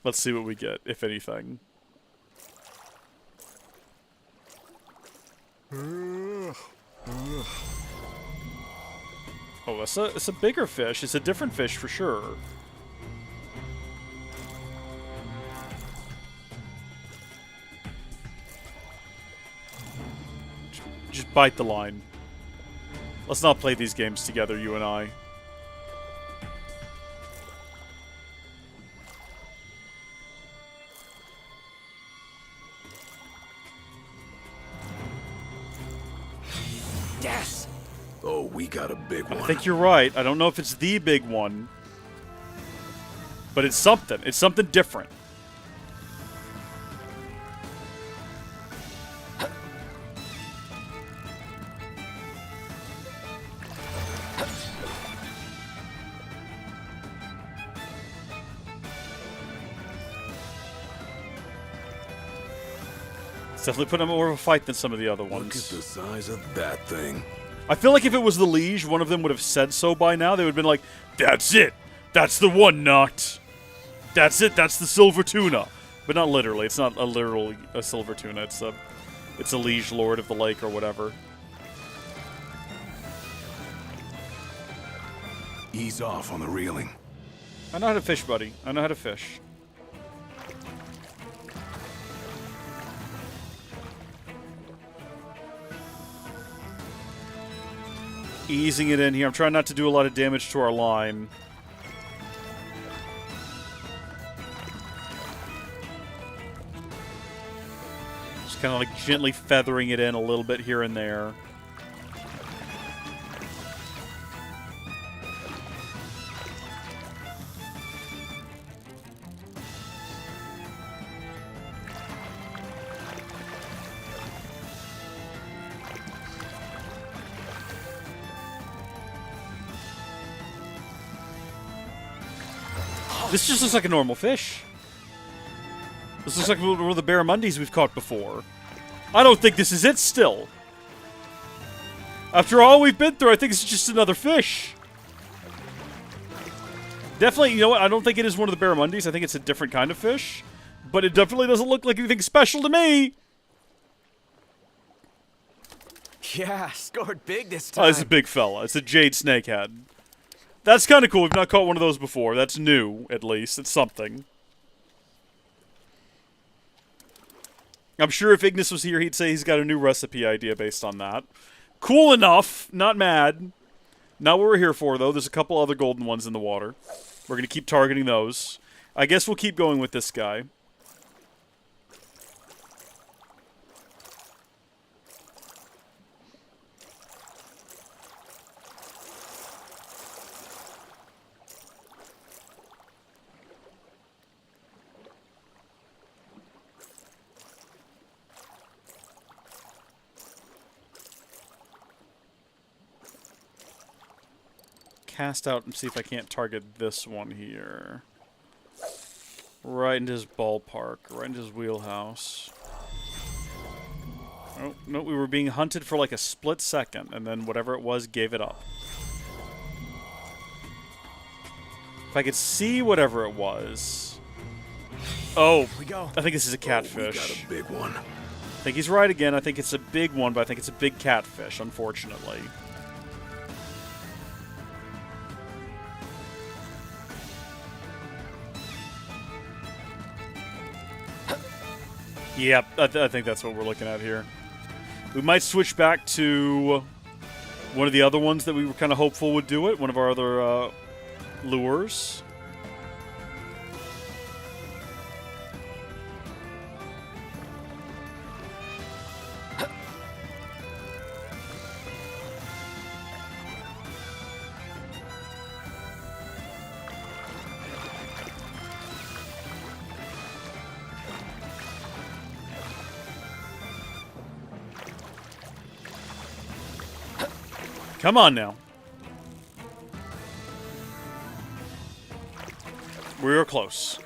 Let's see what we get, if anything. Oh, it's a bigger fish. It's a different fish for sure. Just bite the line. Let's not play these games together, you and I. Yes! Oh, we got a big one. I think you're right. I don't know if it's the big one. But it's something. It's something different. It's definitely putting up more of a fight than some of the other Look at ones. the size of that thing. I feel like if it was the Liege, one of them would have said so by now. They would have been like, that's it. That's the one, Noct. That's it. That's the silver tuna. But not literally. It's not a silver tuna. It's a Liege Lord of the Lake or whatever. Ease off on the reeling. I know how to fish, buddy. I know how to fish. Easing it in here. I'm trying not to do a lot of damage to our line. Just kind of like gently feathering it in a little bit here and there. This just looks like a normal fish. This looks like one of the barramundis we've caught before. I don't think this is it still. After all we've been through, I think it's just another fish. Definitely, you know what? I don't think it is one of the barramundis. I think it's a different kind of fish. But it definitely doesn't look like anything special to me. Yeah, scored big this Oh, time. it's a big fella. It's a jade snakehead. That's kind of cool. We've not caught one of those before. That's new, at least. It's something. I'm sure if Ignis was here, he'd say he's got a new recipe idea based on that. Cool enough. Not mad. Not what we're here for, though. There's a couple other golden ones in the water. We're going to keep targeting those. I guess we'll keep going with this guy. Cast out and see if I can't target this one here. Right into his ballpark. Right into his wheelhouse. Oh, no, we were being hunted for like a split second, and then whatever it was gave it up. If I could see whatever it was... Oh, we go. I think this is a catfish. We got a big one. I think he's right again. I think it's a big one, but I think it's a big catfish, unfortunately. Yep, I think that's what we're looking at here. We might switch back to one of the other ones that we were kind of hopeful would do it. One of our other lures. Come on now. We're close.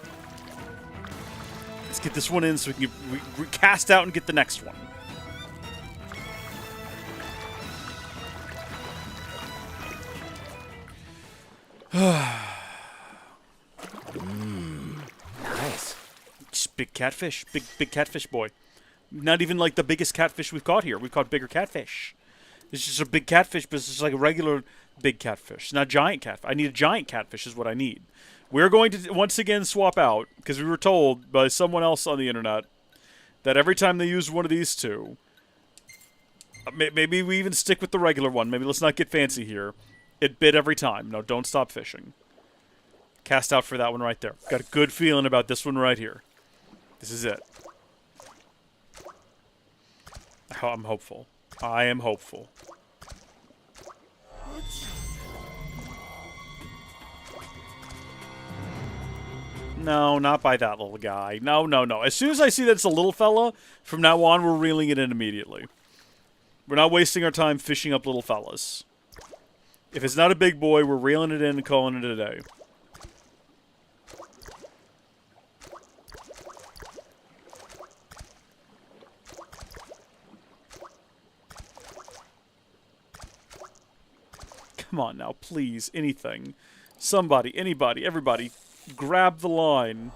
Let's get this one in so we can cast out and get the next one. Nice. Just big catfish. Big catfish boy. Not even like the biggest catfish we've caught here. We've caught bigger catfish. It's just a big catfish, but it's just like a regular big catfish. It's not giant catfish. I need a giant catfish is what I need. We're going to once again swap out, because we were told by someone else on the internet that every time they use one of these two, maybe we even stick with the regular one. Maybe let's not get fancy here. It bit every time. No, don't stop fishing. Cast out for that one right there. Got a good feeling about this one right here. This is it. I'm hopeful. I am hopeful. No, not by that little guy. No, no, no. As soon as I see that it's a little fella, from now on we're reeling it in immediately. We're not wasting our time fishing up little fellas. If it's not a big boy, we're reeling it in and calling it a day. Come on now, please. Anything. Somebody, anybody, everybody. Grab the line.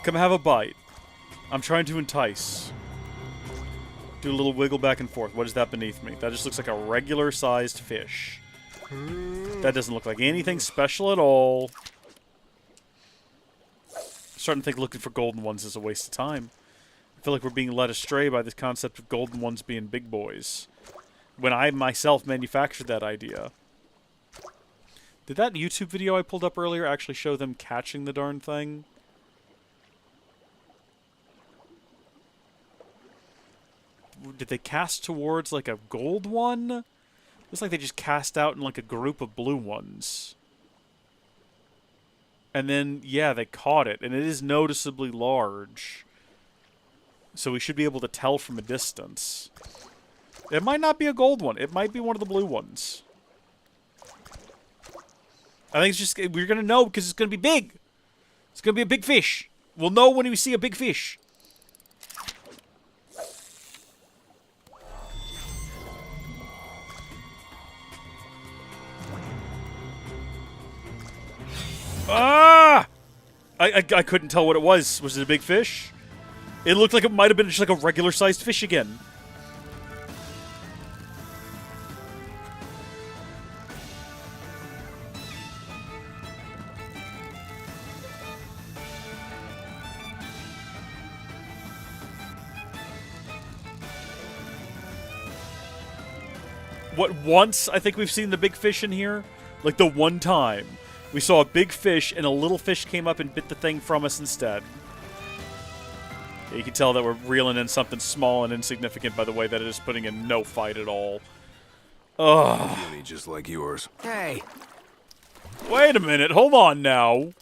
Come have a bite. I'm trying to entice. Do a little wiggle back and forth. What is that beneath me? That just looks like a regular-sized fish. That doesn't look like anything special at all. I'm starting to think looking for golden ones is a waste of time. I feel like we're being led astray by this concept of golden ones being big boys. When I myself manufactured that idea. Did that YouTube video I pulled up earlier actually show them catching the darn thing? Did they cast towards like a gold one? Looks like they just cast out in like a group of blue ones. And then, yeah, they caught it. And it is noticeably large. So we should be able to tell from a distance. It might not be a gold one. It might be one of the blue ones. I think it's just, we're going to know because it's going to be big. It's going to be a big fish. We'll know when we see a big fish. Ah! I couldn't tell what it was. Was it a big fish? It looked like it might have been just like a regular-sized fish again. once I think we've seen the big fish in here. Like the one time we saw a big fish and a little fish came up and bit the thing from us instead. You can tell that we're reeling in something small and insignificant by the way that it is putting in no fight at all. Ugh. Puny just like yours. Hey, Wait a minute, hold on now.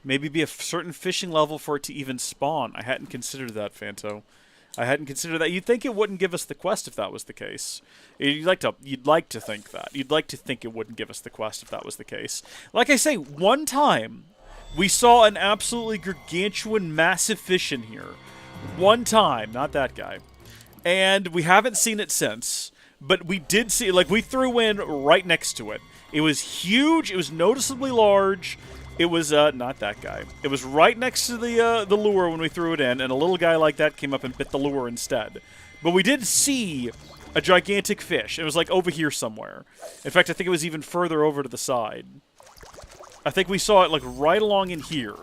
Maybe be a certain fishing level for it to even spawn. I hadn't considered that, Fanto. I hadn't considered that. You'd think it wouldn't give us the quest if that was the case. You'd like to think that. You'd like to think it wouldn't give us the quest if that was the case. Like I say, one time we saw an absolutely gargantuan, massive fish in here. One time, not that guy. And we haven't seen it since. But we did see, like, we threw in right next to it. It was huge. It was noticeably large. It was, not that guy. It was right next to the lure when we threw it in, and a little guy like that came up and bit the lure instead. But we did see a gigantic fish. It was, like, over here somewhere. In fact, I think it was even further over to the side. I think we saw it, like, right along in here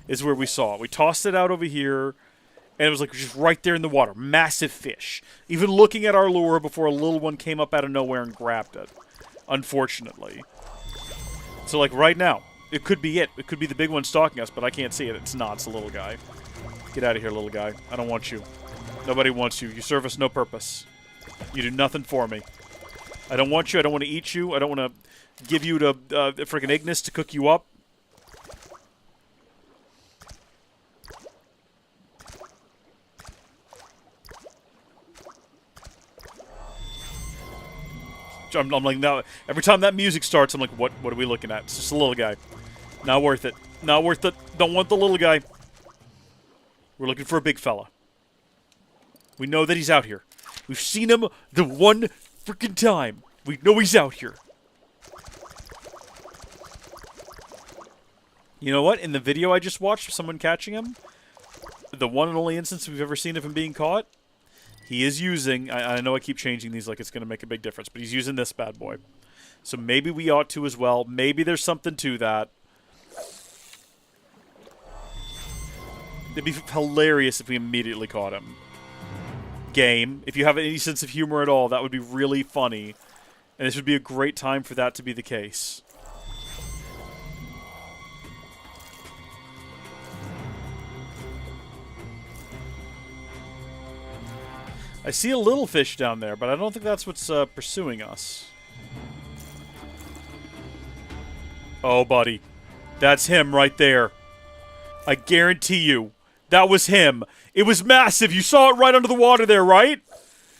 is where we saw it. We tossed it out over here, and it was, like, just right there in the water. Massive fish. Even looking at our lure before a little one came up out of nowhere and grabbed it. Unfortunately. So, like, right now. It could be it. It could be the big one stalking us, but I can't see it. It's not. It's a little guy. Get out of here, little guy. I don't want you. Nobody wants you. You serve us no purpose. You do nothing for me. I don't want you. I don't want to eat you. I don't want to give you to frickin' Ignis to cook you up. I'm like, now, every time that music starts, I'm like, what are we looking at? It's just a little guy. Not worth it. Not worth it. Don't want the little guy. We're looking for a big fella. We know that he's out here. We've seen him the one freaking time. We know he's out here. You know what? In the video I just watched of someone catching him, the one and only instance we've ever seen of him being caught, he is using, I know I keep changing these like it's going to make a big difference, but he's using this bad boy. So maybe we ought to as well. Maybe there's something to that. It'd be hilarious if we immediately caught him. Game. If you have any sense of humor at all, that would be really funny. And this would be a great time for that to be the case. I see a little fish down there, but I don't think that's what's pursuing us. Oh, buddy. That's him right there. I guarantee you. That was him. It was massive. You saw it right under the water there, right?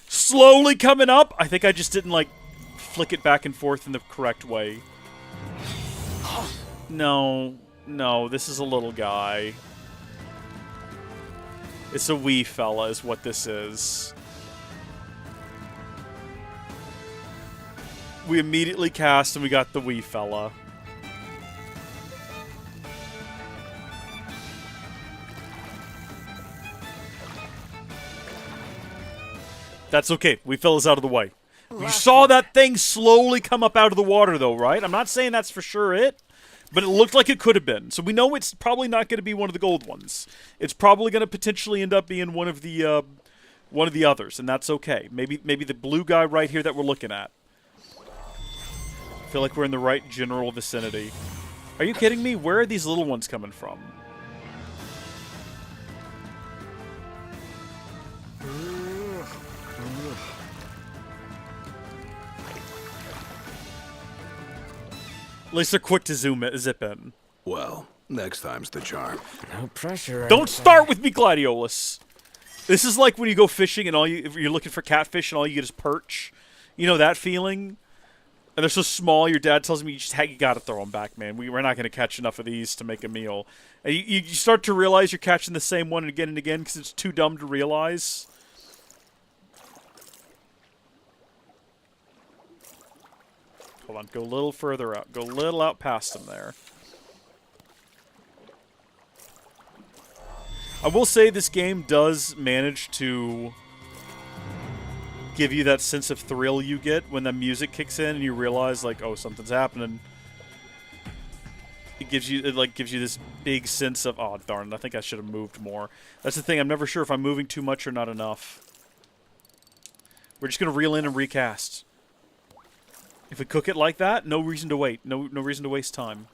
Slowly coming up. I think I just didn't, like, flick it back and forth in the correct way. No. No, this is a little guy. It's a wee fella is what this is. We immediately cast and we got the wee fella. That's okay. We fellas out of the way. You saw that thing slowly come up out of the water, though, right? I'm not saying that's for sure it, but it looked like it could have been. So we know it's probably not going to be one of the gold ones. It's probably going to potentially end up being one of the others, and that's okay. Maybe the blue guy right here that we're looking at. I feel like we're in the right general vicinity. Are you kidding me? Where are these little ones coming from? At least they're quick to zip in. Well, next time's the charm. no pressure. Don't start with me, Gladiolus. This is like when you go fishing and if you're looking for catfish and all you get is perch. You know that feeling? And they're so small, your dad tells me you gotta throw them back, man. We're not gonna catch enough of these to make a meal. And you start to realize you're catching the same one again and again because it's too dumb to realize. Hold on, go a little further out. Go a little out past him there. I will say this game does manage to give you that sense of thrill you get when the music kicks in and you realize, like, oh, something's happening. It gives you this big sense of, oh, darn, I think I should have moved more. That's the thing, I'm never sure if I'm moving too much or not enough. We're just gonna reel in and recast. If we cook it like that, no reason to wait. No reason to waste time.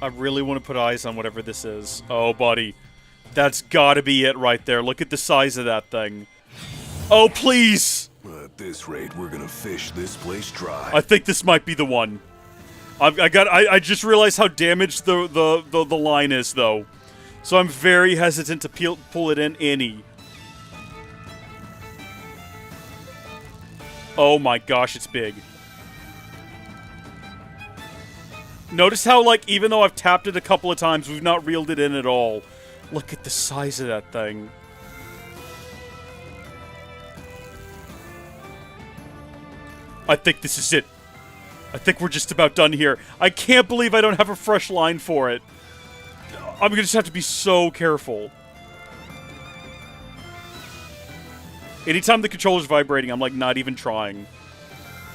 I really want to put eyes on whatever this is. Oh, buddy. That's gotta be it right there. Look at the size of that thing. Oh, please! At this rate, we're gonna fish this place dry. I think this might be the one. I just realized how damaged the line is, though. So I'm very hesitant to pull it in any. Oh my gosh, it's big. Notice how, like, even though I've tapped it a couple of times, we've not reeled it in at all. Look at the size of that thing. I think this is it. I think we're just about done here. I can't believe I don't have a fresh line for it. I'm gonna just have to be so careful. Anytime the controller's vibrating, I'm, like, not even trying.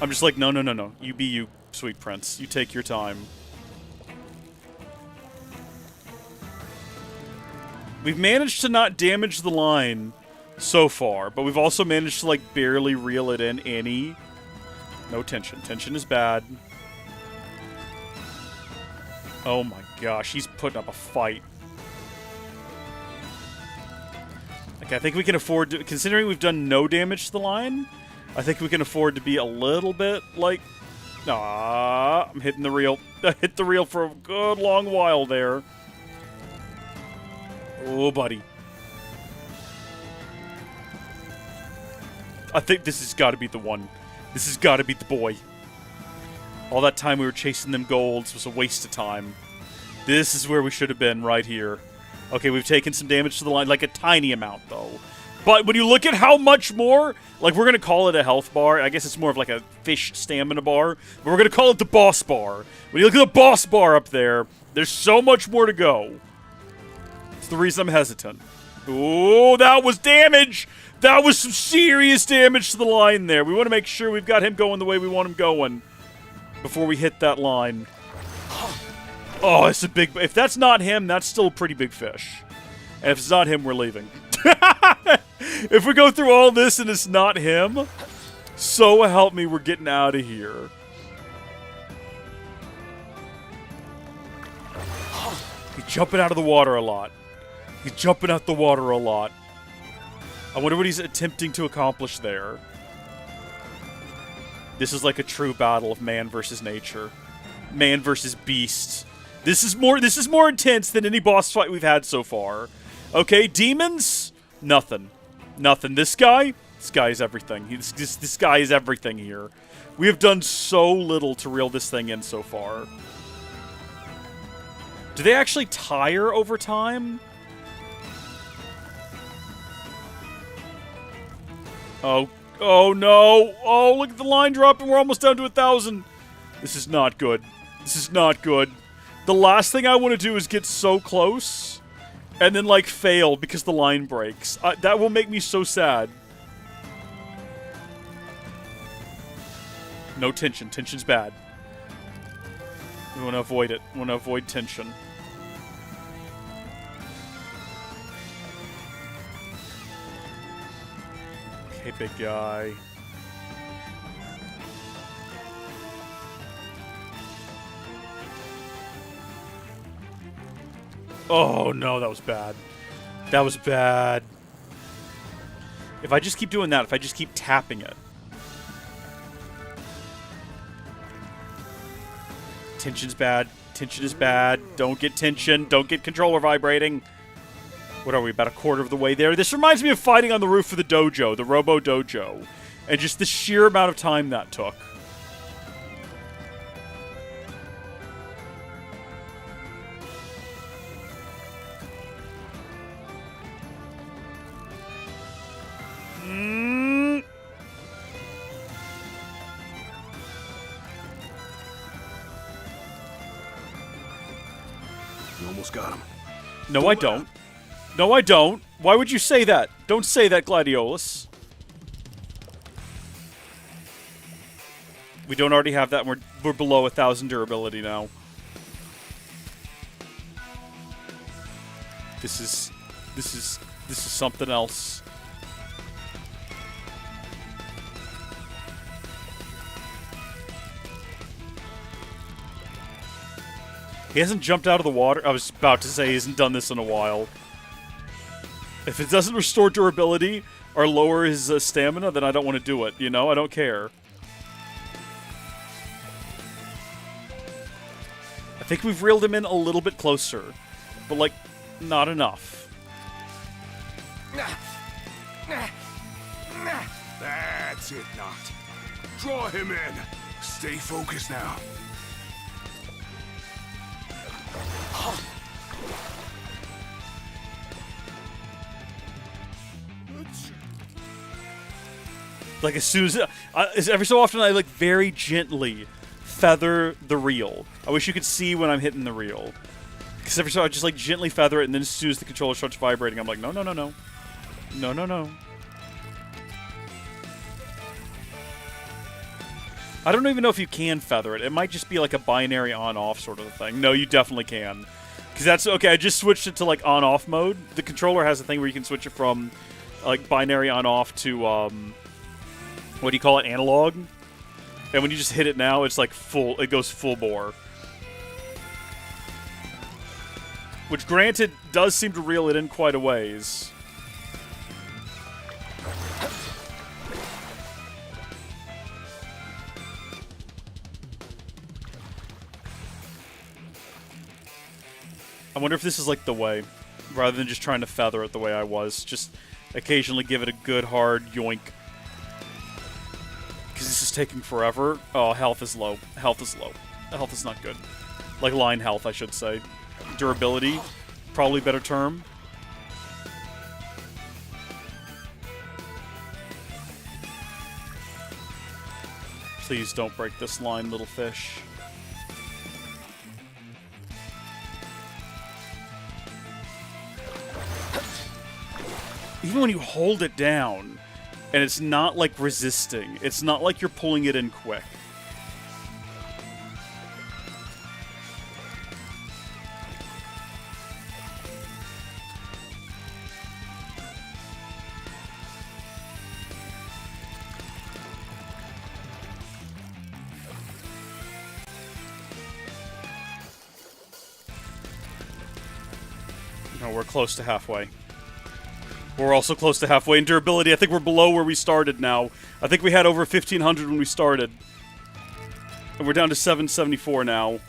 I'm just like, no, no, no, no. You be you, sweet prince. You take your time. We've managed to not damage the line so far, but we've also managed to, like, barely reel it in any. No tension. Tension is bad. Oh my gosh, he's putting up a fight. Okay, I think we can afford to, considering we've done no damage to the line, I think we can afford to be a little bit, like, I'm hitting the reel. I hit the reel for a good long while there. Oh, buddy. I think this has got to be the one. This has got to be the boy. All that time we were chasing them golds was a waste of time. This is where we should have been, right here. Okay, we've taken some damage to the line, like a tiny amount, though. But when you look at how much more, like, we're going to call it a health bar. I guess it's more of like a fish stamina bar. But we're going to call it the boss bar. When you look at the boss bar up there, there's so much more to go. It's the reason I'm hesitant. Oh, that was damage! That was some serious damage to the line there. We want to make sure we've got him going the way we want him going before we hit that line. Oh, it's a big... If that's not him, that's still a pretty big fish. And if it's not him, we're leaving. If we go through all this and it's not him, so help me, we're getting out of here. He's jumping out of the water a lot. He's jumping out the water a lot. I wonder what he's attempting to accomplish there. This is like a true battle of man versus nature. Man versus beast. This is more intense than any boss fight we've had so far. Okay, demons? Nothing. Nothing. This guy is everything. This guy is everything here. We have done so little to reel this thing in so far. Do they actually tire over time? Oh no! Oh, look at the line dropping. We're almost down to 1,000. This is not good. This is not good. The last thing I want to do is get so close and then, like, fail because the line breaks. That will make me so sad. No tension. Tension's bad. We want to avoid it. We want to avoid tension. Okay, big guy. Oh, no, that was bad. That was bad. If I just keep doing that, if I just keep tapping it. Tension's bad. Tension is bad. Don't get tension. Don't get controller vibrating. What are we, about a quarter of the way there? This reminds me of fighting on the roof of the dojo, the Robo Dojo. And just the sheer amount of time that took. almost got him. No, I don't. No, I don't. Why would you say that? Don't say that, Gladiolus. We don't already have that. We're below 1,000 durability now. This is something else. He hasn't jumped out of the water. I was about to say he hasn't done this in a while. If it doesn't restore durability or lower his stamina, then I don't want to do it, you know? I don't care. I think we've reeled him in a little bit closer. But, like, not enough. That's it, Noct. Draw him in. Stay focused now. Like, as soon as every so often I, like, very gently feather the reel. I wish you could see when I'm hitting the reel. Because every so often I just, like, gently feather it, and then as soon as the controller starts vibrating, I'm like, no, no, no, no. No, no, no. I don't even know if you can feather it. It might just be, like, a binary on-off sort of a thing. No, you definitely can. Because that's... Okay, I just switched it to, like, on-off mode. The controller has a thing where you can switch it from, like, binary on-off to, what do you call it? Analog? And when you just hit it now, it's, like, full... It goes full bore. Which, granted, does seem to reel it in quite a ways. I wonder if this is, like, the way. Rather than just trying to feather it the way I was. Just occasionally give it a good, hard yoink. Because this is taking forever. Oh, health is low. Health is low. Health is not good. Like, line health, I should say. Durability, probably better term. Please don't break this line, little fish. Even when you hold it down, and it's not, like, resisting. It's not like you're pulling it in quick. No, we're close to halfway. We're also close to halfway in durability. I think we're below where we started now. I think we had over 1,500 when we started. And we're down to 774 now.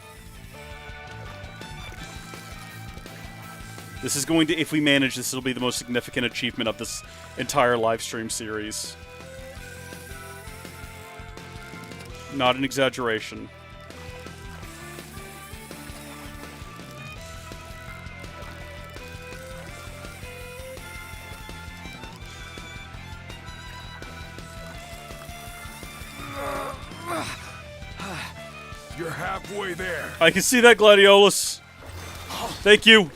This is going to, if we manage this, it'll be the most significant achievement of this entire live stream series. Not an exaggeration. You're halfway there. I can see that, Gladiolus. Thank you.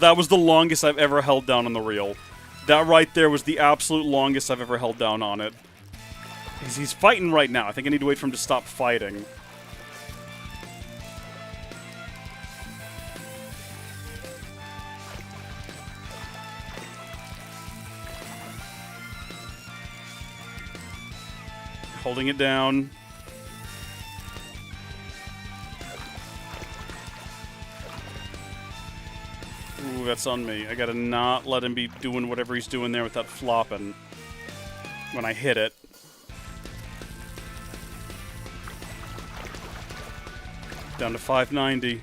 That was the longest I've ever held down on the reel. That right there was the absolute longest I've ever held down on it. He's fighting right now. I think I need to wait for him to stop fighting. Holding it down. Ooh, that's on me. I gotta not let him be doing whatever he's doing there with that flopping when I hit it. Down to 590.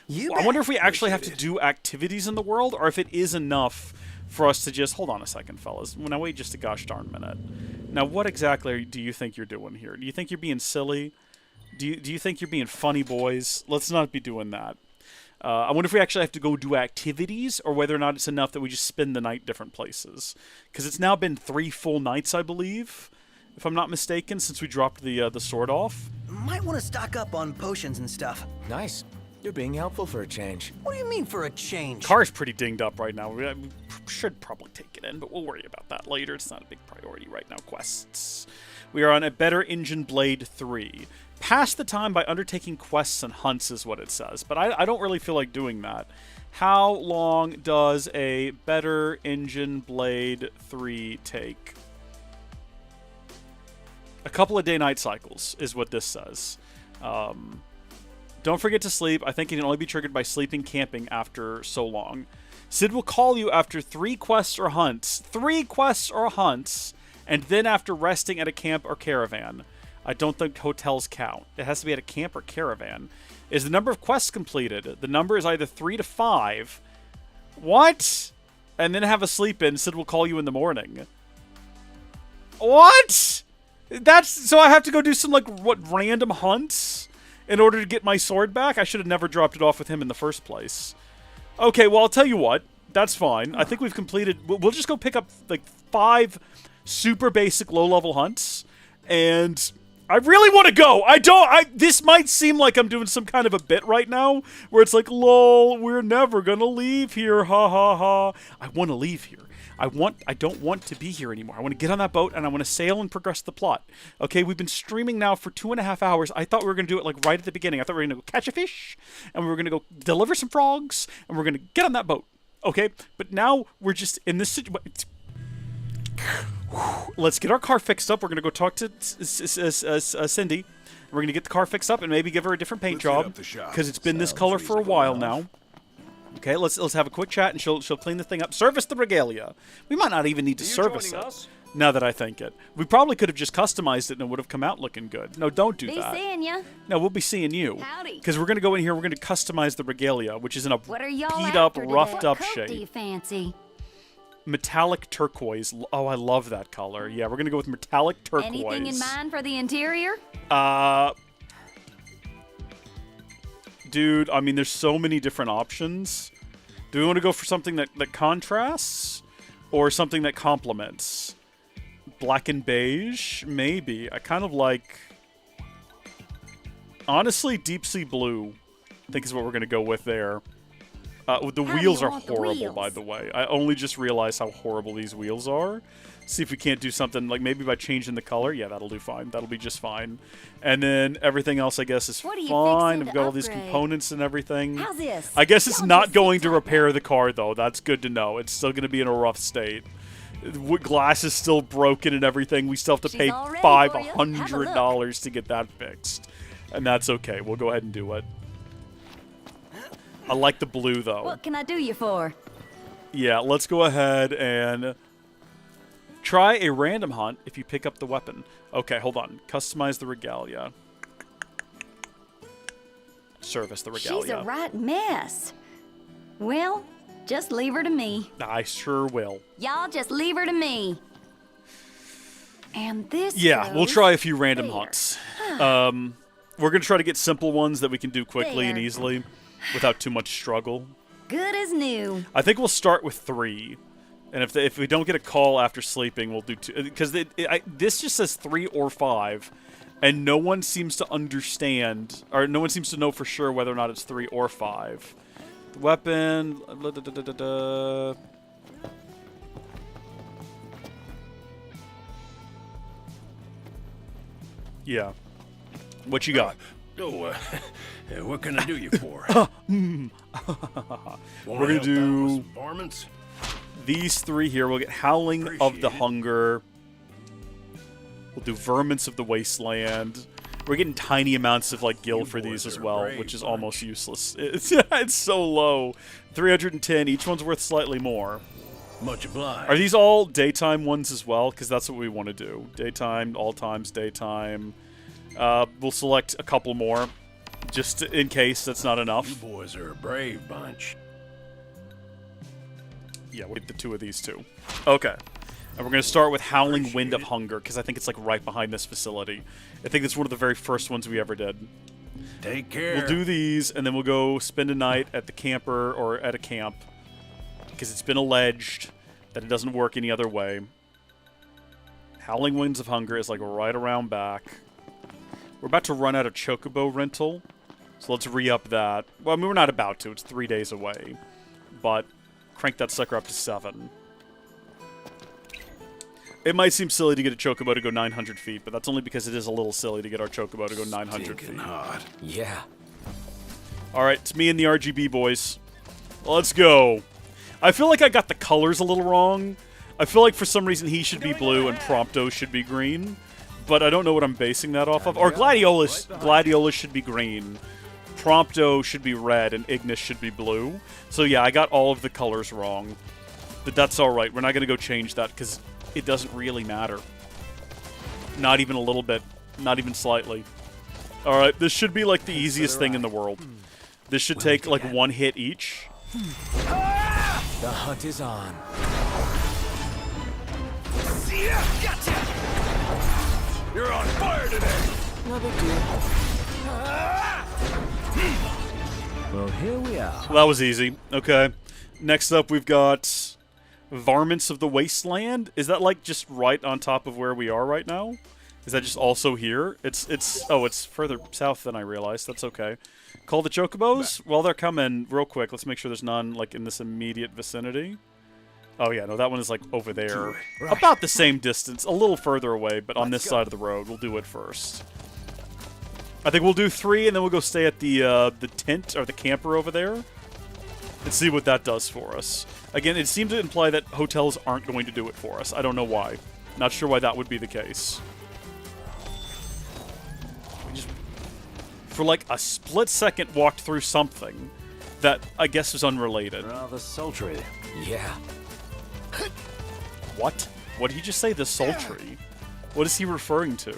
You I bet. wonder if we actually have to do activities in the world, or if it is enough for us to just... Hold on a second, fellas. Now wait just a gosh darn minute. Now, what exactly do you think you're doing here? Do you think you're being silly? Do you think you're being funny boys? Let's not be doing that. I wonder if we actually have to go do activities, or whether or not it's enough that we just spend the night different places. Because it's now been 3 full nights, I believe, if I'm not mistaken, since we dropped the sword off. Might want to stock up on potions and stuff. Nice. You're being helpful for a change. What do you mean for a change? Car's pretty dinged up right now. We should probably take it in, but we'll worry about that later. It's not a big priority right now. Quests. We are on a Better Engine Blade 3. Pass the time by undertaking quests and hunts is what it says, but I don't really feel like doing that. How long does a Better Engine Blade 3 take? A couple of day-night cycles is what this says. Don't forget to sleep. I think it can only be triggered by sleeping camping after so long. Sid will call you after 3 quests or hunts. 3 quests or hunts, and then after resting at a camp or caravan. I don't think hotels count. It has to be at a camp or caravan. Is the number of quests completed? The number is either 3 to 5. What? And then have a sleep in. Sid will call you in the morning. What? That's... So I have to go do some, like, what, random hunts in order to get my sword back? I should have never dropped it off with him in the first place. Okay, well, I'll tell you what. That's fine. I think we've completed... We'll just go pick up, like, 5 super basic low-level hunts. And... I really want to go. This might seem like I'm doing some kind of a bit right now, where it's like, lol, we're never gonna leave here, ha ha ha. I want to leave here. I don't want to be here anymore. I want to get on that boat and I want to sail and progress the plot. Okay, we've been streaming now for 2.5 hours. I thought we were gonna do it like right at the beginning. I thought we were gonna go catch a fish, and we were gonna go deliver some frogs, and we're gonna get on that boat. Okay, but now we're just in this situation. Let's get our car fixed up. We're going to go talk to Cindy. We're going to get the car fixed up and maybe give her a different paint job, because it's been this color for a while now. Okay, let's have a quick chat, and she'll clean the thing up. Service the regalia. We might not even need to service it. Now that I think it. We probably could have just customized it and it would have come out looking good. No, don't do that. Be seeing ya. No, we'll be seeing you. Howdy. Because we're going to go in here, we're going to customize the regalia, which is in a What are y'all beat up, after today? roughed up What coat do you shape. fancy? Metallic turquoise. Oh, I love that color. Yeah, we're going to go with metallic turquoise. Anything in mind for the interior? Dude, I mean, there's so many different options. Do we want to go for something that contrasts? Or something that complements? Black and beige? Maybe. I kind of like... Honestly, deep sea blue, I think is what we're going to go with there. The wheels are horrible, by the way. I only just realized how horrible these wheels are. See if we can't do something, like maybe by changing the color. Yeah, that'll do fine. That'll be just fine. And then everything else, I guess, is fine. We've got all these components and everything. How's this? I guess it's not going to repair the car, though. That's good to know. It's still going to be in a rough state. Glass is still broken and everything. We still have to pay $500 to get that fixed. And that's okay. We'll go ahead and do it. I like the blue, though. What can I do you for? Yeah, let's go ahead and try a random hunt if you pick up the weapon. Okay, hold on. Customize the regalia. Service the regalia. She's a right mess. Well, just leave her to me. I sure will. Y'all just leave her to me. And this Yeah, we'll goes try a few random there. hunts. We're going to try to get simple ones that we can do quickly and There. easily without too much struggle. Good as new. I think we'll start with 3. And if we don't get a call after sleeping, we'll do 2. Because this just says 3 or 5. And no one seems to understand, or no one seems to know for sure whether or not it's 3 or 5. The weapon... Yeah. What you got? Oh, what can I do you for? We're going to do Varmints? these 3 here. We'll get Howling of the Appreciate it. Hunger. We'll do Vermins of the Wasteland. We're getting tiny amounts of like gil You for these boys as are well, brave, which is aren't almost useless. It's so low. 310. Each one's worth slightly more. Much obliged. Are these all daytime ones as well? Because that's what we want to do. Daytime, all times, daytime. We'll select a couple more. Just in case that's not You enough. boys are a brave bunch. Yeah, we'll get the 2 of these too. Okay. And we're going to start with Howling Wind of Hunger, because I think it's like right behind this facility. I think it's one of the very first ones we ever did. Take care. We'll do these, and then we'll go spend a night at the camper or at a camp, because it's been alleged that it doesn't work any other way. Howling Winds of Hunger is like right around back. We're about to run out of Chocobo rental, so let's re-up that. Well, I mean, we're not about to. It's 3 days away. But crank that sucker up to 7. It might seem silly to get a Chocobo to go 900 feet, but that's only because it is a little silly to get our Chocobo to go 900 feet. hot. Yeah. Alright, it's me and the RGB boys. Let's go. I feel like I got the colors a little wrong. I feel like for some reason he should be blue and Prompto should be green. But I don't know what I'm basing that off of. Or Gladiolus should be green. Prompto should be red and Ignis should be blue. So yeah, I got all of the colors wrong. But that's alright. We're not going to go change that because it doesn't really matter. Not even a little bit. Not even slightly. Alright, this should be like the easiest thing in the world. This should take like 1 hit each. The hunt is on. Gotcha! You're on fire today. No big deal. Well, here we are. Well, that was easy. Okay. Next up, we've got Varmints of the Wasteland. Is that like just right on top of where we are right now? Is that just also here? It's further south than I realized. That's okay. Call the Chocobos? Well, they're coming real quick. Let's make sure there's none like in this immediate vicinity. Oh yeah, no, that one is like over there. Right. About the same distance, a little further away, but on this side of the road. We'll do it first. I think we'll do 3, and then we'll go stay at the tent or the camper over there and see what that does for us. Again, it seemed to imply that hotels aren't going to do it for us. I don't know why. Not sure why that would be the case. We just, for like a split second, walked through something that I guess was unrelated. Rather sultry. Yeah. What? What did he just say? The sultry? What is he referring to?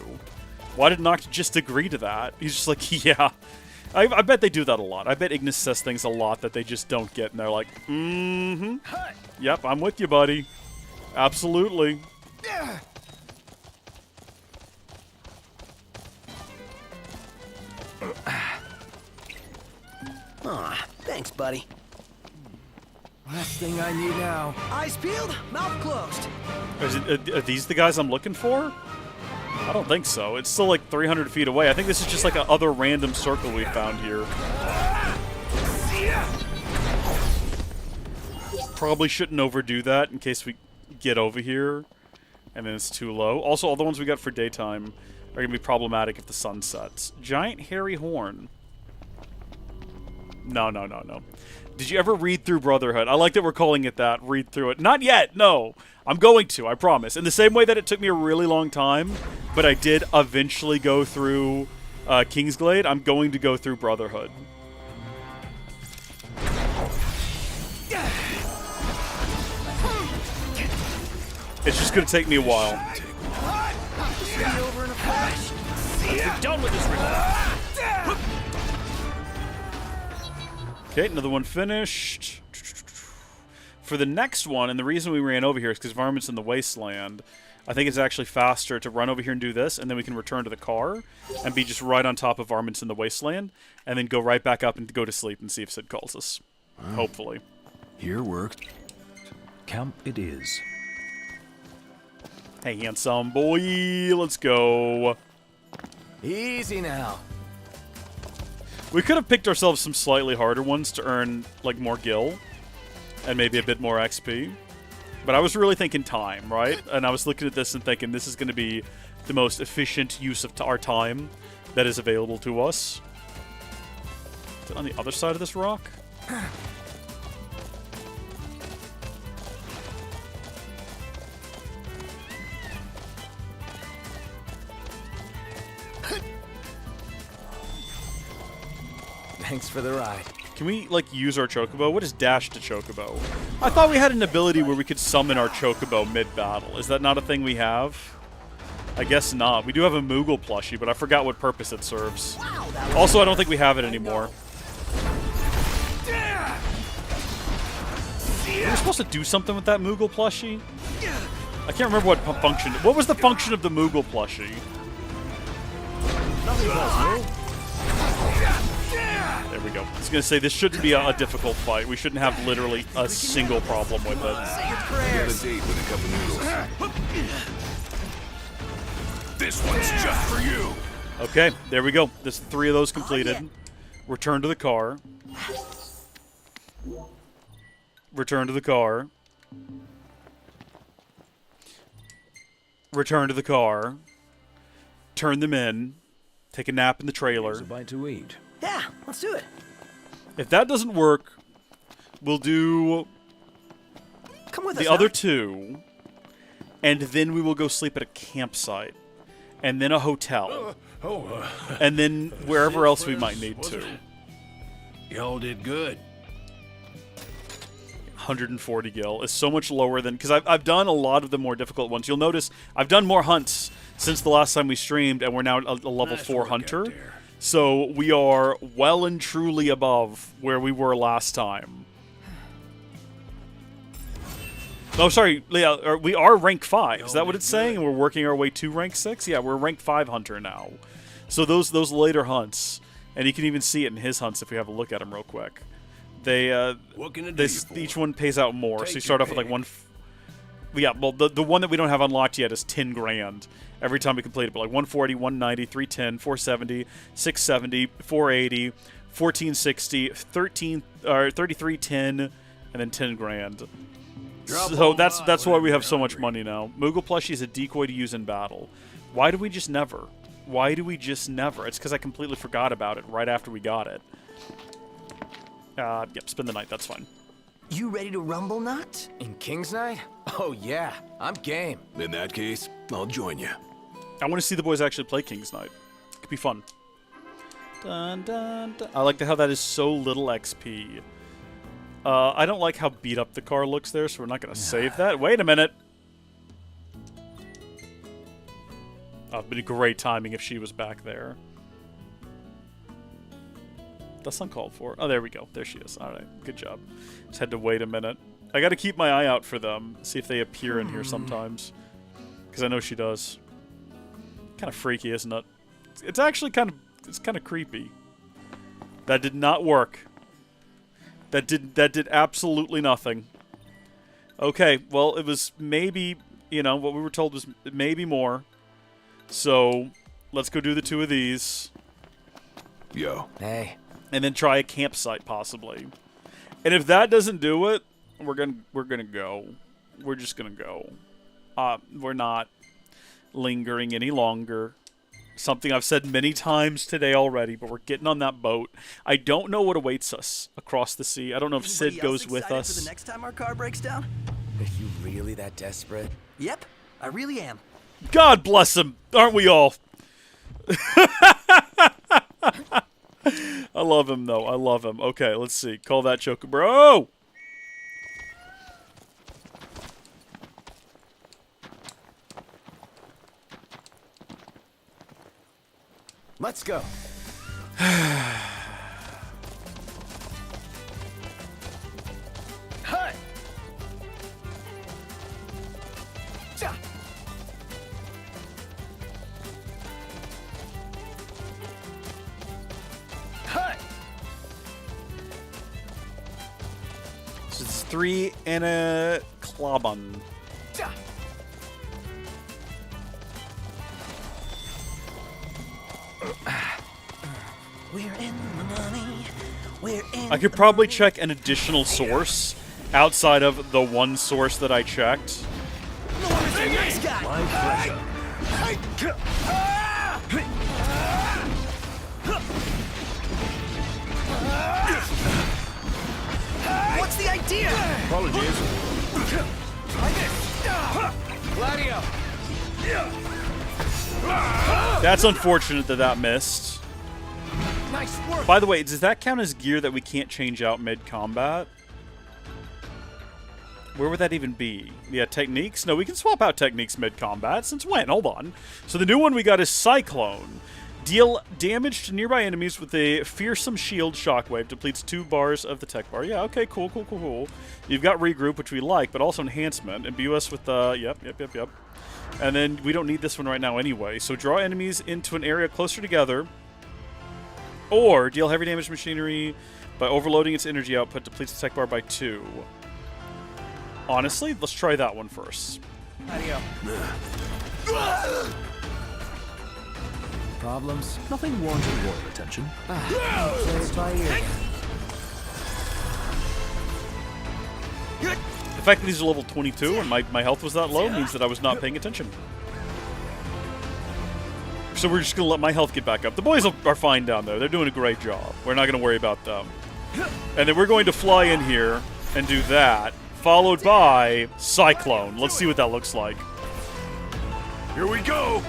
Why did Noct just agree to that? He's just like, yeah. I bet they do that a lot. I bet Ignis says things a lot that they just don't get, and they're like, mm-hmm. Yep, I'm with you, buddy. Absolutely. Aw, thanks, buddy. Last thing I need now. Eyes peeled, mouth closed. Are these the guys I'm looking for? I don't think so. It's still like 300 feet away. I think this is just like a other random circle we found here. Probably shouldn't overdo that in case we get over here and then it's too low. Also, all the ones we got for daytime are going to be problematic if the sun sets. Giant hairy horn. No. Did you ever read through Brotherhood? I like that we're calling it that. Read through it. Not yet, no. I'm going to, I promise. In the same way that it took me a really long time, but I did eventually go through Kingsglade, I'm going to go through Brotherhood. It's just going to take me a while. Over in a flash. We're done with this report. Okay, another one finished. For the next one, and the reason we ran over here is because Varmints in the Wasteland, I think it's actually faster to run over here and do this, and then we can return to the car and be just right on top of Varmints in the Wasteland, and then go right back up and go to sleep and see if Sid calls us. Hopefully. Here worked. Camp it is. Hey, handsome boy, let's go. Easy now. We could have picked ourselves some slightly harder ones to earn, like, more gil and maybe a bit more XP. But I was really thinking time, right? And I was looking at this and thinking this is going to be the most efficient use of our time that is available to us. Is it on the other side of this rock? Thanks for the ride. Can we, like, use our Chocobo? What is dash to Chocobo? I thought we had an ability where we could summon our Chocobo mid-battle. Is that not a thing we have? I guess not. We do have a Moogle plushie, but I forgot what purpose it serves. Also, I don't think we have it anymore. Were we supposed to do something with that Moogle plushie? I can't remember what function. What was the function of the Moogle plushie? There we go. I was gonna say this shouldn't be a difficult fight. We shouldn't have literally a single problem with it. Got a date with a couple noodles. This one's just for you. Okay, there we go. There's 3 of those completed. Return to the car. Return to the car. Return to the car. Turn them in. Take a nap in the trailer. Here's a bite to eat. Yeah, let's do it. If that doesn't work, we'll do Come with the us. other now. 2, and then we will go sleep at a campsite, and then a hotel, and then wherever else we might need to. Y'all did good. 140 gil is so much lower than, because I've done a lot of the more difficult ones. You'll notice I've done more hunts since the last time we streamed, and we're now a level 4 hunter. So we are well and truly above where we were last time. Oh, sorry, Leah, we are rank 5. Is that what it's saying? And we're working our way to rank 6? Yeah, we're rank 5 hunter now. So those later hunts, and you can even see it in his hunts if we have a look at them real quick. Each one pays out more. So you start off with like one. Yeah, well, the one that we don't have unlocked yet is 10 grand every time we complete it. But like 140, 190, 310, 470, 670, 480, 1460, 3310, and then 10 grand. So that's why we have so much money now. Moogle plushie is a decoy to use in battle. Why do we just never? Why do we just never? It's because I completely forgot about it right after we got it. Yep, spend the night, that's fine. You ready to rumble, Nut? In King's Night? Oh yeah, I'm game. In that case, I'll join you. I want to see the boys actually play King's Night. It could be fun. Dun, dun, dun. I like how that is so little XP. I don't like how beat up the car looks there, so we're not going to save that. Wait a minute. It'd been great timing if she was back there. That's uncalled for. Oh, there we go. There she is. All right. Good job. Just had to wait a minute. I got to keep my eye out for them. See if they appear in here sometimes. Because I know she does. Kind of freaky, isn't it? It's actually kind of creepy. That did not work. That did absolutely nothing. Okay. Well, it was maybe, what we were told was maybe more. So, let's go do the 2 of these. Yo. Hey. And then try a campsite, possibly. And if that doesn't do it, we're gonna go. We're just gonna go. We're not lingering any longer. Something I've said many times today already, but we're getting on that boat. I don't know what awaits us across the sea. I don't know if Sid goes with us. For the next time our car breaks down? Are you really that desperate? Yep, I really am. God bless him, aren't we all? I love him, though. I love him. Okay, let's see. Call that Choco Bro! Let's go. Hey! Ja! Hey! So it's 3 and a Klaban. Ja! We're in the money. We're in I could probably check an additional source outside of the one source that I checked. Nice guy. What's the idea? Apologies. Gladio! That's unfortunate that missed. Nice work! By the way, does that count as gear that we can't change out mid-combat? Where would that even be? Yeah, techniques? No, we can swap out techniques mid-combat. Since when? Hold on. So the new one we got is Cyclone. Deal damage to nearby enemies with a fearsome shield shockwave. Depletes 2 bars of the tech bar. Yeah, okay, cool. You've got regroup, which we like, but also enhancement. Imbue us with yep. And then we don't need this one right now anyway. So draw enemies into an area closer together. Or deal heavy damage machinery by overloading its energy output. Depletes the tech bar by 2. Honestly, let's try that one first. Problems? Nothing wanting royal attention. Play it by ear. The fact that these are level 22 and my health was that low means that I was not paying attention. So we're just going to let my health get back up. The boys are fine down there. They're doing a great job. We're not going to worry about them. And then we're going to fly in here and do that, followed by Cyclone. Let's see what that looks like. Here we go!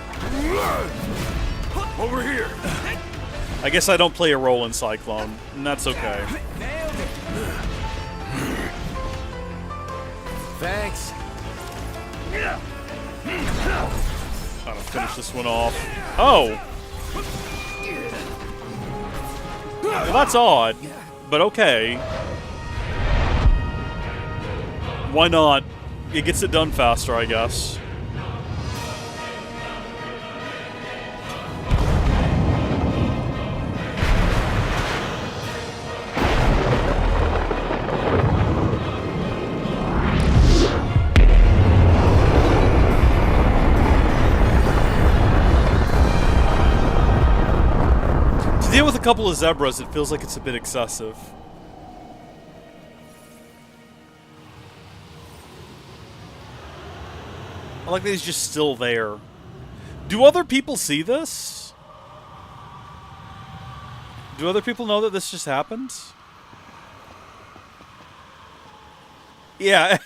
Over here! I guess I don't play a role in Cyclone, and that's okay. Thanks. Trying to finish this one off. Oh! Well, that's odd, but okay. Why not? It gets it done faster, I guess. To deal with a couple of zebras, it feels like it's a bit excessive. I like that he's just still there. Do other people see this? Do other people know that this just happened? Yeah.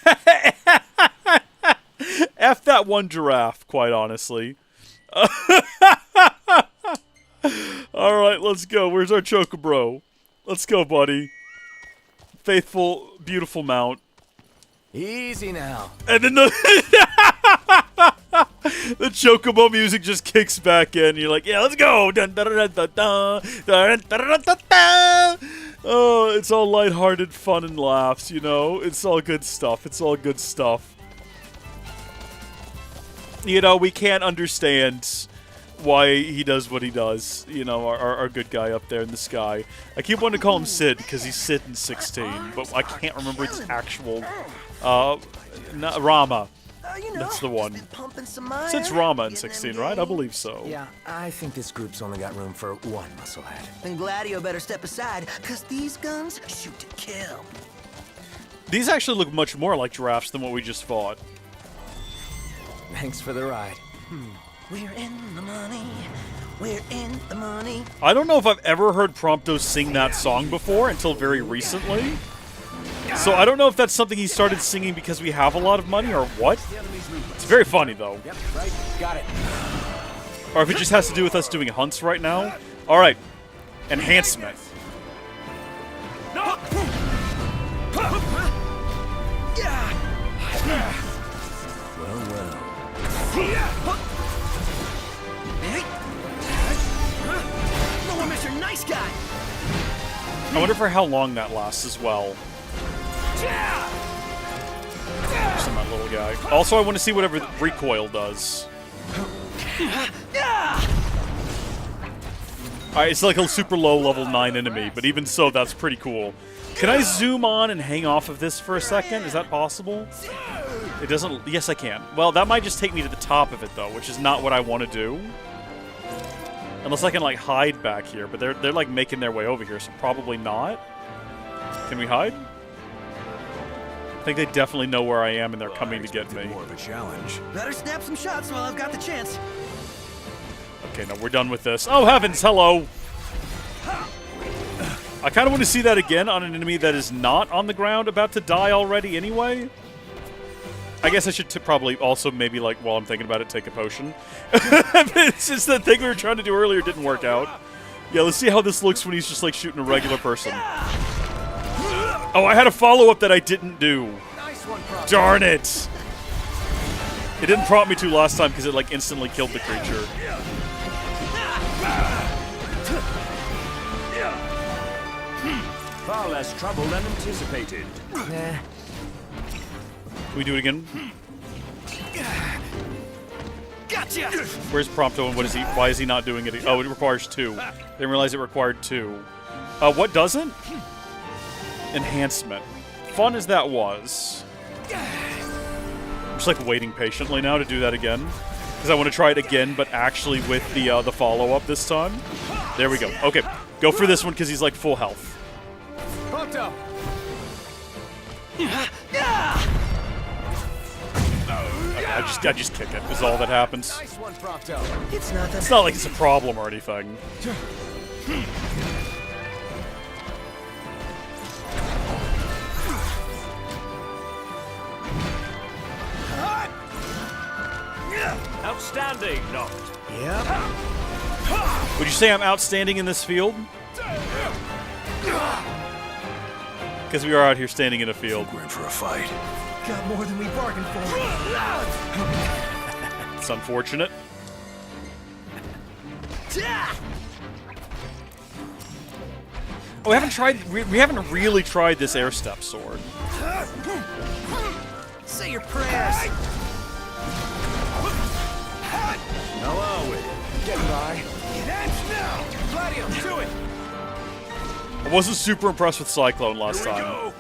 F that one giraffe, quite honestly. Alright, let's go. Where's our Chocobro? Let's go, buddy. Faithful, beautiful mount. Easy now. And then the Chocobo music just kicks back in. You're like, yeah, let's go. Dun, dun, dun, dun, dun, dun, dun, dun, dun. Oh, it's all lighthearted fun and laughs, you know? It's all good stuff. It's all good stuff. You know, we can't understand why he does what he does. You know, our good guy up there in the sky. I keep wanting to call him Sid because he's Sid in 16, but I can't remember his actual... Rama. That's the one. Sid's Rama in 16, right? I believe so. Yeah, I think this group's only got room for one musclehead. Then Gladio better step aside, because these guns shoot to kill. These actually look much more like giraffes than what we just fought. Thanks for the ride. We're in the money. We're in the money. I don't know if I've ever heard Prompto sing that song before until very recently. So I don't know if that's something he started singing because we have a lot of money or what. It's very funny though. Yep, right. Got it. Or if it just has to do with us doing hunts right now. Alright. Enhancement. No one Mr. Nice Guy. I wonder for how long that lasts as well. Just on that little guy. Also, I want to see whatever recoil does. Alright, it's like a super low level 9 enemy, but even so, that's pretty cool. Can I zoom on and hang off of this for a second? Is that possible? It doesn't... Yes, I can. Well, that might just take me to the top of it, though, which is not what I want to do. Unless I can, like, hide back here, but they're like, making their way over here, so probably not. Can we hide? I think they definitely know where I am, and they're coming to get me. More of a challenge. Better snap some shots while I've got the chance. Okay, no, we're done with this. Oh, heavens, hello! I kind of want to see that again on an enemy that is not on the ground, about to die already anyway. I guess I should probably also maybe, like, while I'm thinking about it, take a potion. It's just the thing we were trying to do earlier didn't work out. Yeah, let's see how this looks when he's just, like, shooting a regular person. Oh, I had a follow-up that I didn't do. one, Prof. Darn it! It didn't prompt me to last time because it like instantly killed the creature. Far less trouble than anticipated. Nah. Can we do it again? Gotcha! Where's Prompto and what is he? Why is he not doing it? Oh, it requires 2. Didn't realize it required 2. What doesn't? Enhancement. Fun as that was. I'm just like waiting patiently now to do that again. Because I want to try it again, but actually with the follow-up this time. There we go. Okay, go for this one because he's like full health. Prompto! I just kick it, is all that happens. Nice one, Prompto. It's nothing. It's not like it's a problem or anything. Outstanding, Noct. Yep. Would you say I'm outstanding in this field? Because we are out here standing in a field. We're in for a fight. Got more than we bargained for. It's unfortunate. Oh, we haven't really tried this air step sword. Say your prayers. How are we? Getting by. That's now. Gladio, do it. I wasn't super impressed with Cyclone last time.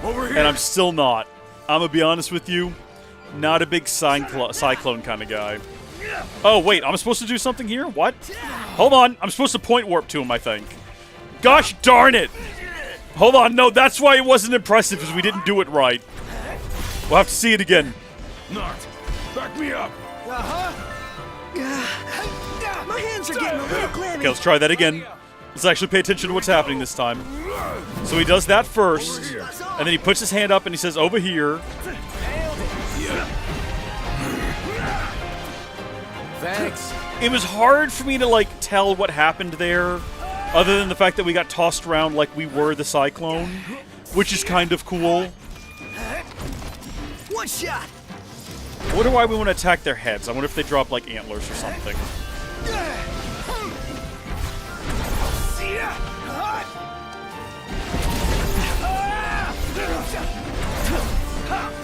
Over here. And I'm still not. I'm gonna be honest with you, not a big Cyclone kind of guy. Oh, wait, I'm supposed to do something here? What? Hold on, I'm supposed to point warp to him, I think. Gosh darn it! Hold on, no, that's why it wasn't impressive, because we didn't do it right. We'll have to see it again. Noct, back me up. My hands are getting a little clammy. Okay, let's try that again. Let's actually pay attention to what's happening this time. So he does that first, and then he puts his hand up and he says, over here. Thanks. It was hard for me to, like, tell what happened there, other than the fact that we got tossed around like we were the Cyclone, which is kind of cool. One shot. I wonder why we want to attack their heads. I wonder if they drop, like, antlers or something.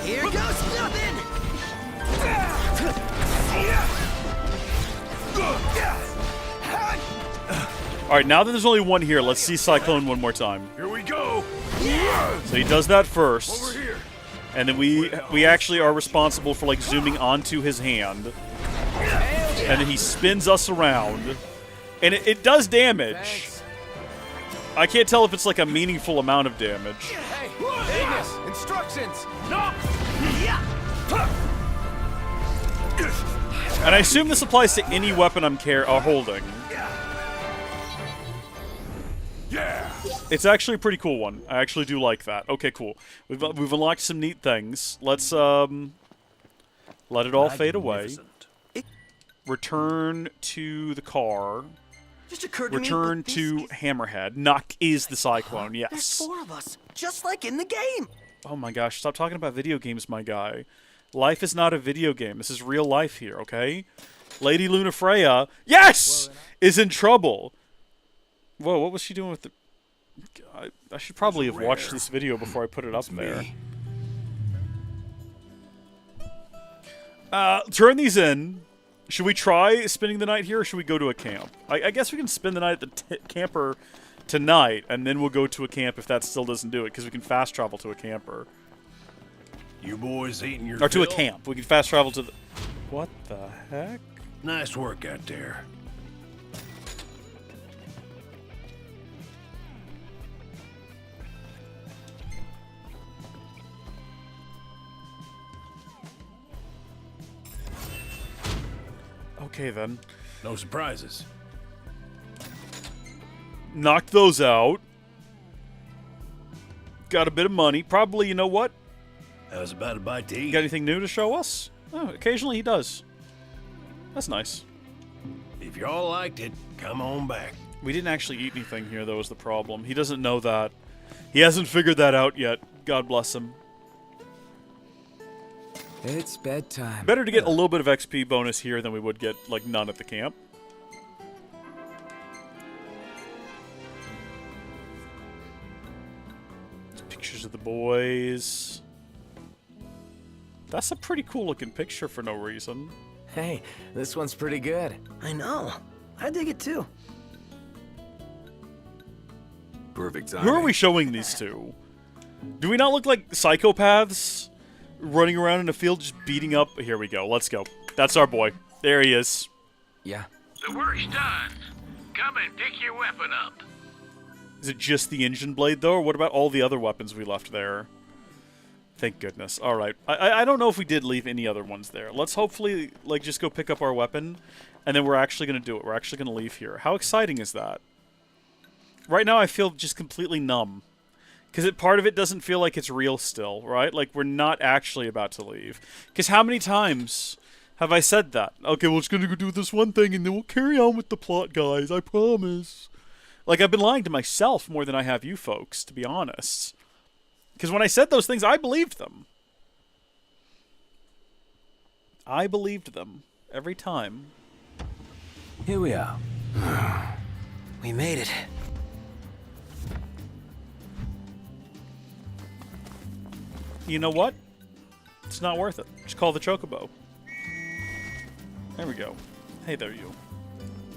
Here goes nothing. Alright, now that there's only one here, let's see Cyclone one more time. Here we go. So he does that first. Over here. And then we actually are responsible for, like, zooming onto his hand. And then he spins us around. And it does damage. Thanks. I can't tell if it's, like, a meaningful amount of damage. Hey, Vegas, instructions. And I assume this applies to any weapon I'm holding. Yeah. It's actually a pretty cool one. I actually do like that. Okay, cool. We've unlocked some neat things. Let's let it all fade away. Return to the car. Just occurred to Return me, but to this Hammerhead. Noct is the Cyclone, There's yes. 4 of us, just like in the game. Oh my gosh, stop talking about video games, my guy. Life is not a video game. This is real life here, okay? Lady Lunafreya, yes, is in trouble. Whoa, what was she doing with the... I should probably have watched this video before I put it up there. Turn these in. Should we try spending the night here, or should we go to a camp? I guess we can spend the night at the camper tonight, and then we'll go to a camp if that still doesn't do it, because we can fast travel to a camper. You boys eating your Or to a fill? camp. We can fast travel to the... What the heck? Nice work out there. Okay, then. No surprises. Knocked those out. Got a bit of money. Probably, you know what? I was about to buy tea. You got anything new to show us? Oh, occasionally he does. That's nice. If y'all liked it, come on back. We didn't actually eat anything here, though, is the problem. He doesn't know that. He hasn't figured that out yet. God bless him. It's bedtime. Better to get a little bit of XP bonus here than we would get, like, none at the camp. Pictures of the boys. That's a pretty cool looking picture for no reason. Hey, this one's pretty good. I know. I dig it too. Perfect time. Who are we showing these to? Do we not look like psychopaths running around in a field just beating up? Here we go. Let's go. That's our boy. There he is. Yeah. The work's done. Come and pick your weapon up. Is it just the engine blade, though, or what about all the other weapons we left there? Thank goodness. All right. I don't know if we did leave any other ones there. Let's hopefully, like, just go pick up our weapon, and then we're actually going to do it. We're actually going to leave here. How exciting is that? Right now, I feel just completely numb. Because part of it doesn't feel like it's real still, right? Like, we're not actually about to leave. Because how many times have I said that? Okay, well, it's going to go do this one thing, and then we'll carry on with the plot, guys. I promise. Like, I've been lying to myself more than I have you folks, to be honest. Because when I said those things, I believed them. I believed them. Every time. Here we are. We made it. You know what? It's not worth it. Just call the Chocobo. There we go. Hey there, you.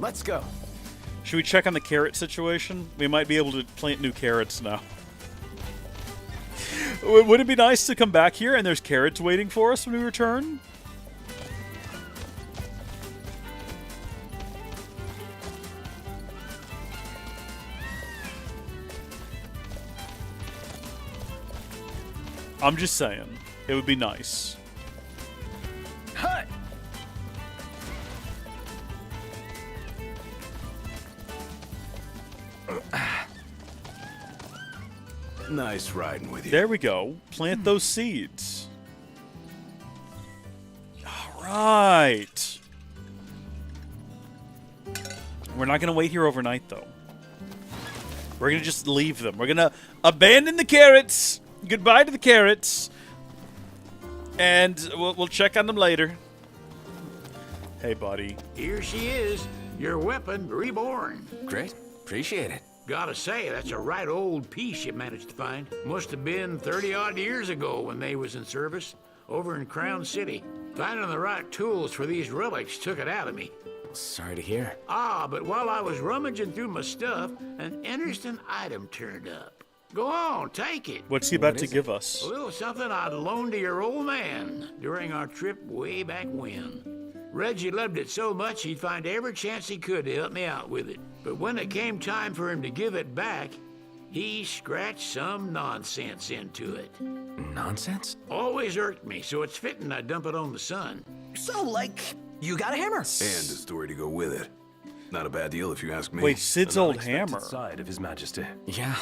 Let's go. Should we check on the carrot situation? We might be able to plant new carrots now. Would it be nice to come back here and there's carrots waiting for us when we return? I'm just saying. It would be nice. Hut! Nice riding with you. There we go. Plant those seeds. All right. We're not going to wait here overnight, though. We're going to just leave them. We're going to abandon the carrots. Goodbye to the carrots. And we'll check on them later. Hey, buddy. Here she is, your weapon reborn. Great. Appreciate it. Gotta say, that's a right old piece you managed to find. Must have been 30-odd years ago when they was in service, over in Crown City. Finding the right tools for these relics took it out of me. Sorry to hear. But while I was rummaging through my stuff, an interesting item turned up. Go on, take it. What's he about to give us? A little something I'd loaned to your old man during our trip way back when. Reggie loved it so much he'd find every chance he could to help me out with it. But when it came time for him to give it back, he scratched some nonsense into it. Nonsense? Always irked me, so it's fitting I dump it on the sun. So, like, you got a hammer. And a story to go with it. Not a bad deal if you ask me. Wait, Sid's An old unexpected hammer. side of His Majesty. Yeah.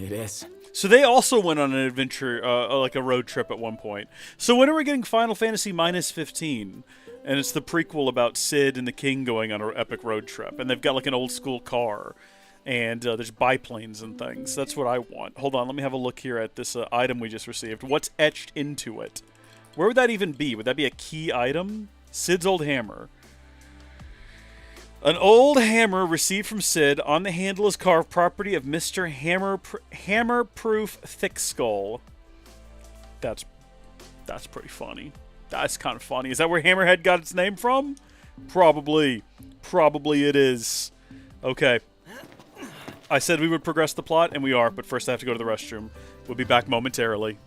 It is. So they also went on an adventure, like a road trip at one point. So when are we getting Final Fantasy -15? And it's the prequel about Sid and the King going on an epic road trip. And they've got like an old school car. And there's biplanes and things. That's what I want. Hold on, let me have a look here at this item we just received. What's etched into it? Where would that even be? Would that be a key item? Sid's old hammer. An old hammer received from Sid. On the handle is carved property of Mr. Hammer-proof Thick Skull. That's pretty funny. That's kind of funny. Is that where Hammerhead got its name from? Probably. Probably it is. Okay. I said we would progress the plot, and we are, but first I have to go to the restroom. We'll be back momentarily.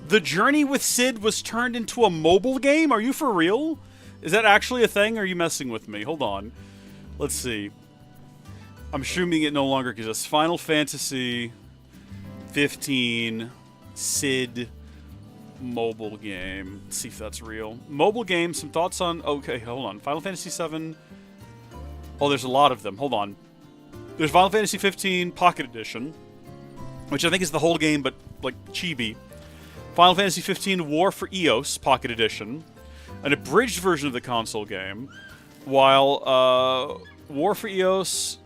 The Journey with Sid was turned into a mobile game? Are you for real? Is that actually a thing, or are you messing with me? Hold on. Let's see. I'm assuming it no longer exists. Final Fantasy 15 Sid mobile game. Let's see if that's real. Mobile game, some thoughts on... Okay, hold on. Final Fantasy 7. Oh, there's a lot of them. Hold on. There's Final Fantasy 15 Pocket Edition, which I think is the whole game, but, like, chibi. Final Fantasy 15 War for Eos Pocket Edition, an abridged version of the console game, while War for Eos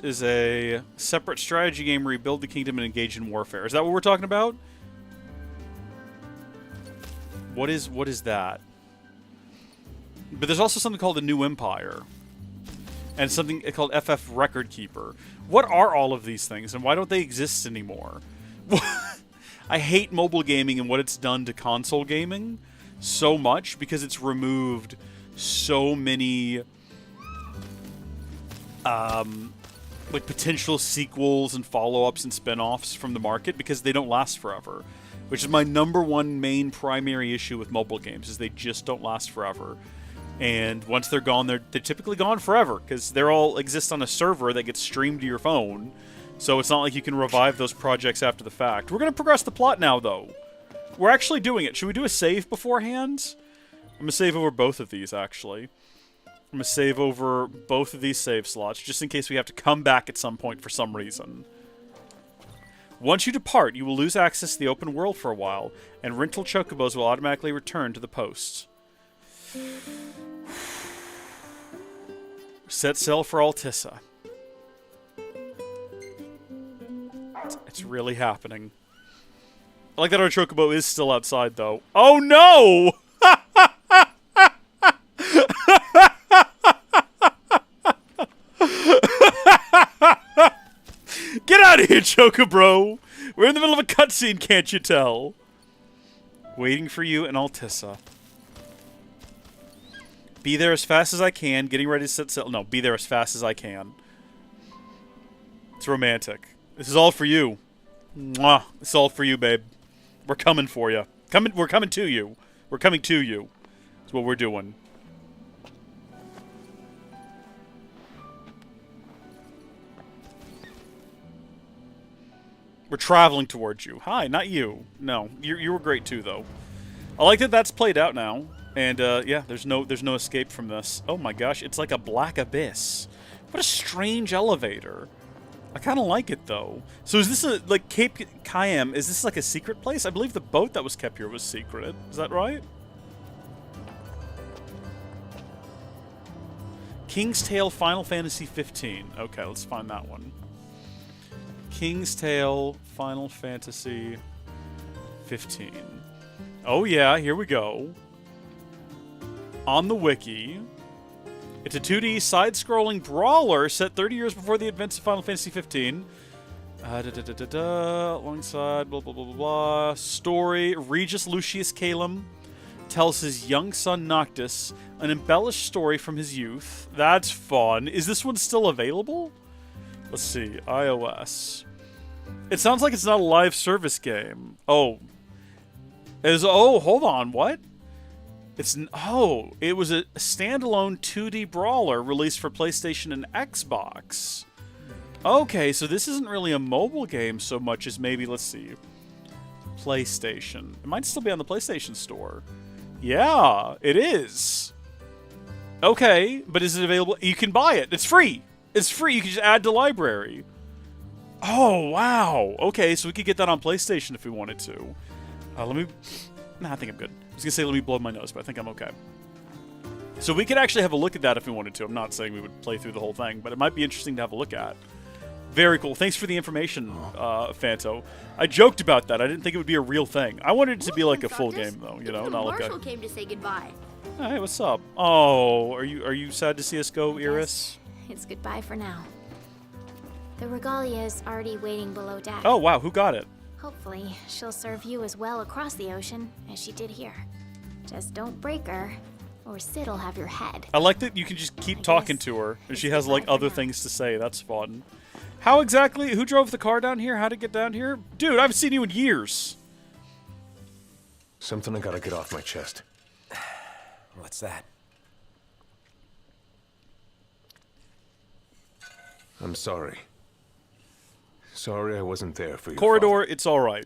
is a separate strategy game where you build the kingdom and engage in warfare. Is that what we're talking about? What is that? But there's also something called the New Empire, and something called FF Record Keeper. What are all of these things, and why don't they exist anymore? I hate mobile gaming and what it's done to console gaming so much because it's removed so many like potential sequels and follow-ups and spin-offs from the market because they don't last forever, which is my #1 main primary issue with mobile games, is they just don't last forever. And once they're gone, they're typically gone forever because they're all exist on a server that gets streamed to your phone. So it's not like you can revive those projects after the fact. We're going to progress the plot now, though. We're actually doing it. Should we do a save beforehand? I'm going to save over both of these, actually. I'm going to save over both of these save slots, just in case we have to come back at some point for some reason. Once you depart, you will lose access to the open world for a while, and rental chocobos will automatically return to the post. Set sail for Altissa. It's really happening. I like that our chocobo is still outside, though. Oh, no! Get out of here, Chocobro! We're in the middle of a cutscene, can't you tell? Waiting for you in Altissa. Be there as fast as I can, getting ready to set sail. No, be there as fast as I can. It's romantic. This is all for you. Mwah. It's all for you, babe. We're coming for you. We're coming to you. We're coming to you. That's what we're doing. We're traveling towards you. Hi, not you. No, you were great too, though. I like that that's played out now. And yeah, there's no escape from this. Oh my gosh, it's like a black abyss. What a strange elevator. I kind of like it, though. So is this like Cape Cayam, is this like a secret place? I believe the boat that was kept here was secret. Is that right? King's Tale Final Fantasy 15. Okay, let's find that one. King's Tale Final Fantasy 15. Oh yeah, here we go. On the wiki, it's a 2D side-scrolling brawler set 30 years before the events of Final Fantasy 15. Alongside blah blah blah blah blah. Story: Regis Lucius Calum tells his young son Noctis an embellished story from his youth. That's fun. Is this one still available? Let's see. iOS. It sounds like it's not a live service game. Oh. Oh, hold on. What? It was a standalone 2D brawler released for PlayStation and Xbox. Okay, so this isn't really a mobile game so much as maybe, let's see, PlayStation. It might still be on the PlayStation Store. Yeah, it is. Okay, but is it available? You can buy it. It's free. It's free. You can just add to library. Oh, wow. Okay, so we could get that on PlayStation if we wanted to. Let me... Nah, I think I'm good. I was going to say let me blow my nose, but I think I'm okay. So we could actually have a look at that if we wanted to. I'm not saying we would play through the whole thing, but it might be interesting to have a look at. Very cool. Thanks for the information, Fanto. I joked about that. I didn't think it would be a real thing. I wanted it to be like a full game, though. You know, not like a... Marshall came to say goodbye. Hey, what's up? Oh, are you sad to see us go, Iris? Yes, it's goodbye for now. The regalia is already waiting below deck. Oh, wow. Who got it? Hopefully, she'll serve you as well across the ocean as she did here. Just don't break her, or Sid'll have your head. I like that you can just keep talking to her, and she has, like, other things to say. That's fun. How exactly? Who drove the car down here? How to get down here? Dude, I haven't seen you in years. something I gotta get off my chest. What's that? I'm sorry. Sorry I wasn't there for you. Corridor, it's all right.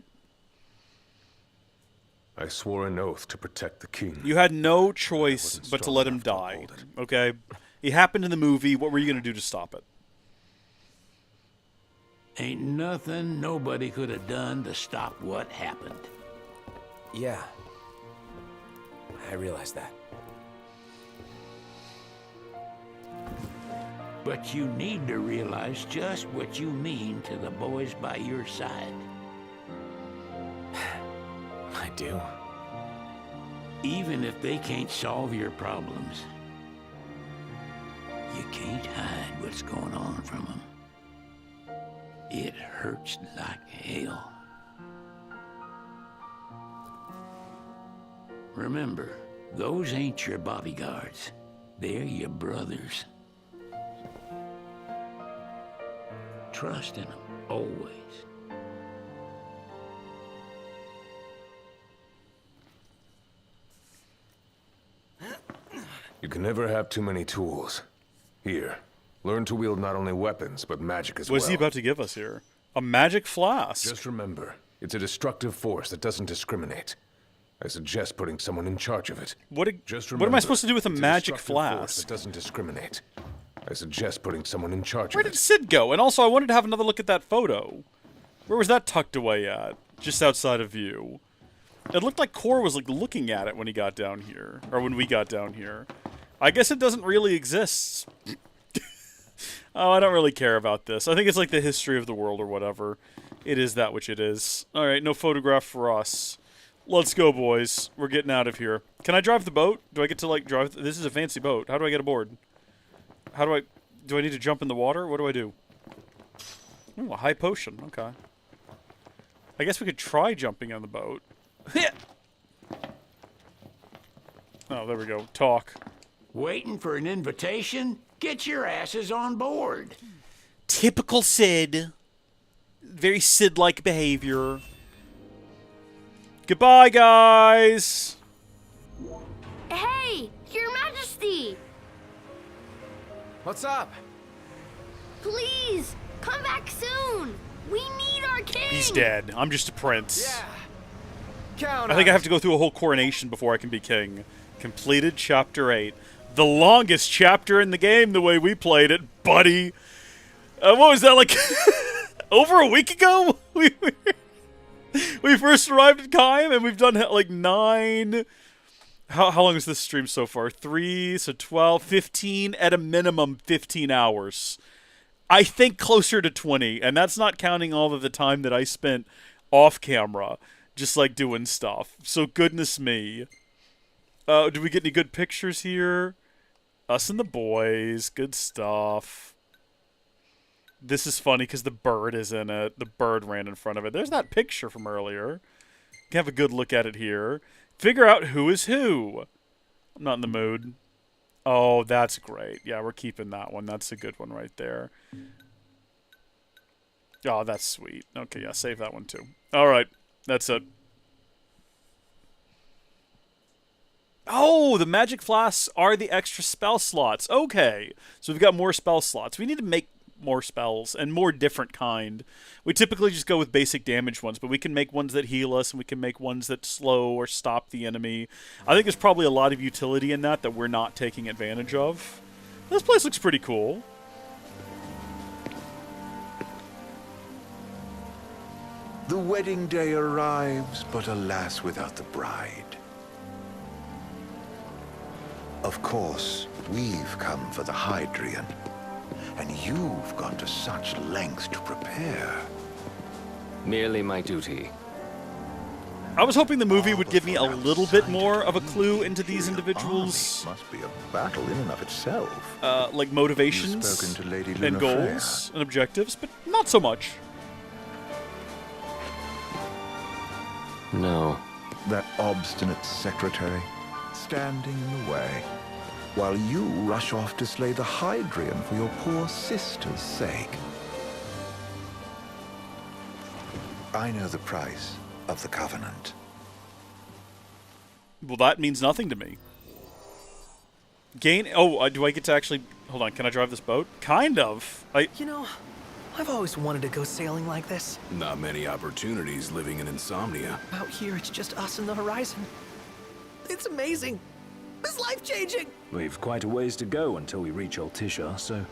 I swore an oath to protect the king. You had no choice but to let him die, okay? He happened in the movie. What were you going to do to stop it? Ain't nothing nobody could have done to stop what happened. Yeah. I realize that. But you need to realize just what you mean to the boys by your side. I do. Even if they can't solve your problems, you can't hide what's going on from them. It hurts like hell. Remember, those ain't your bodyguards. They're your brothers. Trust in them, always. You can never have too many tools. Here, learn to wield not only weapons, but magic as well. What's he about to give us here? A magic flask. Just remember, it's a destructive force that doesn't discriminate. I suggest putting someone in charge of it. What am I supposed to do with a magic flask? That doesn't discriminate. I suggest putting someone in charge Where of it. did Sid go? And also, I wanted to have another look at that photo. Where was that tucked away at? Just outside of view. It looked like Core was like looking at it when he got down here, or when we got down here. I guess it doesn't really exist. Oh, I don't really care about this. I think it's like the history of the world or whatever. It is that which it is. All right, no photograph for us. Let's go, boys. We're getting out of here. Can I drive the boat? Do I get to like drive? This is a fancy boat. How do I get aboard? How do I need to jump in the water? What do I do? Ooh, a high potion. Okay. I guess we could try jumping on the boat. Oh, there we go. Talk. Waiting for an invitation? Get your asses on board. Typical Sid. Very Sid-like behavior. Goodbye, guys. Hey, Your Majesty! What's up? Please, come back soon! We need our king! He's dead. I'm just a prince. Yeah. Count I think I have to go through a whole coronation before I can be king. Completed Chapter 8. The longest chapter in the game the way we played it, buddy. What was that, like, over a week ago? We first arrived at Kaim, and we've done, like, 9... How long is this stream so far? 3, so 12, 15, at a minimum 15 hours. I think closer to 20, and that's not counting all of the time that I spent off camera, just, like, doing stuff. So, goodness me. Do we get any good pictures here? Us and the boys. Good stuff. This is funny because the bird is in it. The bird ran in front of it. There's that picture from earlier. Can have a good look at it here. Figure out who is who. I'm not in the mood. Oh, that's great. Yeah, we're keeping that one. That's a good one right there. Oh, that's sweet. Okay, yeah, save that one too. All right, that's it. Oh, the magic flasks are the extra spell slots. Okay, so we've got more spell slots. We need to make more spells and more different kind. We typically just go with basic damage ones, but we can make ones that heal us and we can make ones that slow or stop the enemy. I think there's probably a lot of utility in that we're not taking advantage of. This place looks pretty cool. The wedding day arrives, but alas, without the bride. Of course, we've come for the Hydrian, and you've gone to such lengths to prepare. Merely my duty. I was hoping the movie would give me a little bit more of a clue into these individuals. Must be a battle in and of itself. Like motivations to Lady and goals and objectives, but not so much. No. That obstinate secretary, standing in the way, while you rush off to slay the Hydrian for your poor sister's sake. I know the price of the Covenant. Well, that means nothing to me. Gain... Oh, do I get to actually... Hold on, can I drive this boat? Kind of. You know, I've always wanted to go sailing like this. Not many opportunities living in Insomnia. Out here, it's just us and the horizon. It's amazing. It's life-changing. We've quite a ways to go until we reach Altissia, so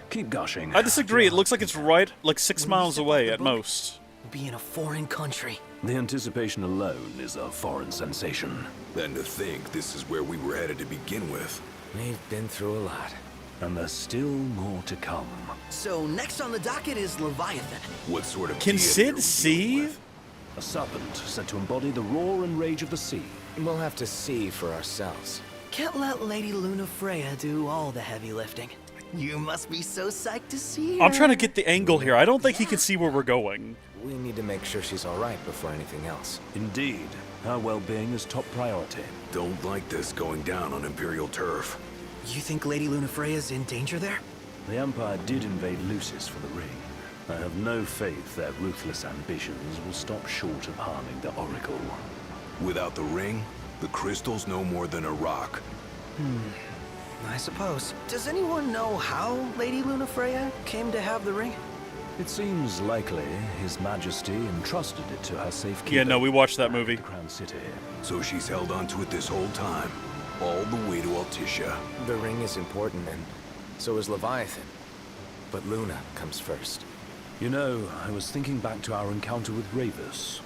keep gushing. I disagree. It looks like it's right, like 6 miles away at most. We'll be in a foreign country. The anticipation alone is a foreign sensation. Then to think this is where we were headed to begin with. We've been through a lot. And there's still more to come. So next on the docket is Leviathan. What sort of Can deity are Sid we see? dealing with? A serpent said to embody the roar and rage of the sea. We'll have to see for ourselves. Can't let Lady Luna Freya do all the heavy lifting. You must be so psyched to see her. I'm trying to get the angle here. I don't think he can see where we're going. We need to make sure she's all right before anything else. Indeed, her well-being is top priority. Don't like this going down on Imperial turf. You think Lady Luna Freya's in danger there? The Empire did invade Lucis for the ring. I have no faith their ruthless ambitions will stop short of harming the Oracle. Without the ring, the crystal's no more than a rock. I suppose. Does anyone know how Lady Luna Freya came to have the ring? It seems likely His Majesty entrusted it to her safekeeping. Yeah, no, we watched that movie. The Crown City. So she's held onto it this whole time, all the way to Altissia. The ring is important, and so is Leviathan. But Luna comes first. You know, I was thinking back to our encounter with Rees.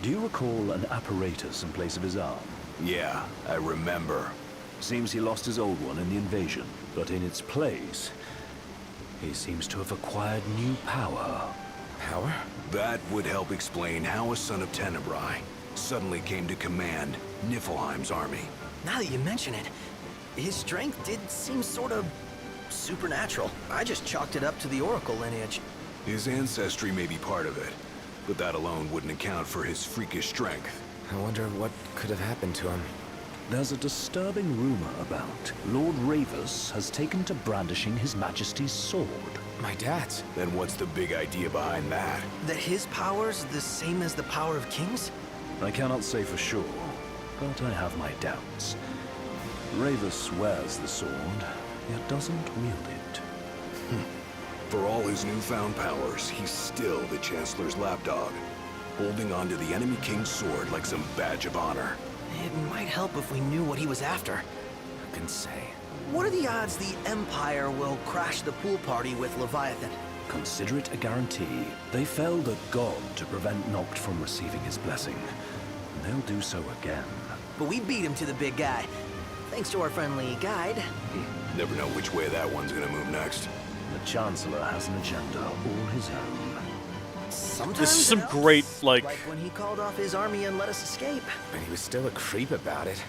Do you recall an apparatus in place of his arm? Yeah, I remember. Seems he lost his old one in the invasion, but in its place, he seems to have acquired new power. Power? That would help explain how a son of Tenebrae suddenly came to command Niflheim's army. Now that you mention it, his strength did seem sort of supernatural. I just chalked it up to the Oracle lineage. His ancestry may be part of it, but that alone wouldn't account for his freakish strength. I wonder what could have happened to him. There's a disturbing rumor about Lord Rees has taken to brandishing His Majesty's sword. My dad's. Then what's the big idea behind that? That his power's the same as the power of kings? I cannot say for sure, but I have my doubts. Rees wears the sword, yet doesn't wield it. For all his newfound powers, he's still the Chancellor's lapdog, holding onto the enemy king's sword like some badge of honor. It might help if we knew what he was after. Who can say? What are the odds the Empire will crash the pool party with Leviathan? Consider it a guarantee. They felled a god to prevent Noct from receiving his blessing. And they'll do so again. But we beat him to the big guy, thanks to our friendly guide. Never know which way that one's gonna move next. The Chancellor has an agenda all his own. Sometimes This is some it helps, great, like when he called off his army and let us escape. But he was still a creep about it.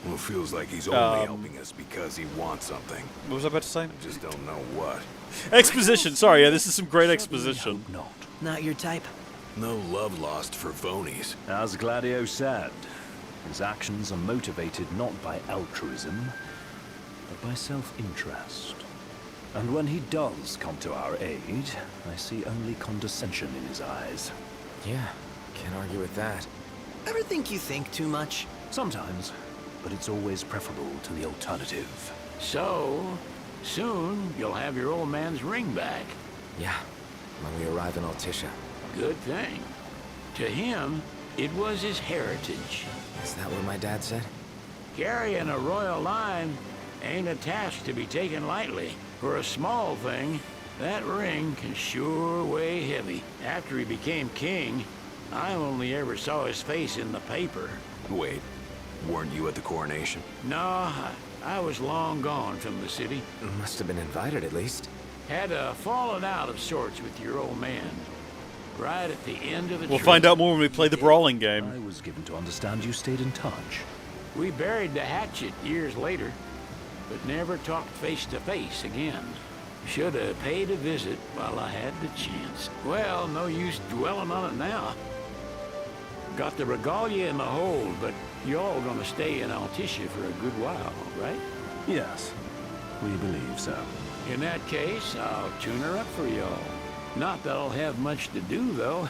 Well, it feels like he's only helping us because he wants something. What was I about to say? I just don't know what. Exposition. Sorry, yeah, this is some great exposition. Not. Not your type. No love lost for Vonies. As Gladio said, his actions are motivated not by altruism, but by self-interest. And when he does come to our aid, I see only condescension in his eyes. Yeah, can't argue with that. Ever think you think too much? Sometimes, but it's always preferable to the alternative. So, soon you'll have your old man's ring back. Yeah, when we arrive in Altissia. Good thing. To him, it was his heritage. Is that what my dad said? Carrying a royal line ain't a task to be taken lightly. For a small thing, that ring can sure weigh heavy. After he became king, I only ever saw his face in the paper. Wait, weren't you at the coronation? No, I was long gone from the city. Must have been invited at least. Had a falling out of sorts with your old man. Right at the end of the We'll trip. find out more when we play the brawling game. I was given to understand you stayed in touch. We buried the hatchet years later, but never talked face to face again. Should have paid a visit while I had the chance. Well, no use dwelling on it now. Got the regalia in the hold, but y'all gonna stay in Altissia for a good while, right? Yes, we believe so. In that case, I'll tune her up for y'all. Not that I'll have much to do, though.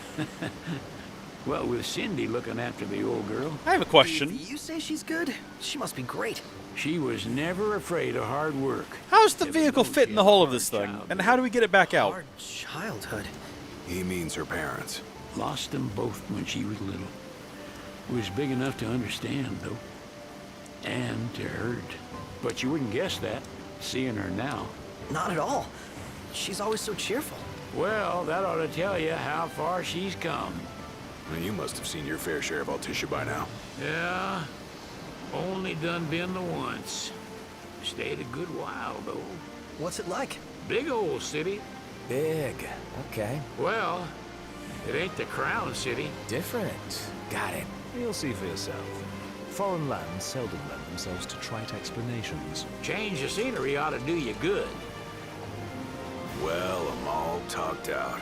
Well, with Cindy looking after the old girl, I have a question. If you say she's good, she must be great. she was never afraid of hard work. How's the vehicle fit in the hull of this thing? And how do we get it back out? Hard childhood. He means her parents. Lost them both when she was little. Was big enough to understand, though. And to hurt. But you wouldn't guess that, seeing her now. Not at all. She's always so cheerful. Well, that ought to tell you how far she's come. Well, you must have seen your fair share of Altissia by now. Yeah, only done been the once. Stayed a good while, though. What's it like? Big old city. Big. Okay. Well, it ain't the Crown City. Different. Got it. You'll see for yourself. Foreign lands seldom lend themselves to trite explanations. Change of scenery ought to do you good. Well, I'm all talked out.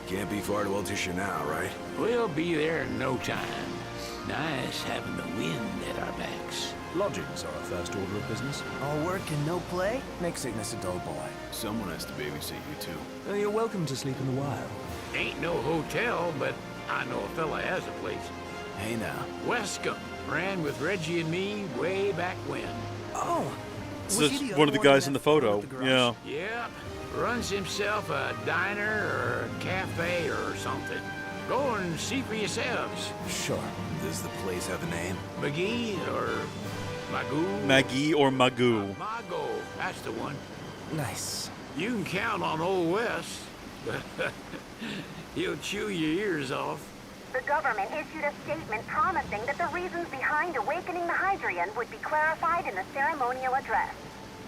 Can't be far to Altissia now, right? We'll be there in no time. Nice having the wind at our backs. Lodgings are our first order of business. All work and no play? Make sickness a dull boy. Someone has to babysit you, too. You're welcome to sleep in the wild. Ain't no hotel, but I know a fella has a place. Hey now. Westcomb ran with Reggie and me way back when. Oh. This was he is the one other of the guys in in the that photo photo. with the garage? Yeah. Yep. Runs himself a diner or a cafe or something. Go and see for yourselves. Sure. Does the place have a name? McGee or Magoo? Maggie or Magoo. Mago, that's the one. Nice. You can count on Old West. He'll chew your ears off. The government issued a statement promising that the reasons behind awakening the Hydrian would be clarified in the ceremonial address.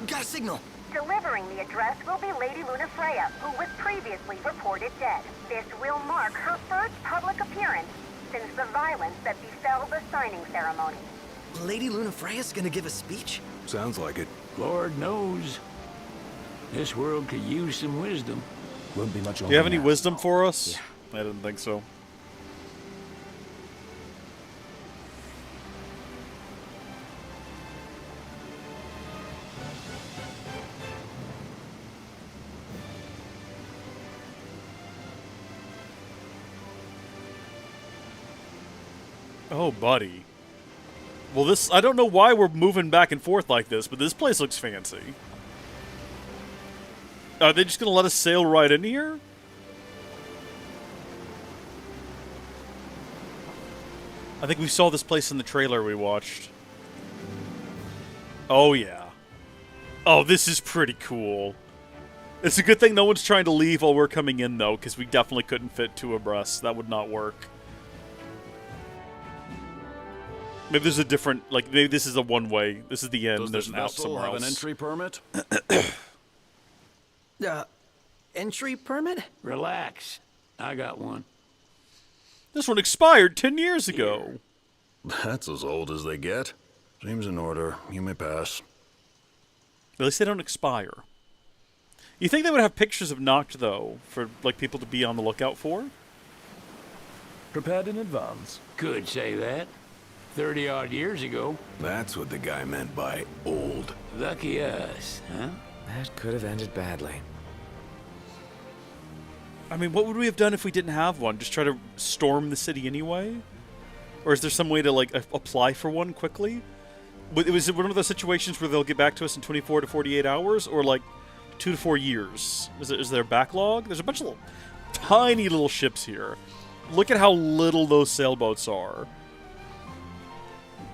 Got a signal. Delivering the address will be Lady Luna Freya, who was previously reported dead. This will mark her first public appearance since the violence that befell the signing ceremony. Lady Luna Freya's gonna give a speech? Sounds like it. Lord knows. This world could use some wisdom. Won't be much Do longer. you have any now. wisdom for us? I didn't think so. Oh, buddy. Well, this... I don't know why we're moving back and forth like this, but this place looks fancy. Are they just gonna let us sail right in here? I think we saw this place in the trailer we watched. Oh, yeah. Oh, this is pretty cool. It's a good thing no one's trying to leave while we're coming in, though, because we definitely couldn't fit two abreast. That would not work. Maybe there's a different... Like, maybe this is a one-way. This is the end. Does There's this an out vessel somewhere have else. an entry permit? Entry permit? Relax. I got one. This one expired 10 years ago. That's as old as they get. Seems in order. You may pass. At least they don't expire. You think they would have pictures of Noct, though, for like people to be on the lookout for? Prepared in advance. Could say that. 30-odd years ago. That's what the guy meant by old. Lucky us, huh? That could have ended badly. I mean, what would we have done if we didn't have one? Just try to storm the city anyway? Or is there some way to, like, apply for one quickly? Was it one of those situations where they'll get back to us in 24 to 48 hours? Or, like, 2 to 4 years? Is there a backlog? There's a bunch of tiny little ships here. Look at how little those sailboats are.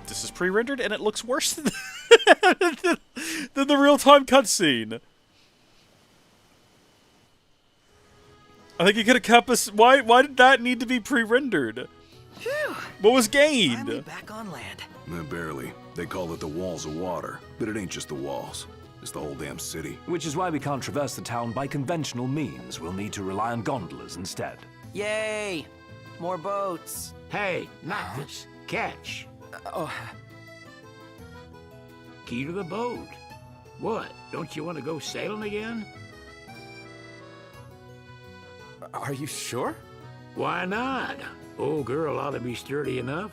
This is pre-rendered, and it looks worse than the real-time cutscene. I think you could have kept us... Why did that need to be pre-rendered? What was gained? Finally back on land. Barely. They call it the walls of water, but it ain't just the walls. It's the whole damn city. Which is why we can't traverse the town by conventional means. We'll need to rely on gondolas instead. Yay! More boats. Hey, not this. Catch. Key to the boat. What? Don't you want to go sailing again? Are you sure? Why not? Old girl ought to be sturdy enough.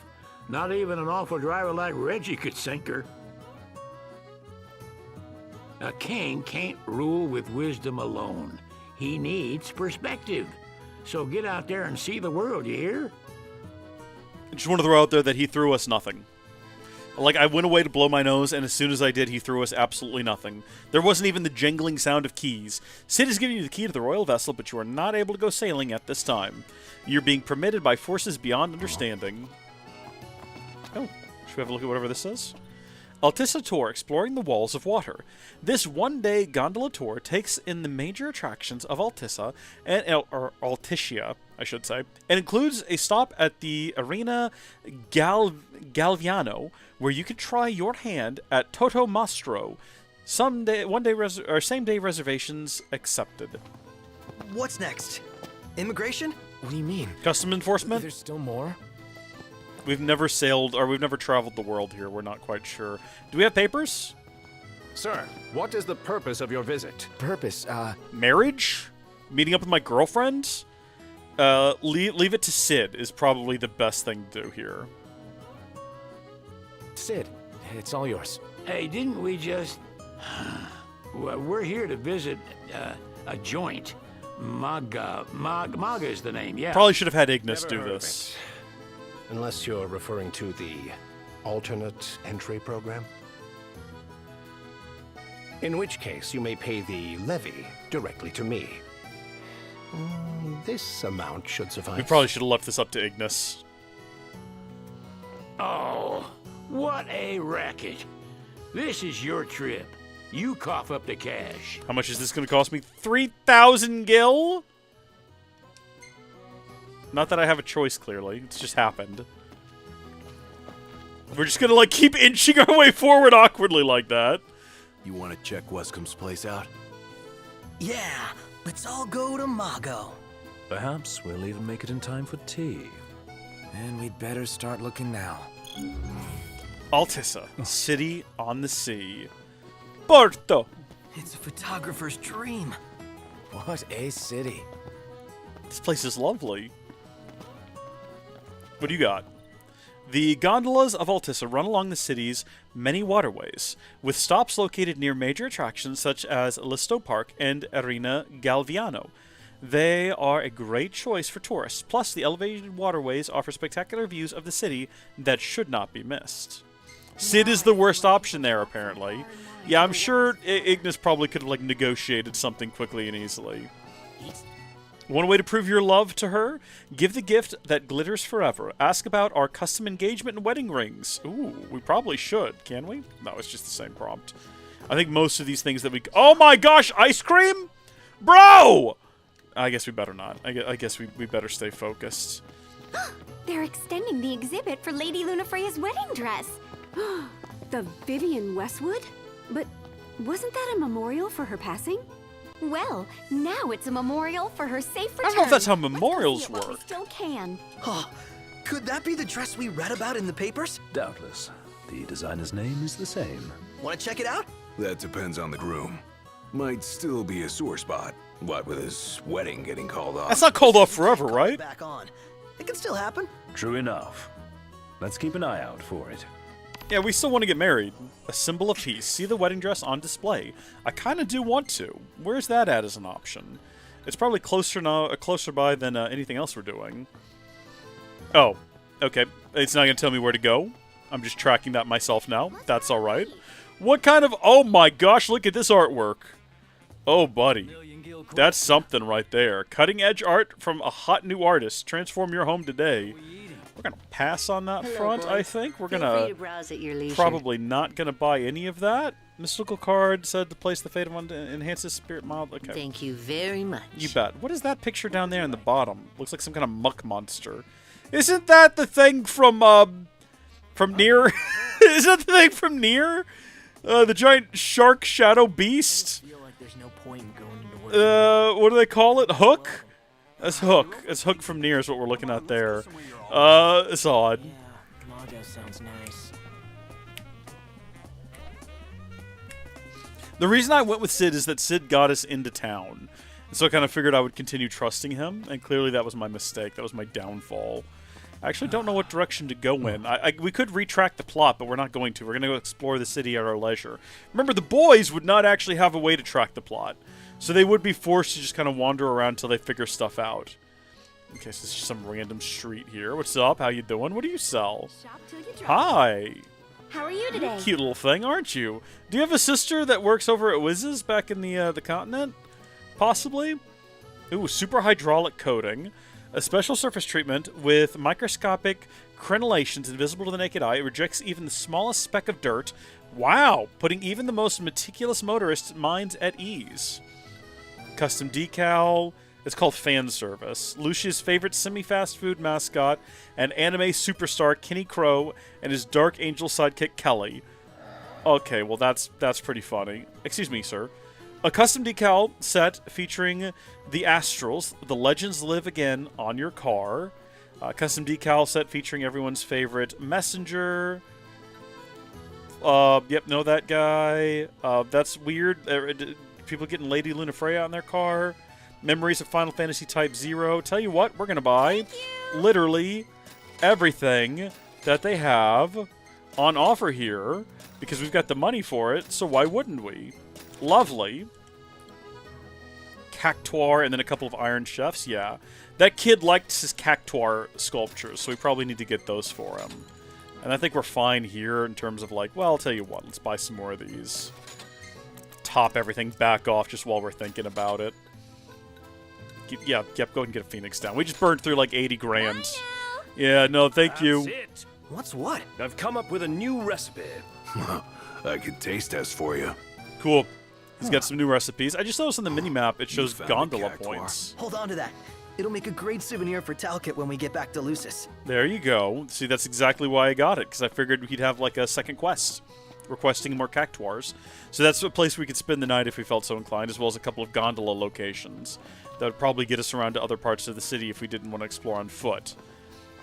Not even an awful driver like Reggie could sink her. A king can't rule with wisdom alone. He needs perspective. So get out there and see the world, you hear? Just want to throw out there that he threw us nothing. Like, I went away to blow my nose, and as soon as I did, he threw us absolutely nothing. There wasn't even the jingling sound of keys. Sid is giving you the key to the royal vessel, but you are not able to go sailing at this time. You're being permitted by forces beyond understanding. Oh, should we have a look at whatever this says? Altissa Tour, exploring the walls of water. This one-day gondola tour takes in the major attractions of Altissa, or Altitia, I should say, and includes a stop at the Arena Galviano, where you can try your hand at Toto Mastro. Same day reservations accepted. What's next? Immigration? What do you mean? Custom enforcement? There's still more? We've never sailed, or we've never traveled the world here. We're not quite sure. Do we have papers? Sir, what is the purpose of your visit? Purpose, Marriage? Meeting up with my girlfriend? Leave it to Sid is probably the best thing to do here. Sid, it's all yours. Hey, didn't we just... Well, we're here to visit a joint. Maga is the name, yeah. Probably should have had Ignis Never do heard of this. Unless you're referring to the alternate entry program. In which case, you may pay the levy directly to me. This amount should suffice. We probably should have left this up to Ignis. Oh, what a racket. This is your trip. You cough up the cash. How much is this going to cost me? 3,000 gil? Not that I have a choice, clearly. It's just happened. We're just gonna, like, keep inching our way forward awkwardly like that. You want to check Wescomb's place out? Yeah, let's all go to Mago. Perhaps we'll even make it in time for tea. And we'd better start looking now. Altissa, city on the sea. Porto. It's a photographer's dream. What a city. This place is lovely. What do you got? The gondolas of Altissa run along the city's many waterways, with stops located near major attractions such as Listo Park and Arena Galviano. They are a great choice for tourists, plus the elevated waterways offer spectacular views of the city that should not be missed. Sid is the worst option there, apparently. Yeah, I'm sure Ignis probably could have, like, negotiated something quickly and easily. One way to prove your love to her? Give the gift that glitters forever. Ask about our custom engagement and wedding rings. Ooh, we probably should. Can we? No, it's just the same prompt. I think most of these things that we... Oh my gosh, ice cream? Bro! I guess we better not. I guess we better stay focused. They're extending the exhibit for Lady Lunafreya's wedding dress. The Vivian Westwood? But wasn't that a memorial for her passing? Well, now it's a memorial for her safe return. I don't know if that's how memorials Let's go see it while we work. still can. Oh, could that be the dress we read about in the papers? Doubtless. The designer's name is the same. Want to check it out? That depends on the groom. Might still be a sore spot. What with his wedding getting called off? That's not called off forever, right? Back on. It can still happen. True enough. Let's keep an eye out for it. Yeah, we still want to get married. A symbol of peace. See the wedding dress on display. I kind of do want to. Where's that at as an option? It's probably closer by than anything else we're doing. Oh, okay. It's not going to tell me where to go. I'm just tracking that myself now. That's all right. What kind of... Oh my gosh, look at this artwork. Oh, buddy. That's something right there. Cutting edge art from a hot new artist. Transform your home today. We're going to pass on that front, I think. We're going to probably not going to buy any of that. Mystical card said to place the fate of one enhances spirit mild. Okay. Thank you very much. You bet. What is that picture down there in the bottom? Looks like some kind of muck monster. Isn't that the thing from Nier? Is that the thing from Nier? The giant shark shadow beast? I feel like there's no point in going into work. What do they call it? Hook? That's Hook. It's Hook from Nier is what we're looking at there. It's odd. Yeah, Mago sounds nice. The reason I went with Sid is that Sid got us into town. And so I kind of figured I would continue trusting him, and clearly that was my mistake. That was my downfall. I actually don't know what direction to go in. We could retract the plot, but we're not going to. We're going to go explore the city at our leisure. Remember, the boys would not actually have a way to track the plot. So they would be forced to just kind of wander around until they figure stuff out. Okay, so it's just some random street here. What's up? How you doing? What do you sell? Shop till you drop. Hi. How are you today? Cute little thing, aren't you? Do you have a sister that works over at Wiz's back in the continent? Possibly? Ooh, super hydraulic coating. A special surface treatment with microscopic crenellations invisible to the naked eye. It rejects even the smallest speck of dirt. Wow! Putting even the most meticulous motorist's minds at ease. Custom decal. It's called Fan Service. Lucia's favorite semi-fast food mascot and anime superstar Kenny Crow and his Dark Angel sidekick Kelly. Okay, well that's pretty funny. Excuse me, sir. A custom decal set featuring the Astrals, the Legends Live Again on your car. Custom decal set featuring everyone's favorite messenger. Yep, know that guy. That's weird. People getting Lady Lunafreya on their car. Memories of Final Fantasy Type 0. Tell you what, we're going to buy literally everything that they have on offer here because we've got the money for it, so why wouldn't we? Lovely. Cactuar and then a couple of Iron Chefs, yeah. That kid liked his Cactuar sculptures, so we probably need to get those for him. And I think we're fine here in terms of like, well, I'll tell you what, let's buy some more of these. Top everything back off just while we're thinking about it. Yeah, go ahead and get a Phoenix down. We just burned through like 80 grand. Yeah, no, thank you. It. What's what? I've come up with a new recipe. I could taste test for you. Cool. He's got some new recipes. I just noticed on the mini-map it shows gondola points. Hold on to that. It'll make a great souvenir for Talcott when we get back to Lucis. There you go. See, that's exactly why I got it, because I figured he'd have like a second quest, requesting more Cactuars. So that's a place we could spend the night if we felt so inclined, as well as a couple of gondola locations. That would probably get us around to other parts of the city if we didn't want to explore on foot.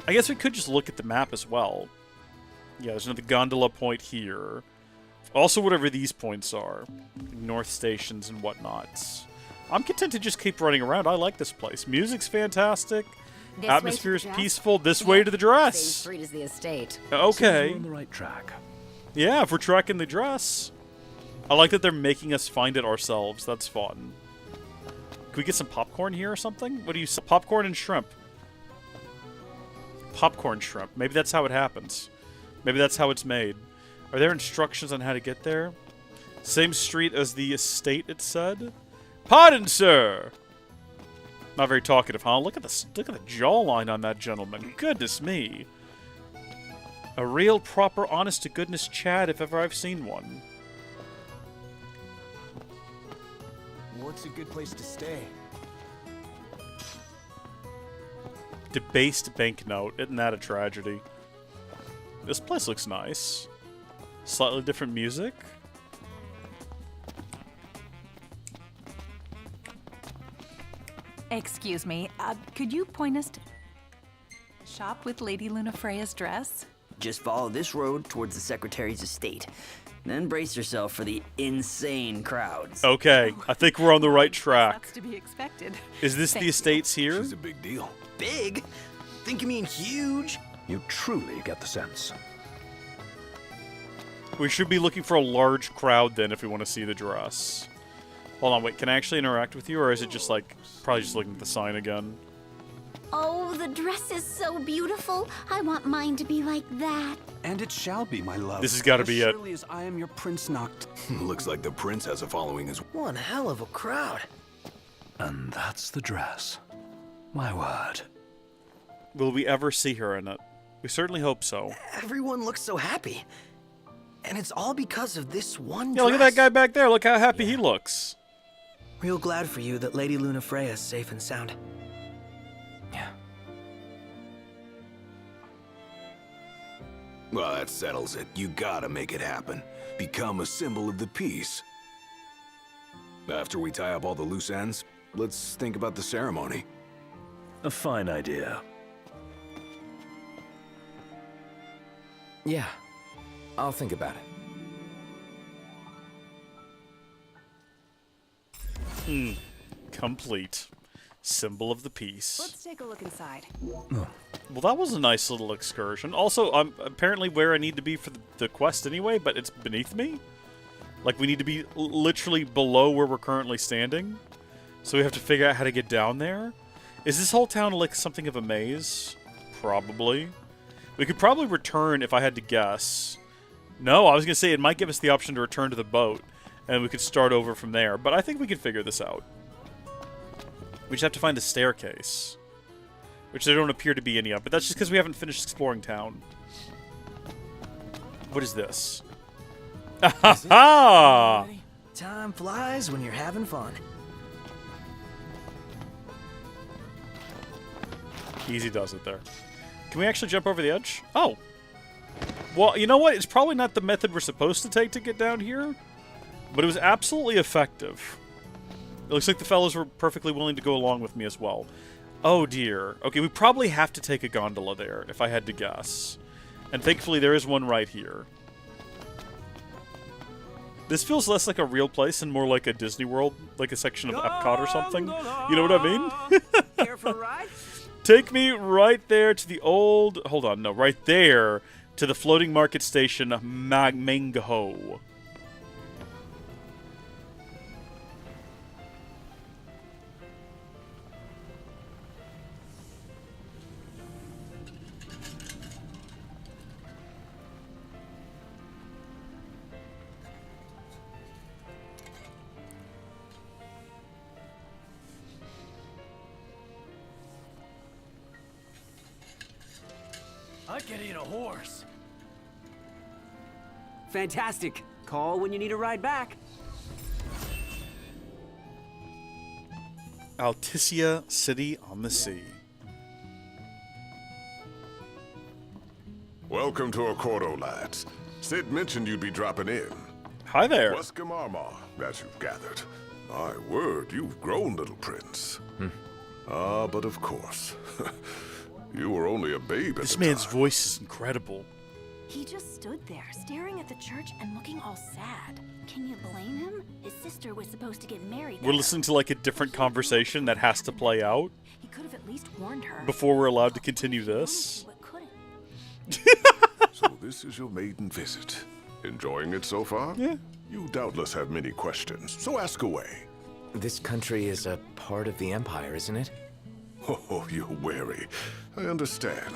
I guess we could just look at the map as well. Yeah, there's another gondola point here. Also, whatever these points are. North stations and whatnot. I'm content to just keep running around. I like this place. Music's fantastic. Atmosphere is peaceful. This way to the dress. Same street as the estate. Okay. We're on the right track. Yeah, if we're tracking the dress. I like that they're making us find it ourselves. That's fun. Can we get some popcorn here or something? What do you say? Popcorn and shrimp. Popcorn shrimp. Maybe that's how it happens. Maybe that's how it's made. Are there instructions on how to get there? Same street as the estate, it said. Pardon, sir. Not very talkative, huh? Look at the jawline on that gentleman. Goodness me. A real, proper, honest-to-goodness Chad if ever I've seen one. What's a good place to stay? Debased banknote. Isn't that a tragedy? This place looks nice. Slightly different music. Excuse me, could you point us to shop with Lady Lunafreya's dress? Just follow this road towards the Secretary's estate. Then brace yourself for the insane crowds. Okay, I think we're on the right track. That's to be expected. Is this the estates here? She's a big deal. Big? Think you mean huge? You truly get the sense. We should be looking for a large crowd then if we want to see the dress. Hold on, wait, can I actually interact with you, or is it just like, probably just looking at the sign again? Oh, the dress is so beautiful. I want mine to be like that. And it shall be, my love. This has got to be it. As surely as I am your Prince Noct. Looks like the prince has a following as well. One hell of a crowd. And that's the dress. My word. Will we ever see her in it? We certainly hope so. Everyone looks so happy. And it's all because of this one Yeah, dress. look at that guy back there. Look how happy he looks. Real glad for you that Lady Lunafreya is safe and sound. Yeah. Well, that settles it. You gotta make it happen. Become a symbol of the peace. After we tie up all the loose ends, let's think about the ceremony. A fine idea. Yeah, I'll think about it. Complete. Symbol of the peace. Let's take a look inside. Well, that was a nice little excursion. Also, I'm apparently where I need to be for the quest anyway, but it's beneath me. Like, we need to be literally below where we're currently standing. So we have to figure out how to get down there. Is this whole town like something of a maze? Probably. We could probably return if I had to guess. No, I was going to say it might give us the option to return to the boat, and we could start over from there. But I think we can figure this out. We just have to find a staircase, which there don't appear to be any of. But that's just because we haven't finished exploring town. What is this? Aha! Time flies when you're having fun. Easy does it there. Can we actually jump over the edge? Oh. Well, you know what? It's probably not the method we're supposed to take to get down here, but it was absolutely effective. It looks like the fellows were perfectly willing to go along with me as well. Oh dear. Okay, we probably have to take a gondola there, if I had to guess. And thankfully there is one right here. This feels less like a real place and more like a Disney World, like a section of Epcot or something. You know what I mean? Care for a ride? Take me right there to the old... Hold on, no, right there to the floating market station, Mangho. I could eat a horse. Fantastic. Call when you need a ride back. Alticia City on the Sea. Welcome to Accordo, lads. Sid mentioned you'd be dropping in. Hi there. Wescom Armor, as you've gathered. My word, you've grown, little prince. But of course. You were only a babe at This the man's time. voice is incredible. He just stood there, staring at the church and looking all sad. Can you blame him? His sister was supposed to get married. We're listening to like a different conversation that has to play out He could have at least warned her. before we're allowed to continue this. So this is your maiden visit. Enjoying it so far? Yeah. You doubtless have many questions, so ask away. This country is a part of the Empire, isn't it? Oh, you're wary. I understand.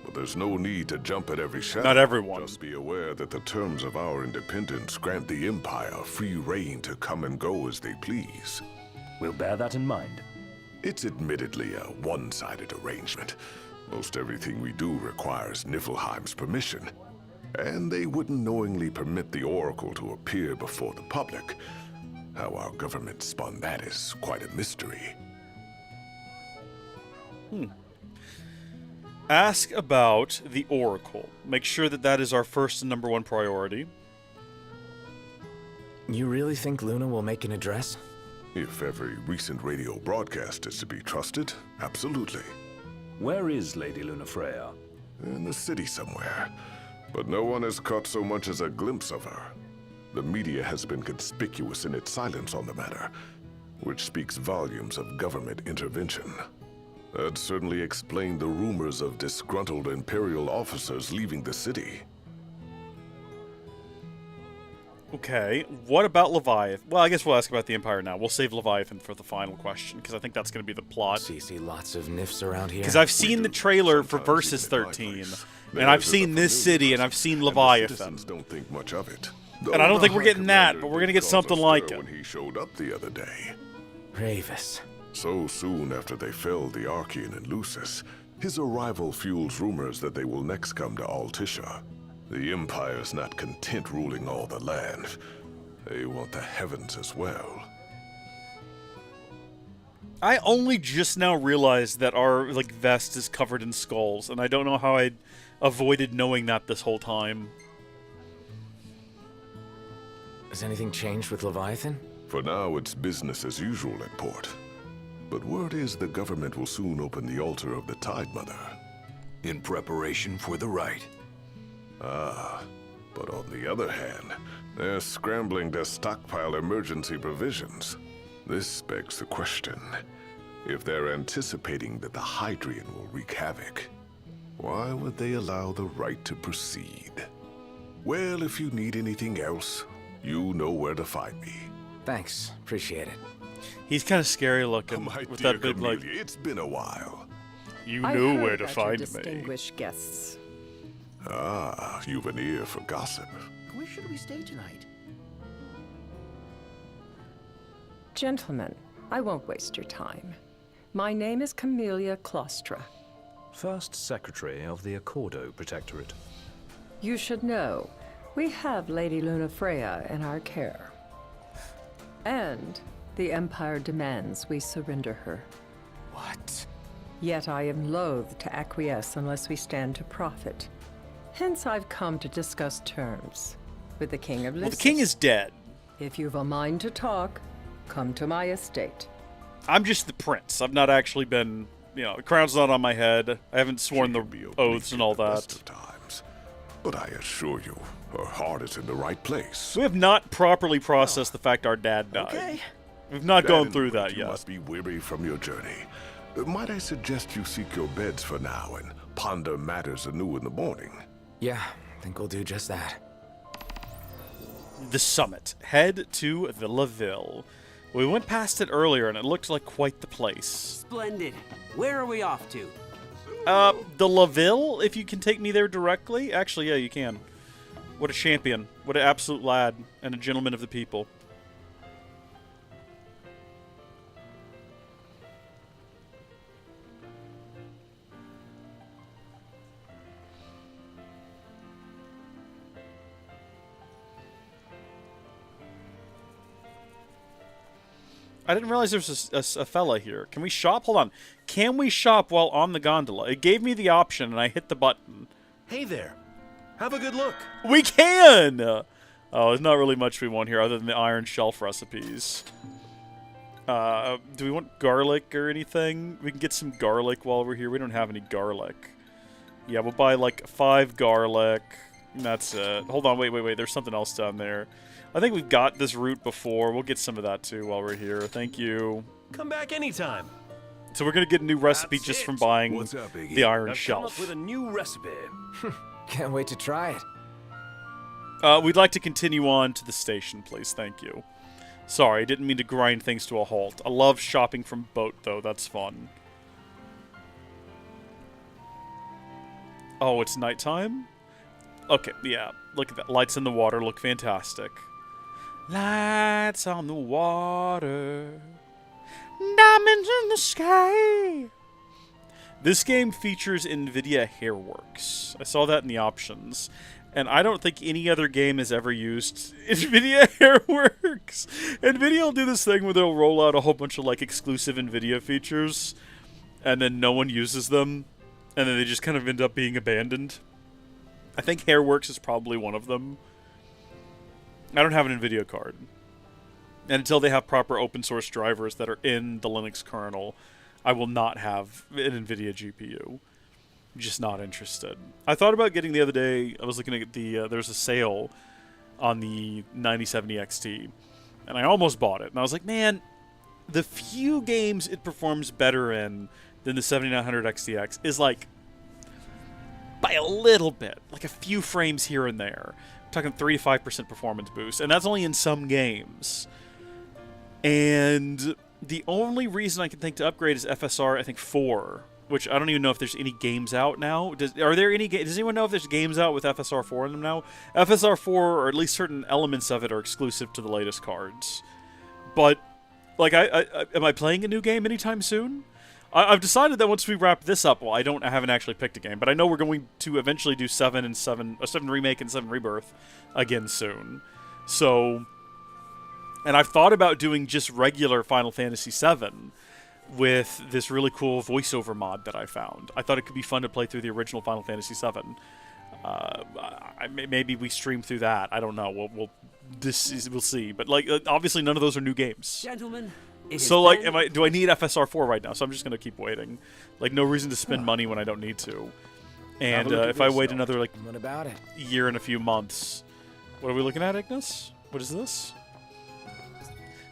But there's no need to jump at every shadow. Not everyone. Just be aware that the terms of our independence grant the Empire free reign to come and go as they please. We'll bear that in mind. It's admittedly a one-sided arrangement. Most everything we do requires Niflheim's permission. And they wouldn't knowingly permit the Oracle to appear before the public. How our government spun that is quite a mystery. Ask about the Oracle. Make sure that that is our first and number one priority. You really think Luna will make an address? If every recent radio broadcast is to be trusted, absolutely. Where is Lady Lunafreya? In the city somewhere. But no one has caught so much as a glimpse of her. The media has been conspicuous in its silence on the matter, which speaks volumes of government intervention. That certainly explained the rumors of disgruntled Imperial officers leaving the city. Okay, what about Leviathan? Well, I guess we'll ask about the Empire now. We'll save Leviathan for the final question, because I think that's going to be the plot. So you see lots of nifs around here? Because I've seen the trailer for Versus 13, and I've seen this city, and I've seen Leviathan. Don't think much of it. And I don't think we're getting that, but we're going to get something like it. When he showed up the other day. Ravis. So soon after they felled the Archean and Lucis, his arrival fuels rumors that they will next come to Alticia. The Empire's not content ruling all the land. They want the heavens as well. I only just now realized that our vest is covered in skulls, and I don't know how I avoided knowing that this whole time. Has anything changed with Leviathan? For now, it's business as usual at port. But word is the government will soon open the altar of the Tide Mother. In preparation for the rite. But on the other hand, they're scrambling to stockpile emergency provisions. This begs the question, if they're anticipating that the Hydrian will wreak havoc, why would they allow the rite to proceed? Well, if you need anything else, you know where to find me. Thanks. Appreciate it. He's kind of scary looking My with dear that big, like, Camellia, it's been a while. you I knew heard where to about find your me. distinguished guests. Ah, you've an ear for gossip. Where should we stay tonight? Gentlemen, I won't waste your time. My name is Camellia Claustra. First Secretary of the Accordo Protectorate. You should know, we have Lady Luna Freya in our care. And the Empire demands we surrender her. What? Yet I am loath to acquiesce unless we stand to profit. Hence I've come to discuss terms with the King of Lissus. Well, the king is dead. If you've a mind to talk, come to my estate. I'm just the prince. I've not actually been, the crown's not on my head. I haven't sworn the oaths and all that. But I assure you, her heart is in the right place. We have not properly processed the fact our dad died. Okay. We've not That gone in through point, that you yet. must be weary from your journey. Might I suggest you seek your beds for now and ponder matters anew in the morning? Yeah, I think we'll do just that. The summit. Head to Villaville. We went past it earlier and it looked like quite the place. Splendid. Where are we off to? The Laville, if you can take me there directly. Actually, yeah, you can. What a champion. What an absolute lad and a gentleman of the people. I didn't realize there was a fella here. Can we shop? Hold on. Can we shop while on the gondola? It gave me the option, and I hit the button. Hey there. Have a good look. We can! Oh, there's not really much we want here other than the iron shelf recipes. Do we want garlic or anything? We can get some garlic while we're here. We don't have any garlic. Yeah, we'll buy like 5 garlic. That's it. Hold on, wait. There's something else down there. I think we've got this route before. We'll get some of that too while we're here. Thank you. Come back anytime. So we're gonna get a new recipe just from buying the iron I've shelf. come up with a new recipe. Can't wait to try it. We'd like to continue on to the station, please. Thank you. Sorry, I didn't mean to grind things to a halt. I love shopping from boat, though. That's fun. Oh, it's nighttime? Okay, yeah. Look at that. Lights in the water look fantastic. Lights on the water. Diamonds in the sky. This game features NVIDIA Hairworks. I saw that in the options. And I don't think any other game has ever used NVIDIA Hairworks. NVIDIA will do this thing where they'll roll out a whole bunch of like exclusive NVIDIA features. And then no one uses them. And then they just kind of end up being abandoned. I think Hairworks is probably one of them. I don't have an NVIDIA card. And until they have proper open source drivers that are in the Linux kernel, I will not have an NVIDIA GPU. I'm just not interested. I thought about getting the other day, I was looking at the, there's a sale on the 9070 XT. And I almost bought it. And I was like, man, the few games it performs better in than the 7900 XTX is like, by a little bit. Like a few frames here and there. Talking 3 to 5% performance boost, and that's only in some games. And the only reason I can think to upgrade is FSR, I think 4, which I don't even know if there's any games out now. Does anyone know if there's games out with FSR 4 in them now? FSR 4, or at least certain elements of it, are exclusive to the latest cards. But like, am I playing a new game anytime soon? I've decided that once we wrap this up, well, I haven't actually picked a game, but I know we're going to eventually do 7 Remake and 7 Rebirth again soon. So, and I've thought about doing just regular Final Fantasy VII with this really cool voiceover mod that I found. I thought it could be fun to play through the original Final Fantasy VII. Maybe we stream through that. I don't know. We'll see. But like, obviously, none of those are new games. Gentlemen. So like, do I need FSR 4 right now? So I'm just gonna keep waiting. Like, no reason to spend money when I don't need to. And if I wait another like year and a few months, what are we looking at, Ignis? What is this?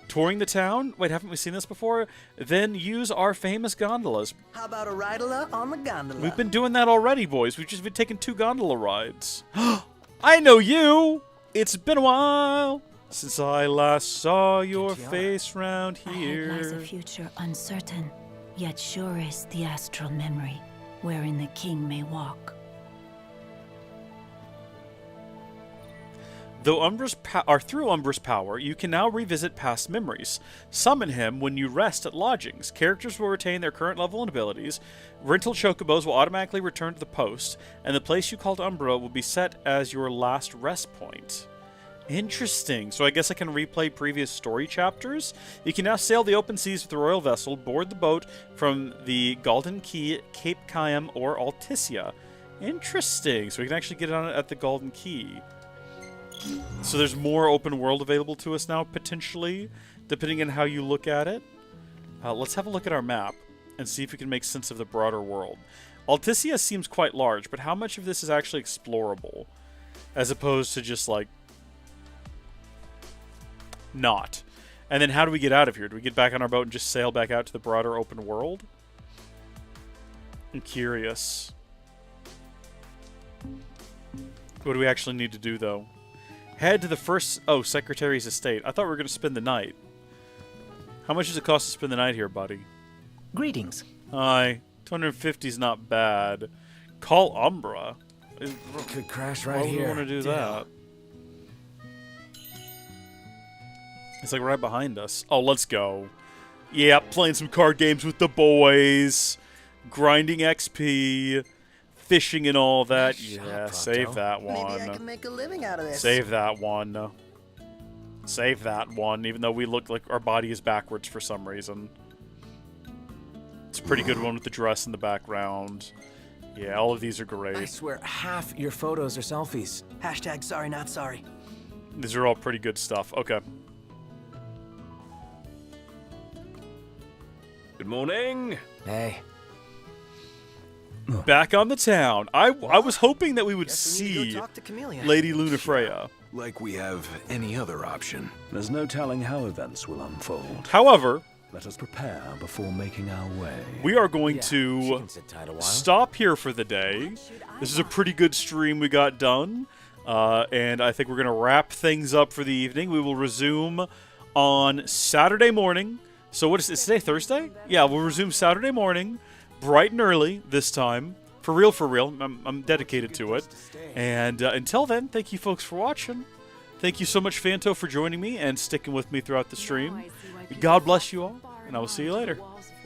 Touring the town? Wait, haven't we seen this before? Then use our famous gondolas. How about a ride-a on the gondola? We've been doing that already, boys. We've just been taking 2 gondola rides. I know you. It's been a while. Since I last saw your tiara. face round Ahead lies a here. future uncertain, yet sure is the astral memory, wherein the king may walk. Through Umbra's power, you can now revisit past memories. Summon him when you rest at lodgings. Characters will retain their current level and abilities. Rental chocobos will automatically return to the post, and the place you called Umbra will be set as your last rest point. Interesting. So I guess I can replay previous story chapters. You can now sail the open seas with the royal vessel, board the boat from the Golden Key, Cape Cayam, or Alticia. Interesting. So we can actually get on it at the Golden Key. So there's more open world available to us now, potentially, depending on how you look at it. Let's have a look at our map and see if we can make sense of the broader world. Alticia seems quite large, but how much of this is actually explorable? As opposed to just, like, not. And then how do we get out of here? Do we get back on our boat and just sail back out to the broader open world? I'm curious. What do we actually need to do, though? Head to the first... Oh, Secretary's estate. I thought we were going to spend the night. How much does it cost to spend the night here, buddy? Greetings. Hi. 250 is not bad. Call Umbra. Could crash right Why would we here. want to do that? It's like right behind us. Oh, let's go. Yeah, playing some card games with the boys. Grinding XP. Fishing and all that. Yeah, save that one. Maybe I can make a living out of this. Save that one. Save that one, even though we look like our body is backwards for some reason. It's a pretty good one with the dress in the background. Yeah, all of these are great. I swear, half your photos are selfies. Hashtag sorry not sorry. These are all pretty good stuff. Okay. Good morning. Hey. Back on the town. I was hoping that we would Guess we need to see go talk to Chameleon. Lady Lunafreya. Like we have any other option. There's no telling how events will unfold. However, let us prepare before making our way. we are going to stop here for the day. This is a pretty good stream we got done. And I think we're going to wrap things up for the evening. We will resume on Saturday morning. So what is it? Is today Thursday? Yeah, we'll resume Saturday morning. Bright and early this time. For real, for real. I'm dedicated to it. And until then, thank you folks for watching. Thank you so much, Fanto, for joining me and sticking with me throughout the stream. God bless you all, and I will see you later.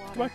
Goodbye.